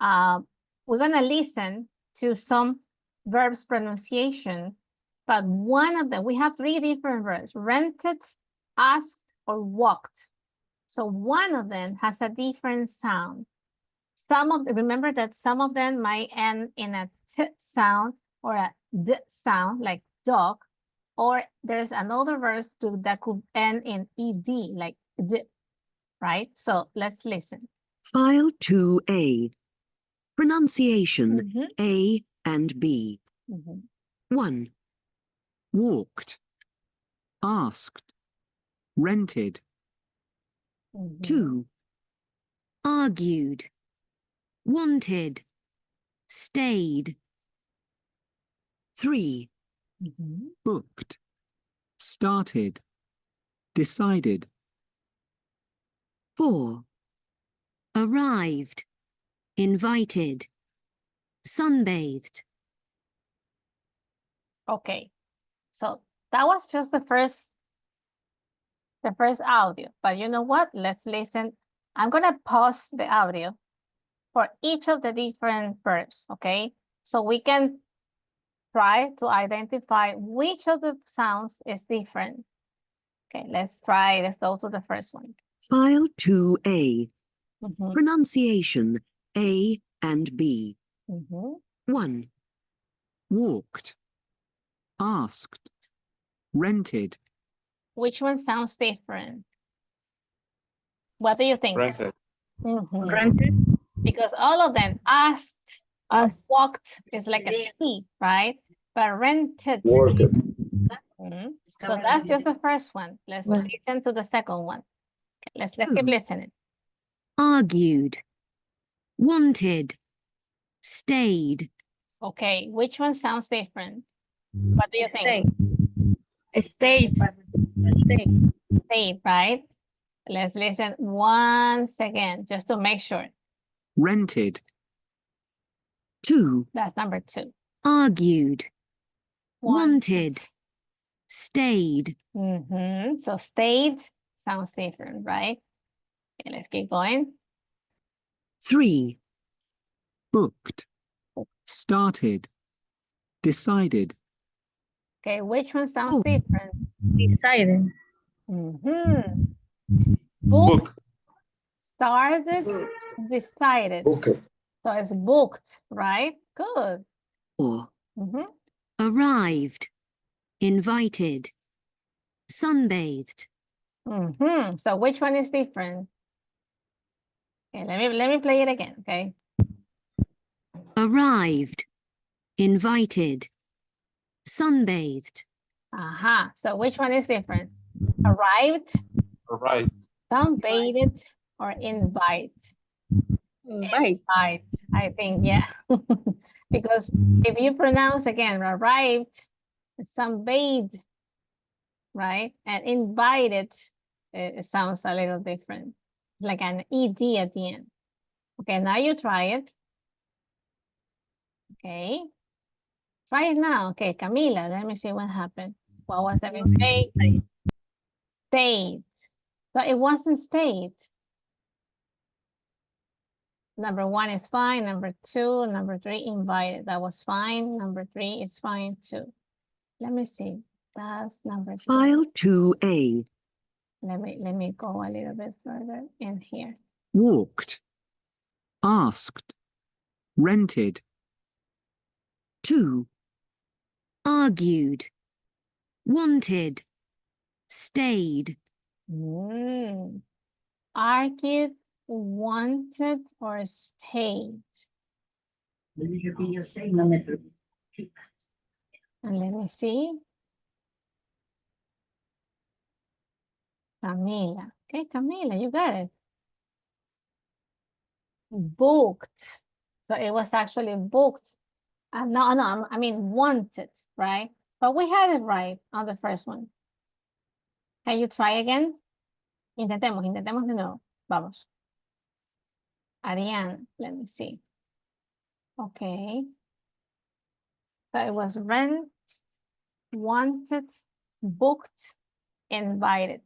We're gonna listen to some verbs pronunciation, but one of them, we have 3 different verbs, rented, asked, or walked. So one of them has a different sound. Remember that some of them might end in a t sound or a d sound, like dog, or there's another verb that could end in ed, like d, right? So let's listen. File 2A. Pronunciation A and B. 1. Walked. Asked. Rented. 2. Argued. Wanted. Stayed. 3. Booked. started, decided. 4. Arrived, invited, sunbathed. Okay, so that was just the first audio, but you know what? Let's listen. I'm gonna pause the audio for each of the different verbs, okay? So we can try to identify which of the sounds is different. Okay, let's go to the first one. File 2A. Mhm, Pronunciation A and B. mhm. 1. Walked, asked, rented, Which one sounds different? What do you think? Rented. Mhm. Rented. Because all of them asked, walked is like a T, right? But rented. Worked. Mhm. So that's just the first one. Let's Well- listen to the second one. Okay, let's keep listening. Argued, wanted, stayed. Okay, which one sounds different? What do you think? State. Stayed, right? Let's listen once again, just to make sure. rented, 2. That's number 2. Argued, Wanted. wanted, stayed. So stayed sounds different, right? Okay, let's keep going. 3. booked, started, decided. Okay, which one sounds Oh. different? Decided. Booked, started, decided. Booked. So it's booked, right? Good. 4. Mhm. Arrived, invited, sunbathed. So which one is different? Okay, let me play it again, okay? Arrived, invited, sunbathed. So which one is different? Arrived, Right. sunbathed, or invite? Invite. Invite, I think, yeah. Because if you pronounce again, arrived, sunbathed, right? And invited, it sounds a little different, like an ED at the end. Okay, now you try it. Okay. Try it now. Okay, Camila, let me see what happened. What was the mistake? Stayed. So it wasn't stayed. Number 1 is fine. Number 2, number 3, invited. That was fine. Number 3 is fine too. Let me see. That's number 3. File 2A. Let me go a little bit further in here. Walked, asked, rented, 2. Argued, wanted, stayed. Argued, wanted, or stayed. And let me see. Camila. Okay, Camila, you got it. Booked. So it was actually booked. No, I mean wanted, right? But we had it right on the first one. Can you try again? Intentemos de nuevo. Vamos. Ariane, let me see. Okay. So it was rent, wanted, booked, invited.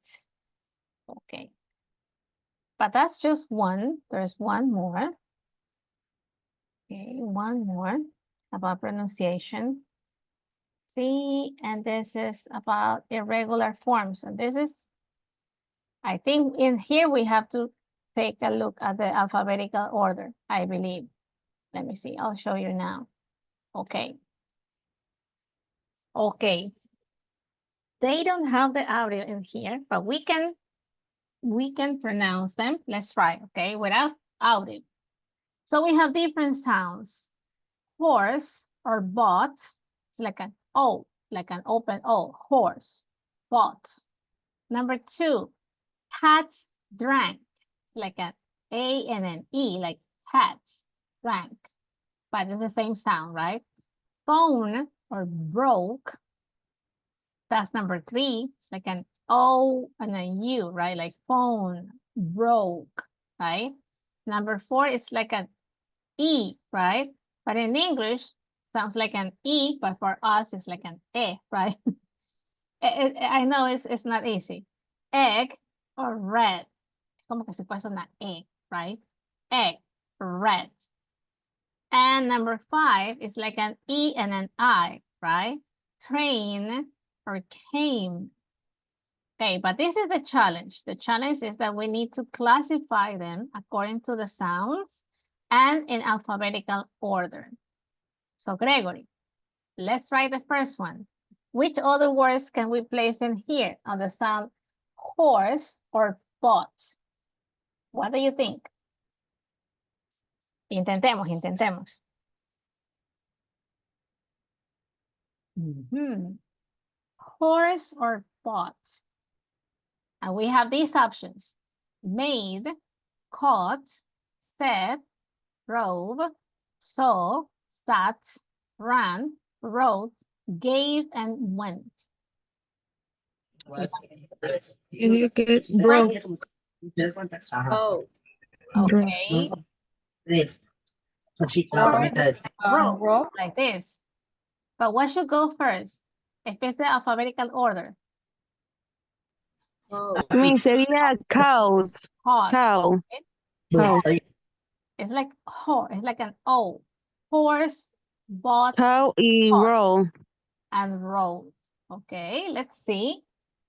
Okay. But that's just one. There's one more. Okay, one more about pronunciation. See, and this is about irregular forms. And this is, I think in here we have to take a look at the alphabetical order, I believe. Let me see, I'll show you now. Okay. Okay. They don't have the audio in here, but we can pronounce them. Let's try, okay, without audio. So we have different sounds. Horse or bought, it's like an O, like an open O, horse, bought. Number 2, cats drank, like an A and an E, like cats drank, but it's the same sound, right? Phone or broke, That's number 3. It's like an O and a U, right? Like phone, broke, right? Number 4 is like an E, right? But in English, sounds like an E, but for us, it's like an E, right? I know it's not easy. Egg or red. Como que si fuese una E, right? Egg, red. And number 5 is like an E and an I, right? Train or came. Okay, but this is the challenge. The challenge is that we need to classify them according to the sounds and in alphabetical order. So Gregory, let's try the first one. Which other words can we place in here on the sound horse or bot? What do you think? Intentemos, intentemos. Horse or bot? And we have these options: made, caught, said, drove, saw, sat, ran, wrote, gave, and went. You get broke. Oh, Okay. Wrote, like this. But what should go first? If it's the alphabetical order. oh. I mean, sería cows. Hot. Cow. Yeah. Cow. It's like it's like an O. Horse, bought, Cow y hot, roll. and road. Okay, let's see.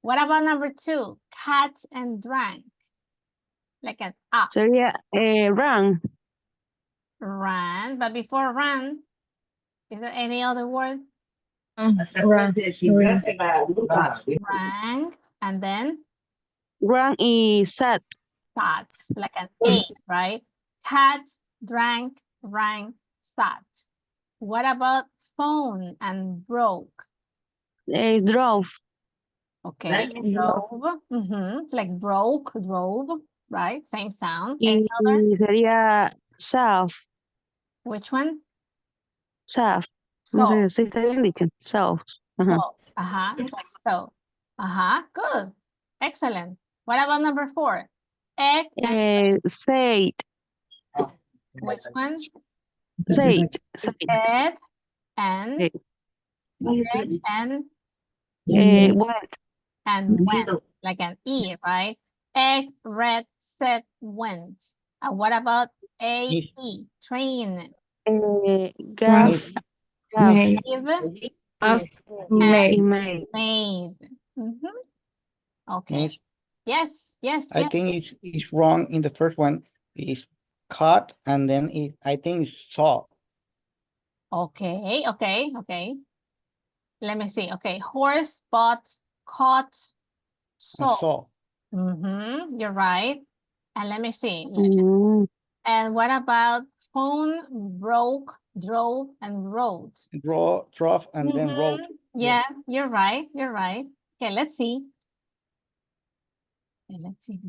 What about number 2? Cat and drank. Like an up. Sería run. Ran, but before ran, is there any other word? Run. Rang, and then Run y sat. sat, like an A, right? Cat, drank, rang, sat. What about phone and broke? Drove. Okay, drove. It's like broke, drove, right? Same sound. Y Any other? sería south. Which one? South. No So. sé si está bien dicho. South. Ajá. So, it's like so. Good. Excellent. What about number 4? Egg and Said. which one? Said. Egg and egg and Went. and went, like an E, right? Egg, red, set, went. And what about A-E? Train. Gav. Made. Made. Made. Okay. Miss, Yes. I think it's wrong in the first one. It's caught and then I think it's saw. Okay. Let me see. Okay, horse, bought, caught, saw. You're right. And let me see. And what about phone, broke, drove, and rode? Drove, and then wrote. Yeah, you're right. Okay, let's see. Let's see.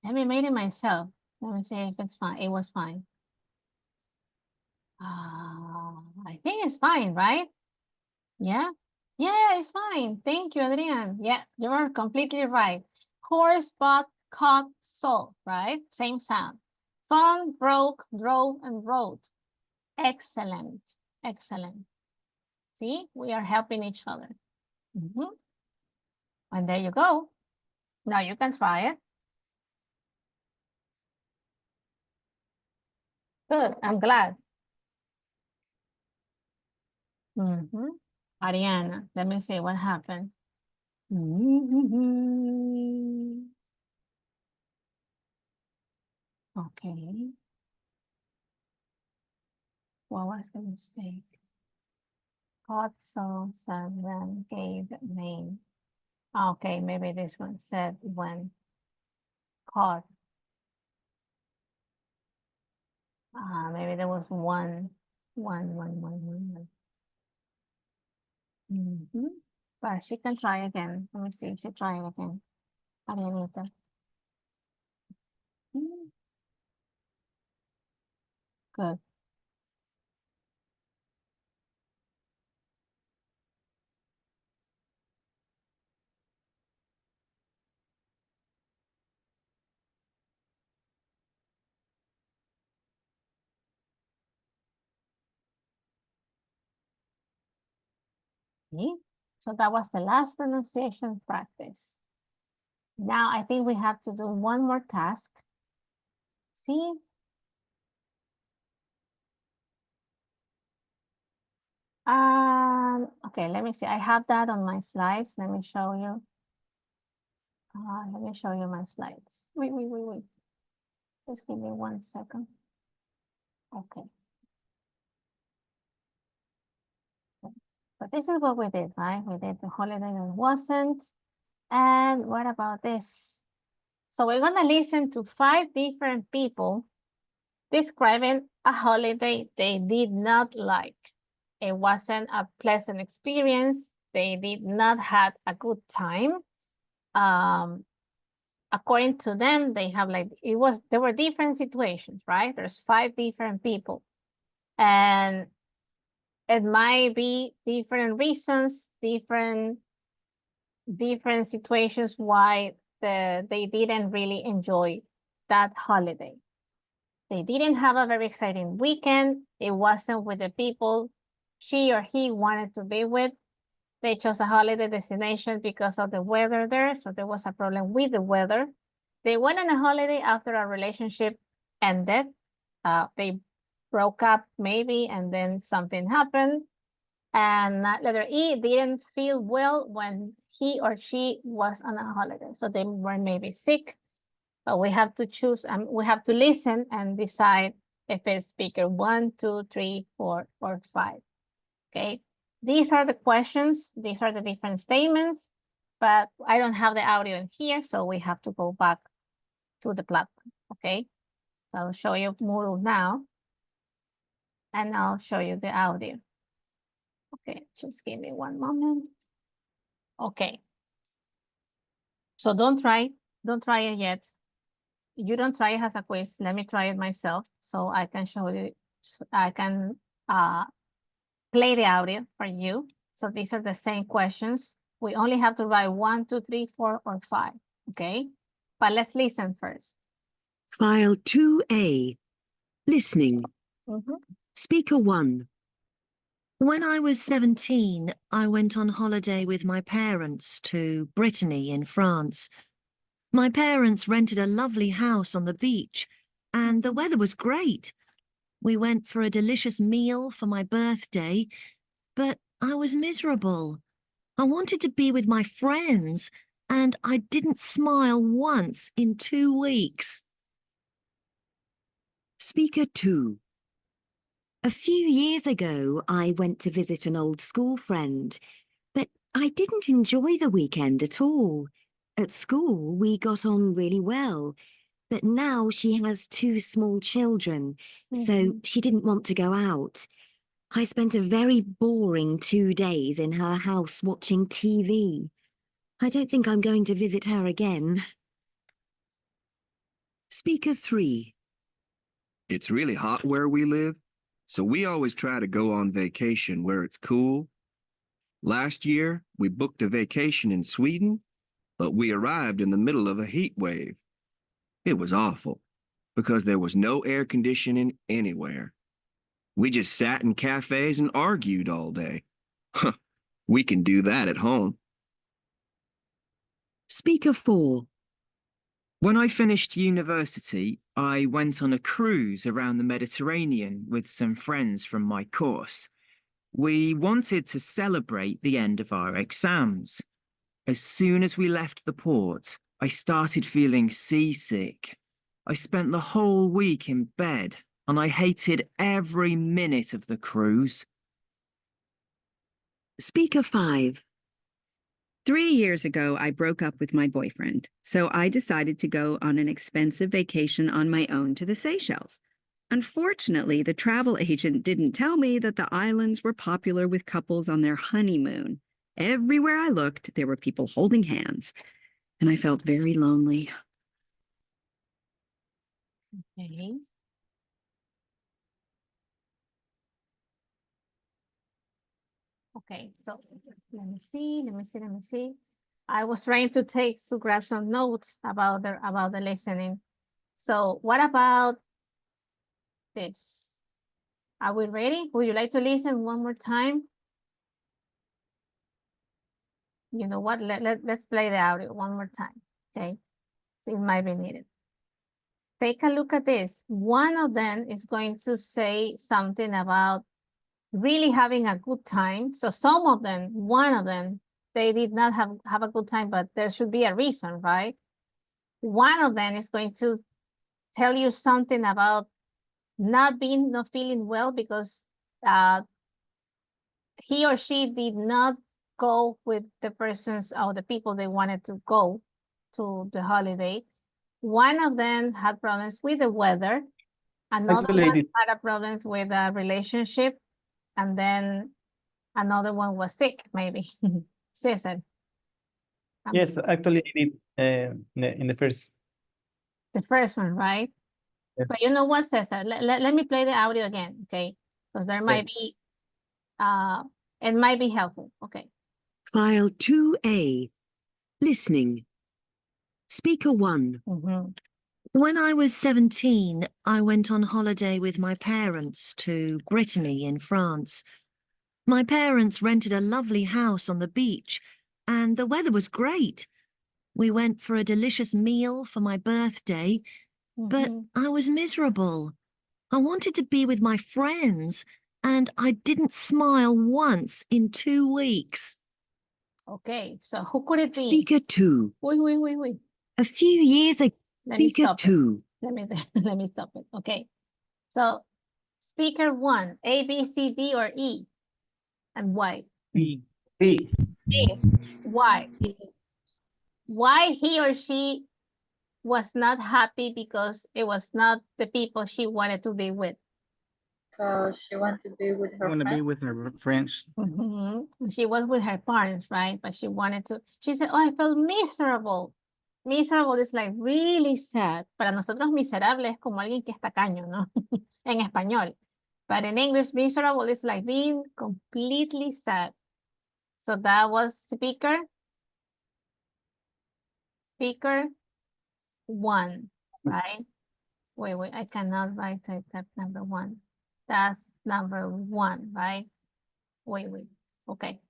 Let me made it myself. Let me see if it's fine. It was fine. I think it's fine, right? Yeah, it's fine. Thank you, Adrian. Yeah, you're completely right. Horse, bought, caught, saw, right? Same sound. Phone, broke, drove, and rode. Excellent. See, we are helping each other. And there you go. Now you can try it. Good, I'm glad. Ariana, let me see what happened. Okay. What was the mistake? Caught, saw, said, ran, gave, name. Okay, maybe this one said when. Caught. Maybe there was one. But she can try again. Let me see if she try it again. Arianita. Good. Okay. So that was the last pronunciation practice. Now I think we have to do one more task. See? Okay, let me see. I have that on my slides. Let me show you. Let me show you my slides. Wait. Just give me 1 second. Okay. But this is what we did, right? We did the holiday that wasn't. And what about this? So we're gonna listen to 5 different people describing a holiday they did not like. It wasn't a pleasant experience. They did not have a good time. According to them, they have like, there were different situations, right? There's 5 different people. And it might be different reasons, different situations why they didn't really enjoy that holiday. They didn't have a very exciting weekend. It wasn't with the people she or he wanted to be with. They chose a holiday destination because of the weather there. So there was a problem with the weather. They went on a holiday after a relationship ended. They broke up maybe, and then something happened. And letter E, didn't feel well when he or she was on a holiday. So they were maybe sick. But we have to choose, we have to listen and decide if it's speaker 1, 2, 3, 4, or 5. Okay. These are the questions. These are the different statements, but I don't have the audio in here, so we have to go back to the platform. Okay. So I'll show you Moodle now, and I'll show you the audio. Okay, just give me 1 moment. Okay. So don't try it yet. You don't try it as a quiz. Let me try it myself so I can show you, so I can play the audio for you. So these are the same questions. We only have to write 1, 2, 3, 4, or 5. Okay. But let's listen first. File 2A. Listening. Speaker 1. When I was 17, I went on holiday with my parents to Brittany in France. My parents rented a lovely house on the beach, and the weather was great. We went for a delicious meal for my birthday, but I was miserable. I wanted to be with my friends, and I didn't smile once in 2 weeks. Speaker 2. A few years ago, I went to visit an old school friend, but I didn't enjoy the weekend at all. At school, we got on really well, but now she has 2 small children, so she didn't want to go out. I spent a very boring 2 days in her house watching TV. I don't think I'm going to visit her again. Speaker 3. It's really hot where we live, so we always try to go on vacation where it's cool. Last year, we booked a vacation in Sweden, but we arrived in the middle of a heat wave. It was awful, because there was no air conditioning anywhere. We just sat in cafes and argued all day. Huh, we can do that at home. Speaker 4. When I finished university, I went on a cruise around the Mediterranean with some friends from my course. We wanted to celebrate the end of our exams. As soon as we left the port, I started feeling seasick. I spent the whole week in bed, and I hated every minute of the cruise. Speaker 5. 3 years ago, I broke up with my boyfriend, so I decided to go on an expensive vacation on my own to the Seychelles. Unfortunately, the travel agent didn't tell me that the islands were popular with couples on their honeymoon. Everywhere I looked, there were people holding hands, and I felt very lonely. Okay. Okay, so let me see. I was trying to grab some notes about the listening. So what about this? Are we ready? Would you like to listen one more time? You know what? Let's play the audio one more time, okay? It might be needed. Take a look at this. One of them is going to say something about really having a good time. So some of them, one of them, they did not have a good time, but there should be a reason, right? One of them is going to tell you something about not feeling well because he or she did not go with the persons or the people they wanted to go to the holiday. One of them had problems with the weather. Another Actually, I one did. had a problems with a relationship. And then another one was sick, maybe. Cesar. Yes, actually, I did in the first. The first one, right? Yes. But you know what, Cesar? Let me play the audio again, okay? Because there might be, it might be helpful. Okay. File 2A. Listening. Speaker 1. When I was 17, I went on holiday with my parents to Brittany in France. My parents rented a lovely house on the beach, and the weather was great. We went for a delicious meal for my birthday, but I was miserable. I wanted to be with my friends, and I didn't smile once in 2 weeks. Okay, so who could it be? Speaker 2. Wait. A few years ago, Let me Speaker stop 2. it. Let me stop it. Okay. So speaker 1, A, B, C, D, or E? And why? B. E. Why? Why he or she was not happy because it was not the people she wanted to be with. Because she wanted to be with her Want to be friends. with her friends. She was with her parents, right? But she wanted to, she said, oh, I felt miserable. Miserable is like really sad. Para nosotros miserable es como alguien que está caño, ¿no? En español. But in English, miserable is like being completely sad. So that was speaker 1, right? Wait, I cannot write that number 1. That's number 1, right? Wait. Okay.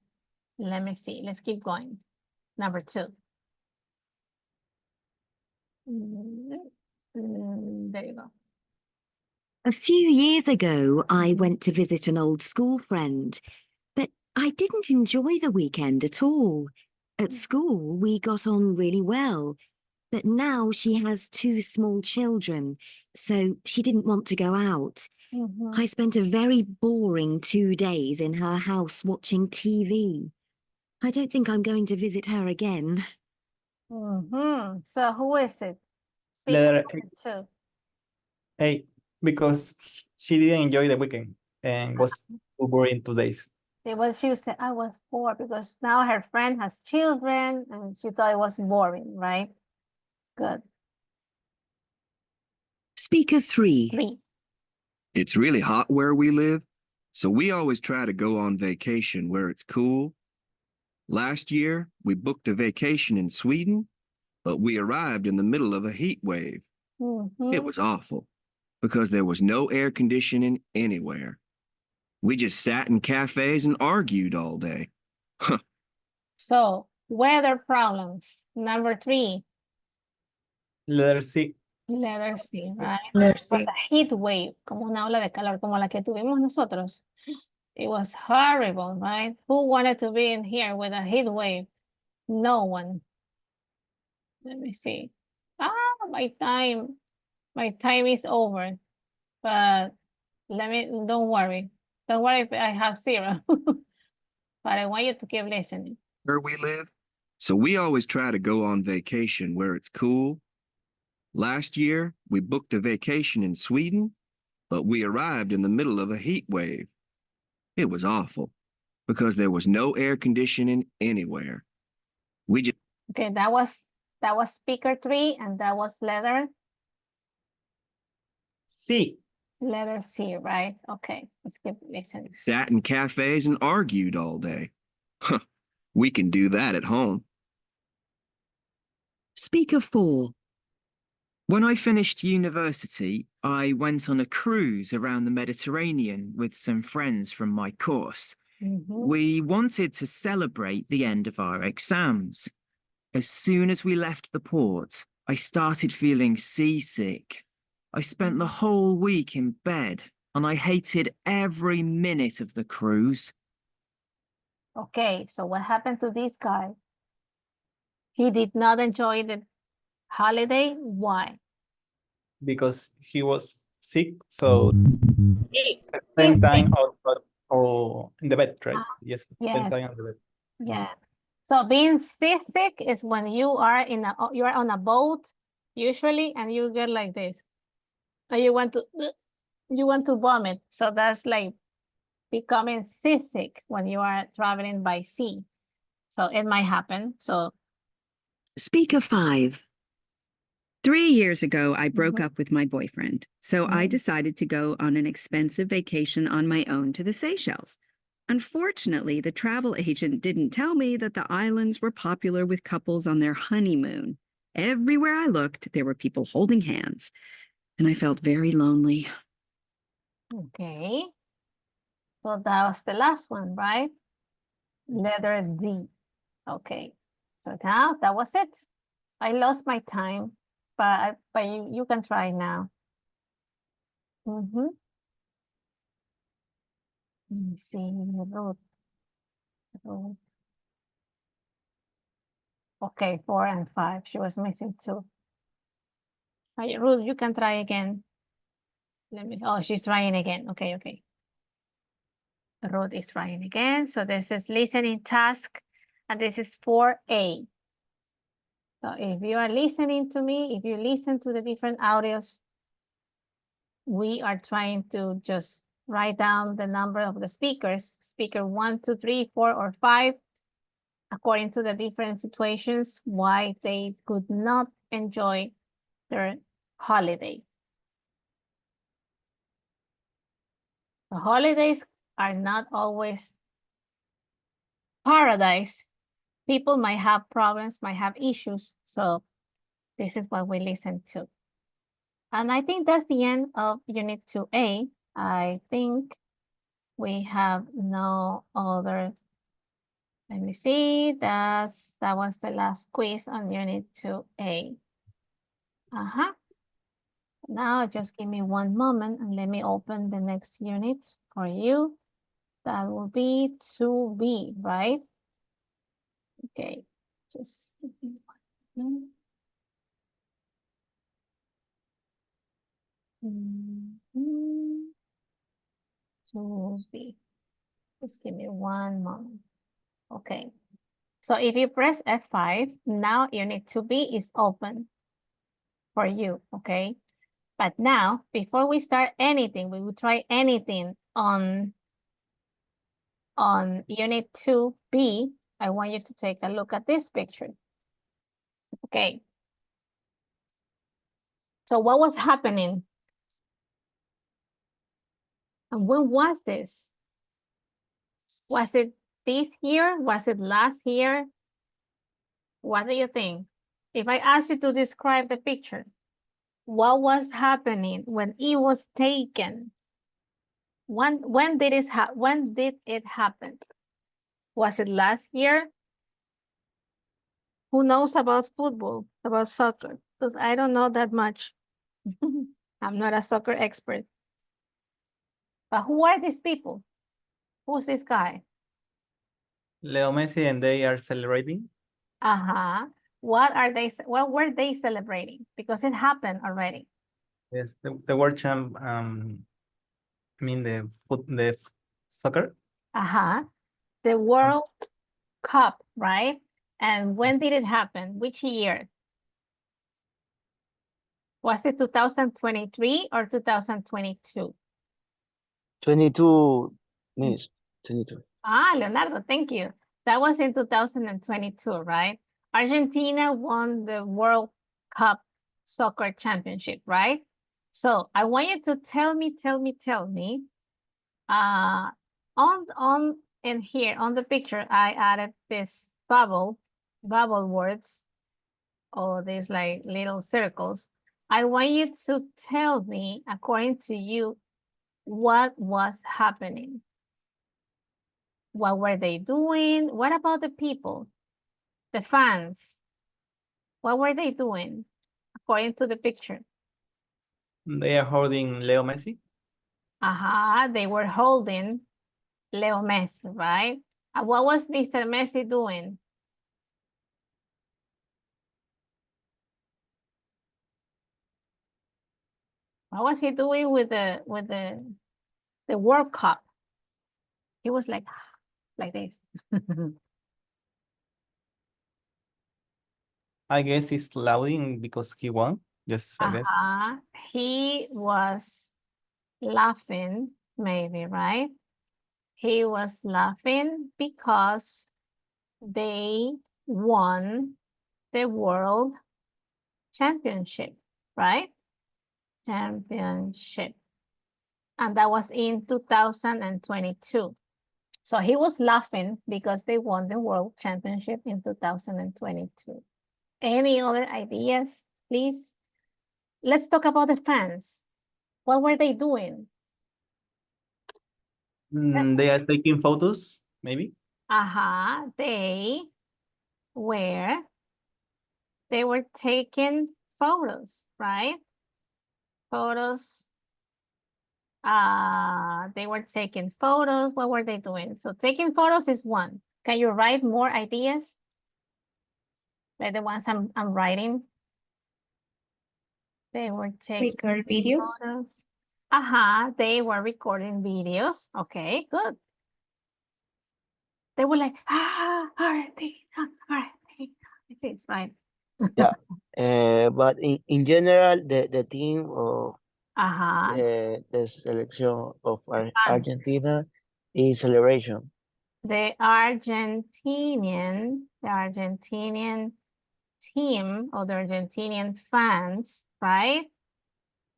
Let me see. Let's keep going. Number 2. There you go. A few years ago, I went to visit an old school friend, but I didn't enjoy the weekend at all. At school, we got on really well, but now she has 2 small children, so she didn't want to go out. I spent a very boring 2 days in her house watching TV. I don't think I'm going to visit her again. So who is it? Letter Speaker 2. A, because she didn't enjoy the weekend and was too boring 2 days. She said, I was bored because now her friend has children and she thought it was boring, right? Good. Speaker 3. 3. It's really hot where we live, so we always try to go on vacation where it's cool. Last year, we booked a vacation in Sweden, but we arrived in the middle of a heat wave. It was awful because there was no air conditioning anywhere. We just sat in cafes and argued all day. So, weather problems. Number 3. Letter C. Letter C, right? Letter Was C. a heat wave, como una ola de calor, como la que tuvimos nosotros. It was horrible, right? Who wanted to be in here with a heat wave? No one. Let me see. My time is over. But don't worry. Don't worry if I have 0. But I want you to keep listening. Where we live, so we always try to go on vacation where it's cool. Last year, we booked a vacation in Sweden, but we arrived in the middle of a heat wave. It was awful because there was no air conditioning anywhere. We just Okay, that was speaker 3 and that was letter C. Letter C, right? Okay, let's keep listening. sat in cafes and argued all day. We can do that at home. Speaker 4. When I finished university, I went on a cruise around the Mediterranean with some friends from my course. We wanted to celebrate the end of our exams. As soon as we left the port, I started feeling seasick. I spent the whole week in bed and I hated every minute of the cruise. Okay, so what happened to this guy? He did not enjoy the holiday. Why? Because he was sick, so Sick. spend time out or in the bed, right? Yes, spend Yes. time on the bed. Yeah. So being seasick is when you are on a boat usually and you get like this. And you want to vomit. So that's like becoming seasick when you are traveling by sea. So it might happen. So Speaker 5. 3 years ago, I broke up with my boyfriend, so I decided to go on an expensive vacation on my own to the Seychelles. Unfortunately, the travel agent didn't tell me that the islands were popular with couples on their honeymoon. Everywhere I looked, there were people holding hands, and I felt very lonely. okay. So that was the last one, right? Letter D. Okay. So now that was it. I lost my time, but you can try now. Let me see, Ruth. Okay, 4 and 5. She was missing 2. Ruth, you can try again. Oh, she's trying again. Okay, okay. Ruth is trying again. So this is listening task, and this is 4A. So if you are listening to me, if you listen to the different audios, we are trying to just write down the number of the speakers, speaker 1, 2, 3, 4, or 5, according to the different situations, why they could not enjoy their holiday. The holidays are not always paradise. People might have problems, might have issues. So this is what we listen to. And I think that's the end of Unit 2A. I think we have no other. Let me see. That was the last quiz on Unit 2A. Now just give me one moment and let me open the next unit for you. That will be 2B, right? Okay, just give me 1 minute. 2B. Just give me 1 moment. Okay. So if you press F5, now unit 2B is open for you, okay? But now, before we start anything, we will try anything on unit 2B, I want you to take a look at this picture. Okay. So what was happening? And when was this? Was it this year? Was it last year? What do you think? If I ask you to describe the picture, what was happening when it was taken? When did it happen? Was it last year? Who knows about football, about soccer? Because I don't know that much. I'm not a soccer expert. But who are these people? Who's this guy? Leo Messi and they are celebrating. What were they celebrating? Because it happened already. Yes, the world champ. I mean the soccer. The World Cup, right? And when did it happen? Which year? Was it 2023 or 2022? 22, Miss. 22. Leonardo, thank you. That was in 2022, right? Argentina won the World Cup Soccer Championship, right? So I want you to tell me, in here on the picture, I added this bubble words, or these like little circles. I want you to tell me, according to you, what was happening. What were they doing? What about the people? The fans? What were they doing according to the picture? They are holding Leo Messi. They were holding Leo Messi, right? And what was Mr. Messi doing? What was he doing with the World Cup? He was like this. I guess he's laughing because he won. Yes, I guess. He was laughing, maybe, right? He was laughing because they won the world championship, right? Championship. And that was in 2022. So he was laughing because they won the world championship in 2022. Any other ideas, please? Let's talk about the fans. What were they doing? They are taking photos, maybe. They were taking photos, right? Photos. They were taking photos. What were they doing? So taking photos is one. Can you write more ideas? Like the ones I'm writing. They were taking Record videos. photos. They were recording videos. Okay, good. They were like, Argentina, Argentina. It's right. Yeah. But in general, the team of the selection of Argentina is celebration. The Argentinian team or the Argentinian fans, right?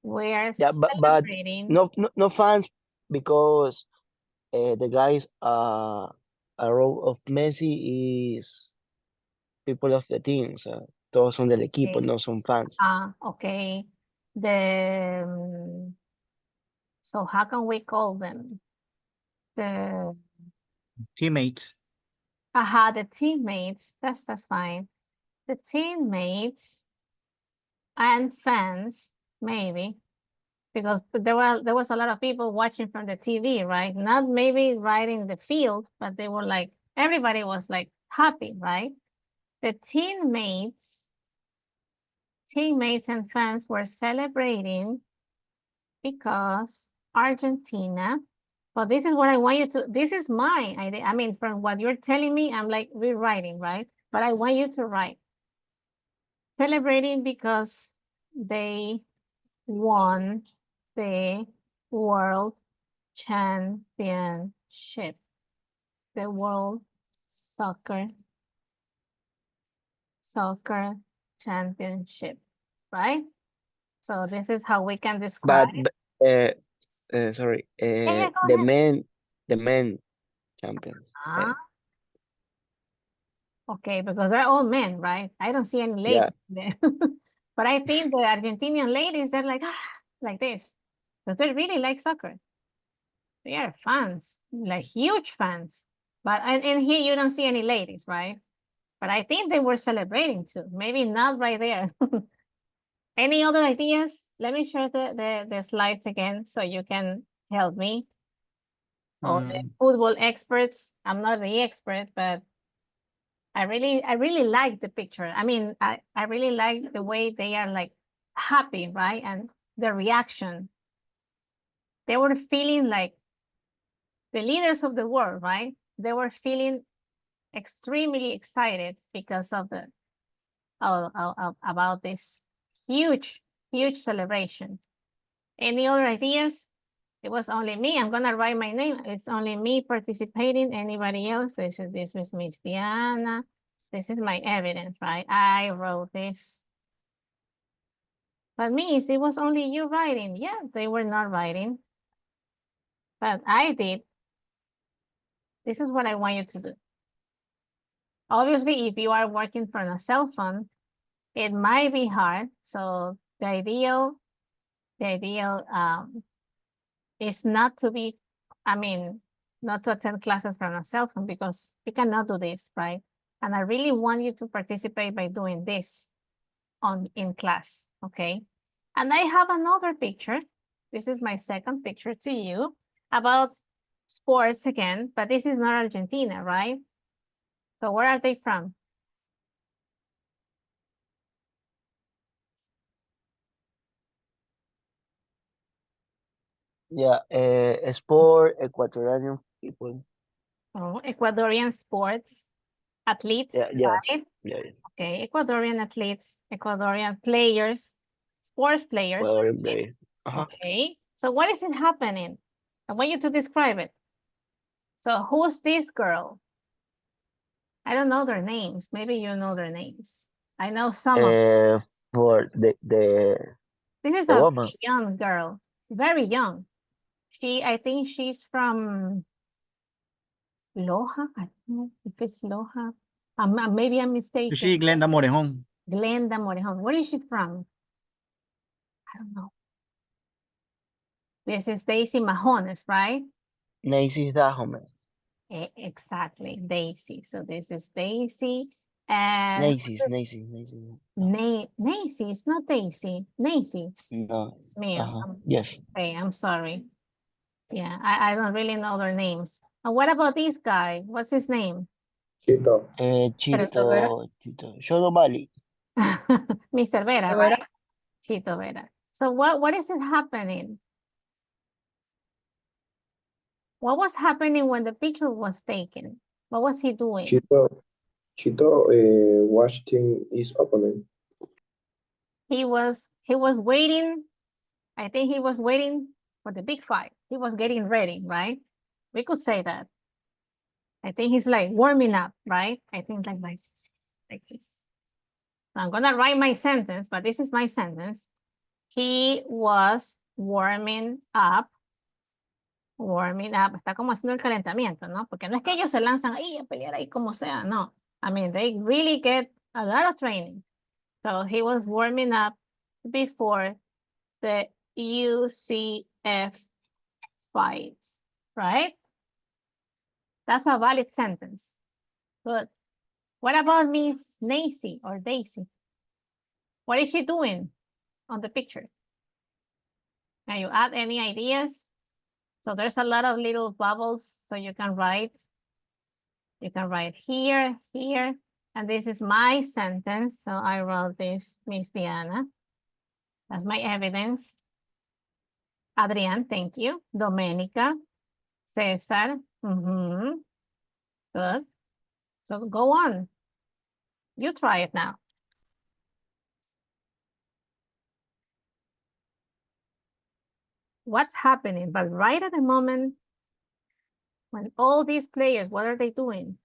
We're But celebrating. no fans because the guys a role of Messi is people of the team, todos son del equipo, Okay. no son fans. Okay. So how can we call them? The Teammates. the teammates. That's fine. The teammates and fans, maybe, because there was a lot of people watching from the TV, right? Not maybe right in the field, but they were like, everybody was like happy, right? The teammates and fans were celebrating because Argentina. Well, this is what I want you to, this is my idea. I mean, from what you're telling me, I'm like rewriting, right? But I want you to write. Celebrating because they won the world championship. The world soccer championship, right? So this is how we can describe. Sorry, go the ahead. men champions. Okay, because they're all men, right? I don't see any ladies there. But I think the Argentinian ladies, they're like this. Because they really like soccer. They are fans, like huge fans. But in here you don't see any ladies, right? But I think they were celebrating too. Maybe not right there. Any other ideas? Let me share the slides again so you can help me. Or the football experts. I'm not the expert, but I really like the picture. I mean, I really like the way they are like happy, right? And the reaction. They were feeling like the leaders of the world, right? They were feeling extremely excited because of the about this huge celebration. Any other ideas? It was only me. I'm gonna write my name. It's only me participating. Anybody else? This is Miss Diana. This is my evidence, right? I wrote this. But Miss, it was only you writing. Yeah, they were not writing. But I did. This is what I want you to do. Obviously, if you are working from a cell phone, it might be hard. So the ideal is not to be, I mean, not to attend classes from a cell phone because you cannot do this, right? And I really want you to participate by doing this in class, okay? And I have another picture. This is my second picture to you about sports again, but this is not Argentina, right? So where are they from? Yeah, sport, Ecuadorian people. Oh, Ecuadorian sports athletes, Yeah, yeah, right? yeah. Okay, Ecuadorian athletes, Ecuadorian players, sports players. Ecuadorian player. Okay, so what is it happening? I want you to describe it. So who's this girl? I don't know their names. Maybe you know their names. I know some of them. For the This is the a woman. very young girl, very young. I think she's from Loja. I don't know if it's Loja. Maybe I'm mistaken. Sí, Glenda Morejón. Glenda Morejón. Where is she from? I don't know. This is Daisy Majones, right? Nancy Dahomey. Exactly, Daisy. So this is Daisy. And Nancy. Nacy, it's not Daisy. Nacy. No. It's me. Yes. Okay, I'm sorry. Yeah, I don't really know their names. And what about this guy? What's his name? Chito. Chito. Shono Bali. Mr. Vera, right? Chito Vera. So what is it happening? What was happening when the picture was taken? What was he doing? Chito watching his opponent. He was waiting. I think he was waiting for the big fight. He was getting ready, right? We could say that. I think he's like warming up, right? I think like this, like this. So I'm gonna write my sentence, but this is my sentence. He was warming up. Warming up. Está como haciendo el calentamiento, ¿no? Porque no es que ellos se lanzan ahí a pelear ahí como sea, no. I mean, they really get a lot of training. So he was warming up before the UCF fight, right? That's a valid sentence. Good. What about Miss Nacy or Daisy? What is she doing on the picture? Can you add any ideas? So there's a lot of little bubbles, so you can write. You can write here, here, and this is my sentence. So I wrote this, Miss Diana. That's my evidence. Adrian, thank you. Domenica, Cesar. Good. So go on. You try it now. What's happening? But right at the moment, when all these players, what are they doing?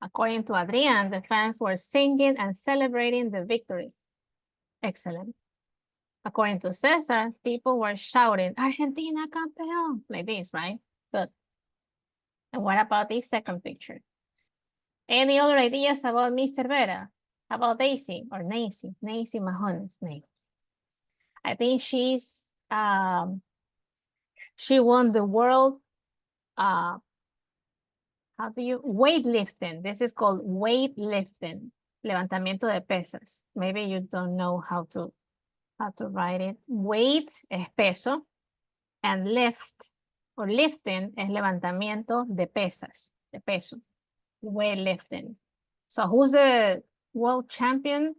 According to Adrian, the fans were singing and celebrating the victory. Excellent. According to Cesar, people were shouting, Argentina campeón, like this, right? Good. And what about this second picture? Any other ideas about Mr. Vera? How about Daisy or Nacy? Nacy Majones' name. I think she won the world, weightlifting. This is called weightlifting, levantamiento de pesas. Maybe you don't know how to write it. Weight es peso, and lift or lifting es levantamiento de pesas, de peso, weightlifting. So who's the world champion?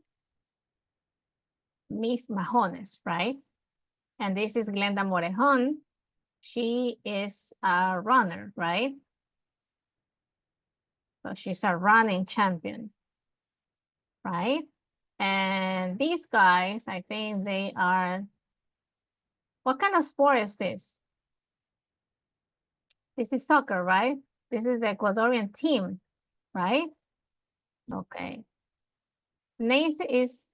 Miss Majones, right? And this is Glenda Morejón. She is a runner, right? So she's a running champion, right? And these guys, I think they are, what kind of sport is this? This is soccer, right? This is the Ecuadorian team, right? Okay. Nacy is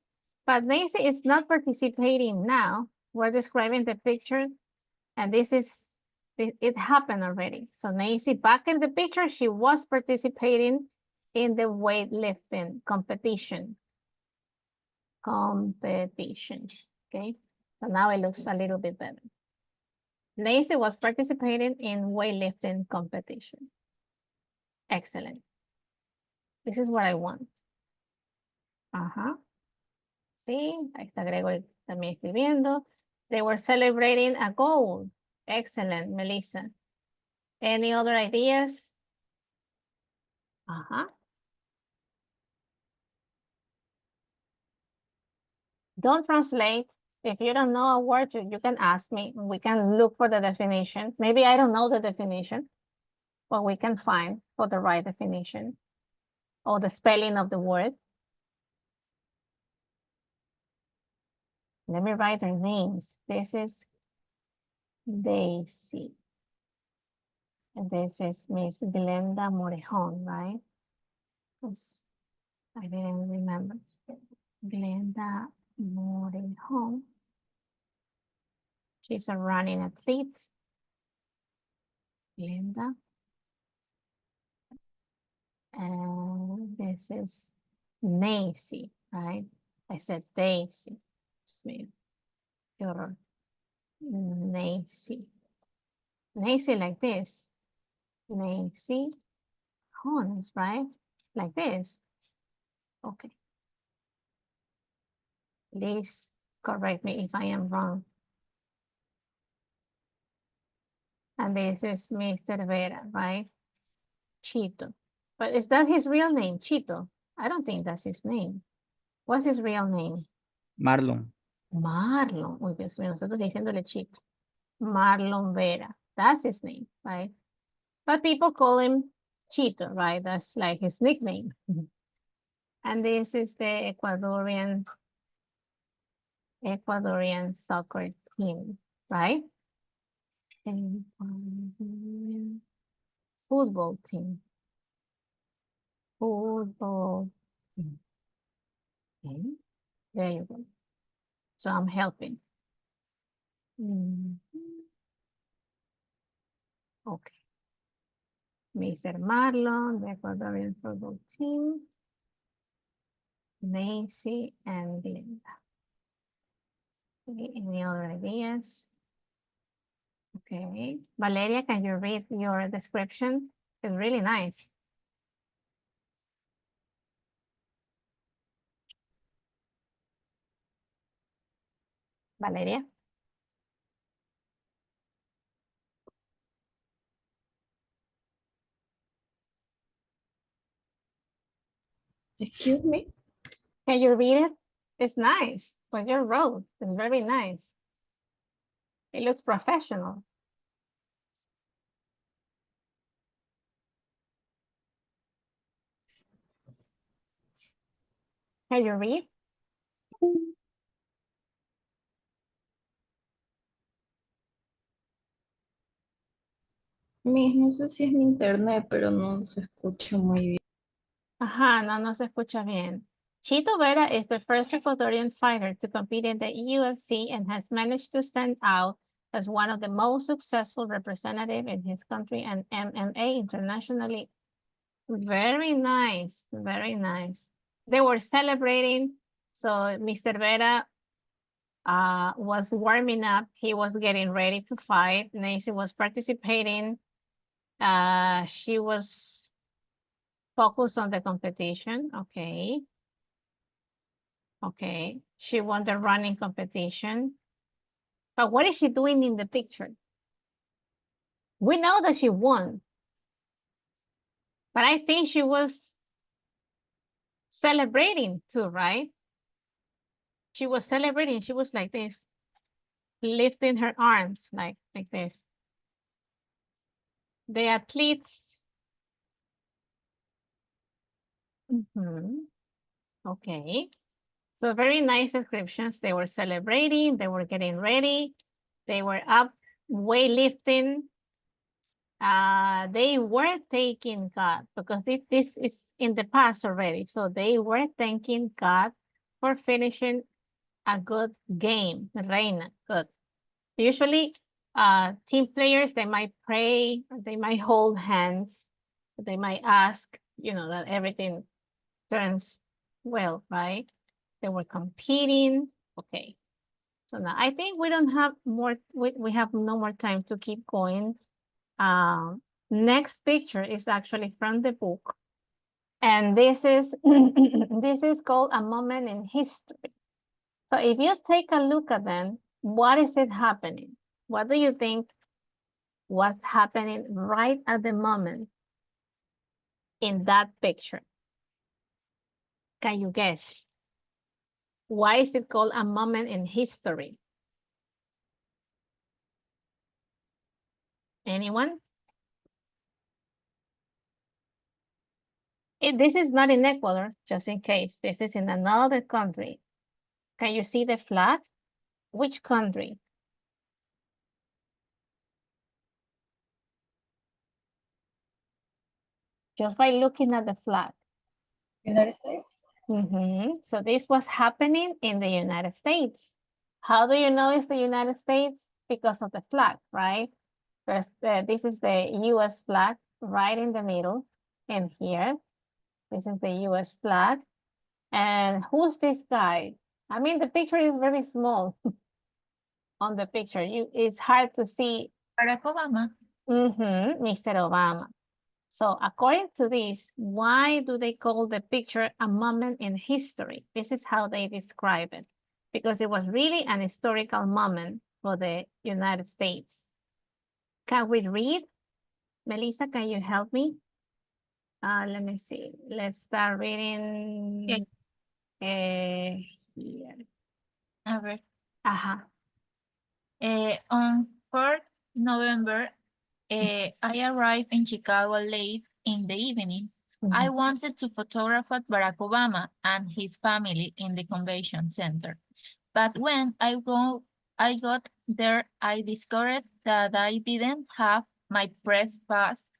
not participating now. We're describing the picture, and it happened already. So Nacy, back in the picture, she was participating in the weightlifting competition. Okay, so now it looks a little bit better. Nancy was participating in weightlifting competition. Excellent. This is what I want. Ajá. Sí, ahí está Gregory también escribiendo. They were celebrating a goal. Excellent, Melissa. Any other ideas? Ajá. Don't translate. If you don't know a word, you can ask me. We can look for the definition. Maybe I don't know the definition, but we can find for the right definition or the spelling of the word. Let me write their names. This is Daisy. And this is Miss Glenda Morejon, right? I didn't remember. Glenda Morejon. She's a running athlete. Glenda. And this is Nancy, right? I said Daisy. Smith. Nancy. Nancy like this. Nancy Holmes, right? Like this. Okay. Please correct me if I am wrong. And this is Mr. Vera, right? Chito. But is that his real name, Chito? I don't think that's his name. What's his real name? Marlon. Marlon. Uy, Dios mío, nosotros diciéndole Chito. Marlon Vera. That's his name, right? But people call him Chito, right? That's like his nickname. And this is the Ecuadorian soccer team, right? Ecuadorian football team. Football team. Okay, there you go. So I'm helping. Okay. Mr. Marlon, the Ecuadorian football team. Nancy and Glenda. Okay, any other ideas? Okay, Valeria, can you read your description? It's really nice. Valeria. Excuse me? Can you read it? It's nice. What you wrote is very nice. It looks professional. Can you read? No sé si es mi internet, pero no se escucha muy bien. Ajá, no se escucha bien. Chito Vera is the first Ecuadorian fighter to compete in the UFC and has managed to stand out as one of the most successful representatives in his country and MMA internationally. Very nice, very nice. They were celebrating, so Mr. Vera was warming up. He was getting ready to fight. Nancy was participating. She was focused on the competition. Okay. Okay. She won the running competition. But what is she doing in the picture? We know that she won. But I think she was celebrating too, right? She was celebrating. She was like this, lifting her arms like this. The athletes. Okay. So very nice descriptions. They were celebrating. They were getting ready. They were up weightlifting. They were thanking God because this is in the past already. So they were thanking God for finishing a good game. Reina, good. Usually, team players, they might pray, they might hold hands, they might ask, that everything turns well, right? They were competing. Okay. So now I think we don't have more, we have no more time to keep going. Next picture is actually from the book. And this is, this is called a moment in history. So if you take a look at them, what is it happening? What do you think was happening right at the moment in that picture? Can you guess? Why is it called a moment in history? Anyone? This is not in Ecuador, just in case. This is in another country. Can you see the flag? Which country? Just by looking at the flag. United States. So this was happening in the United States. How do you know it's the United States? Because of the flag, right? First, this is the US flag right in the middle. And here, this is the US flag. And who's this guy? I mean, the picture is very small on the picture. It's hard to see. Barack Obama. Mr. Obama. So according to this, why do they call the picture a moment in history? This is how they describe it, because it was really an historical moment for the United States. Can we read? Melissa, can you help me? Let me see. Let's start reading here. A ver. On 4th November, I arrived in Chicago late in the evening. I wanted to photograph Barack Obama and his family in the convention center. But when I got there, I discovered that I didn't have my press pass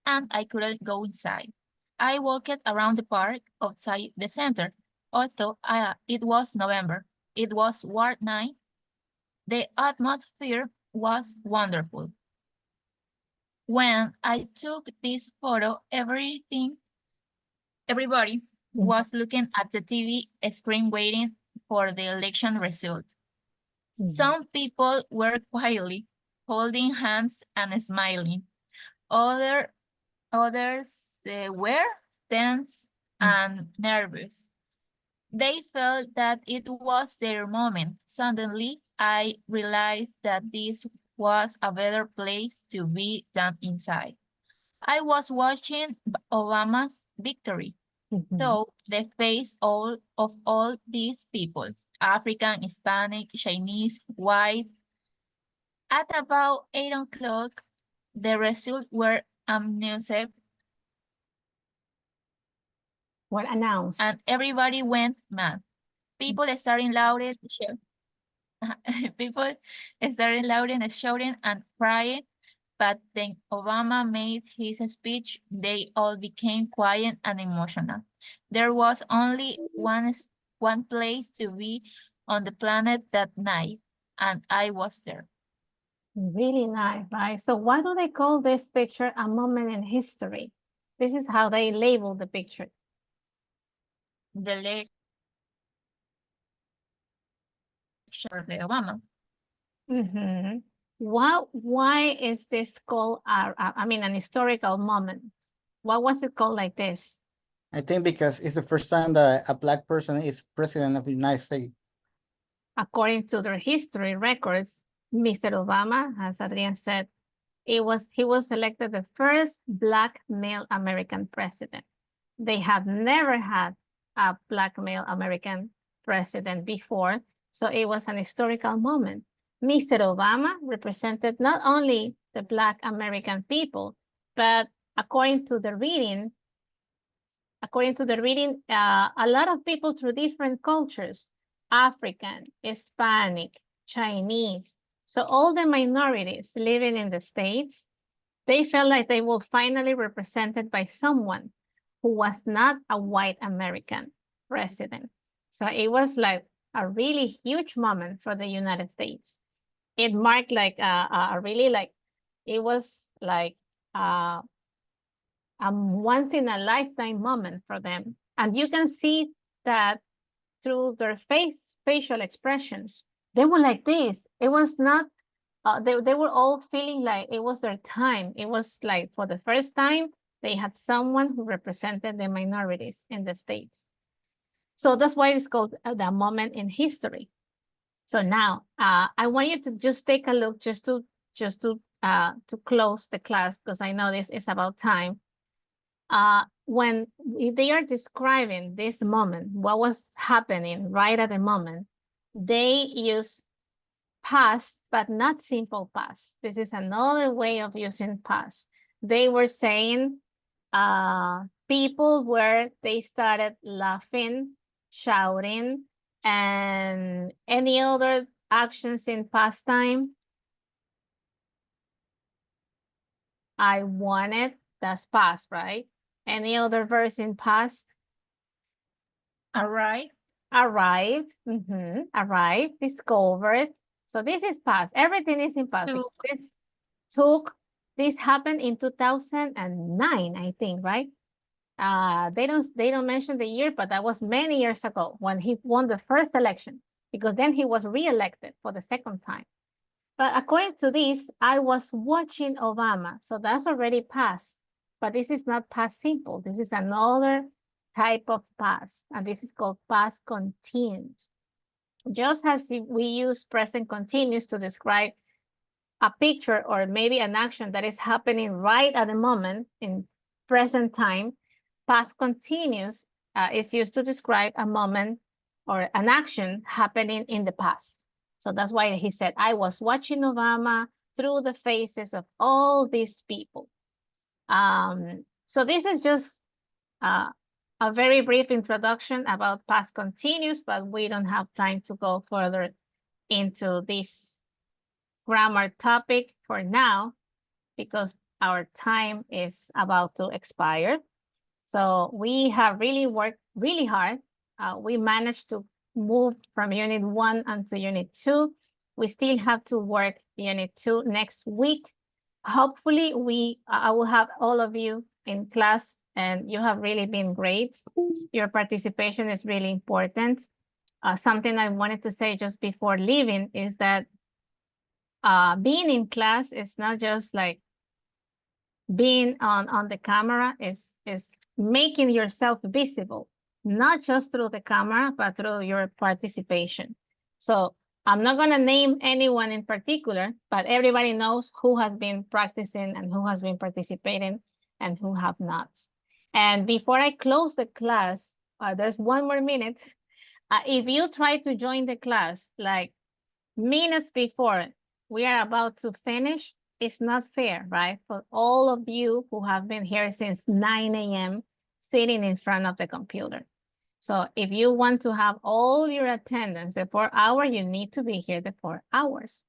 and I couldn't go inside. I walked around the park outside the center. Although it was November, it was warm night. The atmosphere was wonderful. When I took this photo, everybody was looking at the TV screen waiting for the election result. Some people were quietly holding hands and smiling. Others were tense and nervous. They felt that it was their moment. Suddenly, I realized that this was a better place to be than inside. I was watching Obama's victory, though the face of all these people, African, Hispanic, Chinese, white. At about 8 o'clock, the results were announced. And everybody went mad. People started louding, shouting and crying. But then Obama made his speech. They all became quiet and emotional. There was only one place to be on the planet that night, and I was there. Really nice, right? So why do they call this picture a moment in history? This is how they label the picture. The election of Obama. Why is this called, an historical moment? Why was it called like this? I think because it's the first time that a Black person is president of the United States. According to their history records, Mr. Obama, as Adrian said, he was elected the first Black male American president. They have never had a Black male American president before, so it was an historical moment. Mr. Obama represented not only the Black American people, but according to the reading, a lot of people through different cultures, African, Hispanic, Chinese, so all the minorities living in the States, they felt like they were finally represented by someone who was not a white American president. So it was like a really huge moment for the United States. It marked like it was like a once in a lifetime moment for them. And you can see that through their facial expressions. They were like this. It was not, they were all feeling like it was their time. It was like for the first time, they had someone who represented the minorities in the States. So that's why it's called the moment in history. So now I want you to just take a look just to close the class, because I know this is about time. When they are describing this moment, what was happening right at the moment, they use past, but not simple past. This is another way of using past. They were saying people where they started laughing, shouting, and any other actions in past time. I wanted, that's past, right? Any other verse in past? Arrived. Arrived, arrived, discovered. So this is past, everything is in past. This happened in 2009, I think, right? They don't mention the year, but that was many years ago when he won the first election, because then he was re-elected for the second time. But according to this, I was watching Obama, so that's already past, but this is not past simple. This is another type of past, and this is called past continuous. Just as if we use present continuous to describe a picture or maybe an action that is happening right at the moment in present time, past continuous is used to describe a moment or an action happening in the past. So that's why he said, I was watching Obama through the faces of all these people. So this is just a very brief introduction about past continuous, but we don't have time to go further into this grammar topic for now, because our time is about to expire. So we have really worked really hard. We managed to move from Unit 1 onto Unit 2. We still have to work Unit 2 next week. Hopefully, I will have all of you in class, and you have really been great. Your participation is really important. Something I wanted to say just before leaving is that being in class is not just like being on the camera, is making yourself visible, not just through the camera, but through your participation. So I'm not going to name anyone in particular, but everybody knows who has been practicing and who has been participating and who have not. And before I close the class, there's one more minute. If you try to join the class like minutes before we are about to finish, it's not fair, right? For all of you who have been here since 9 a.m. sitting in front of the computer. So if you want to have all your attendance the 4 hours, you need to be here the 4 hours.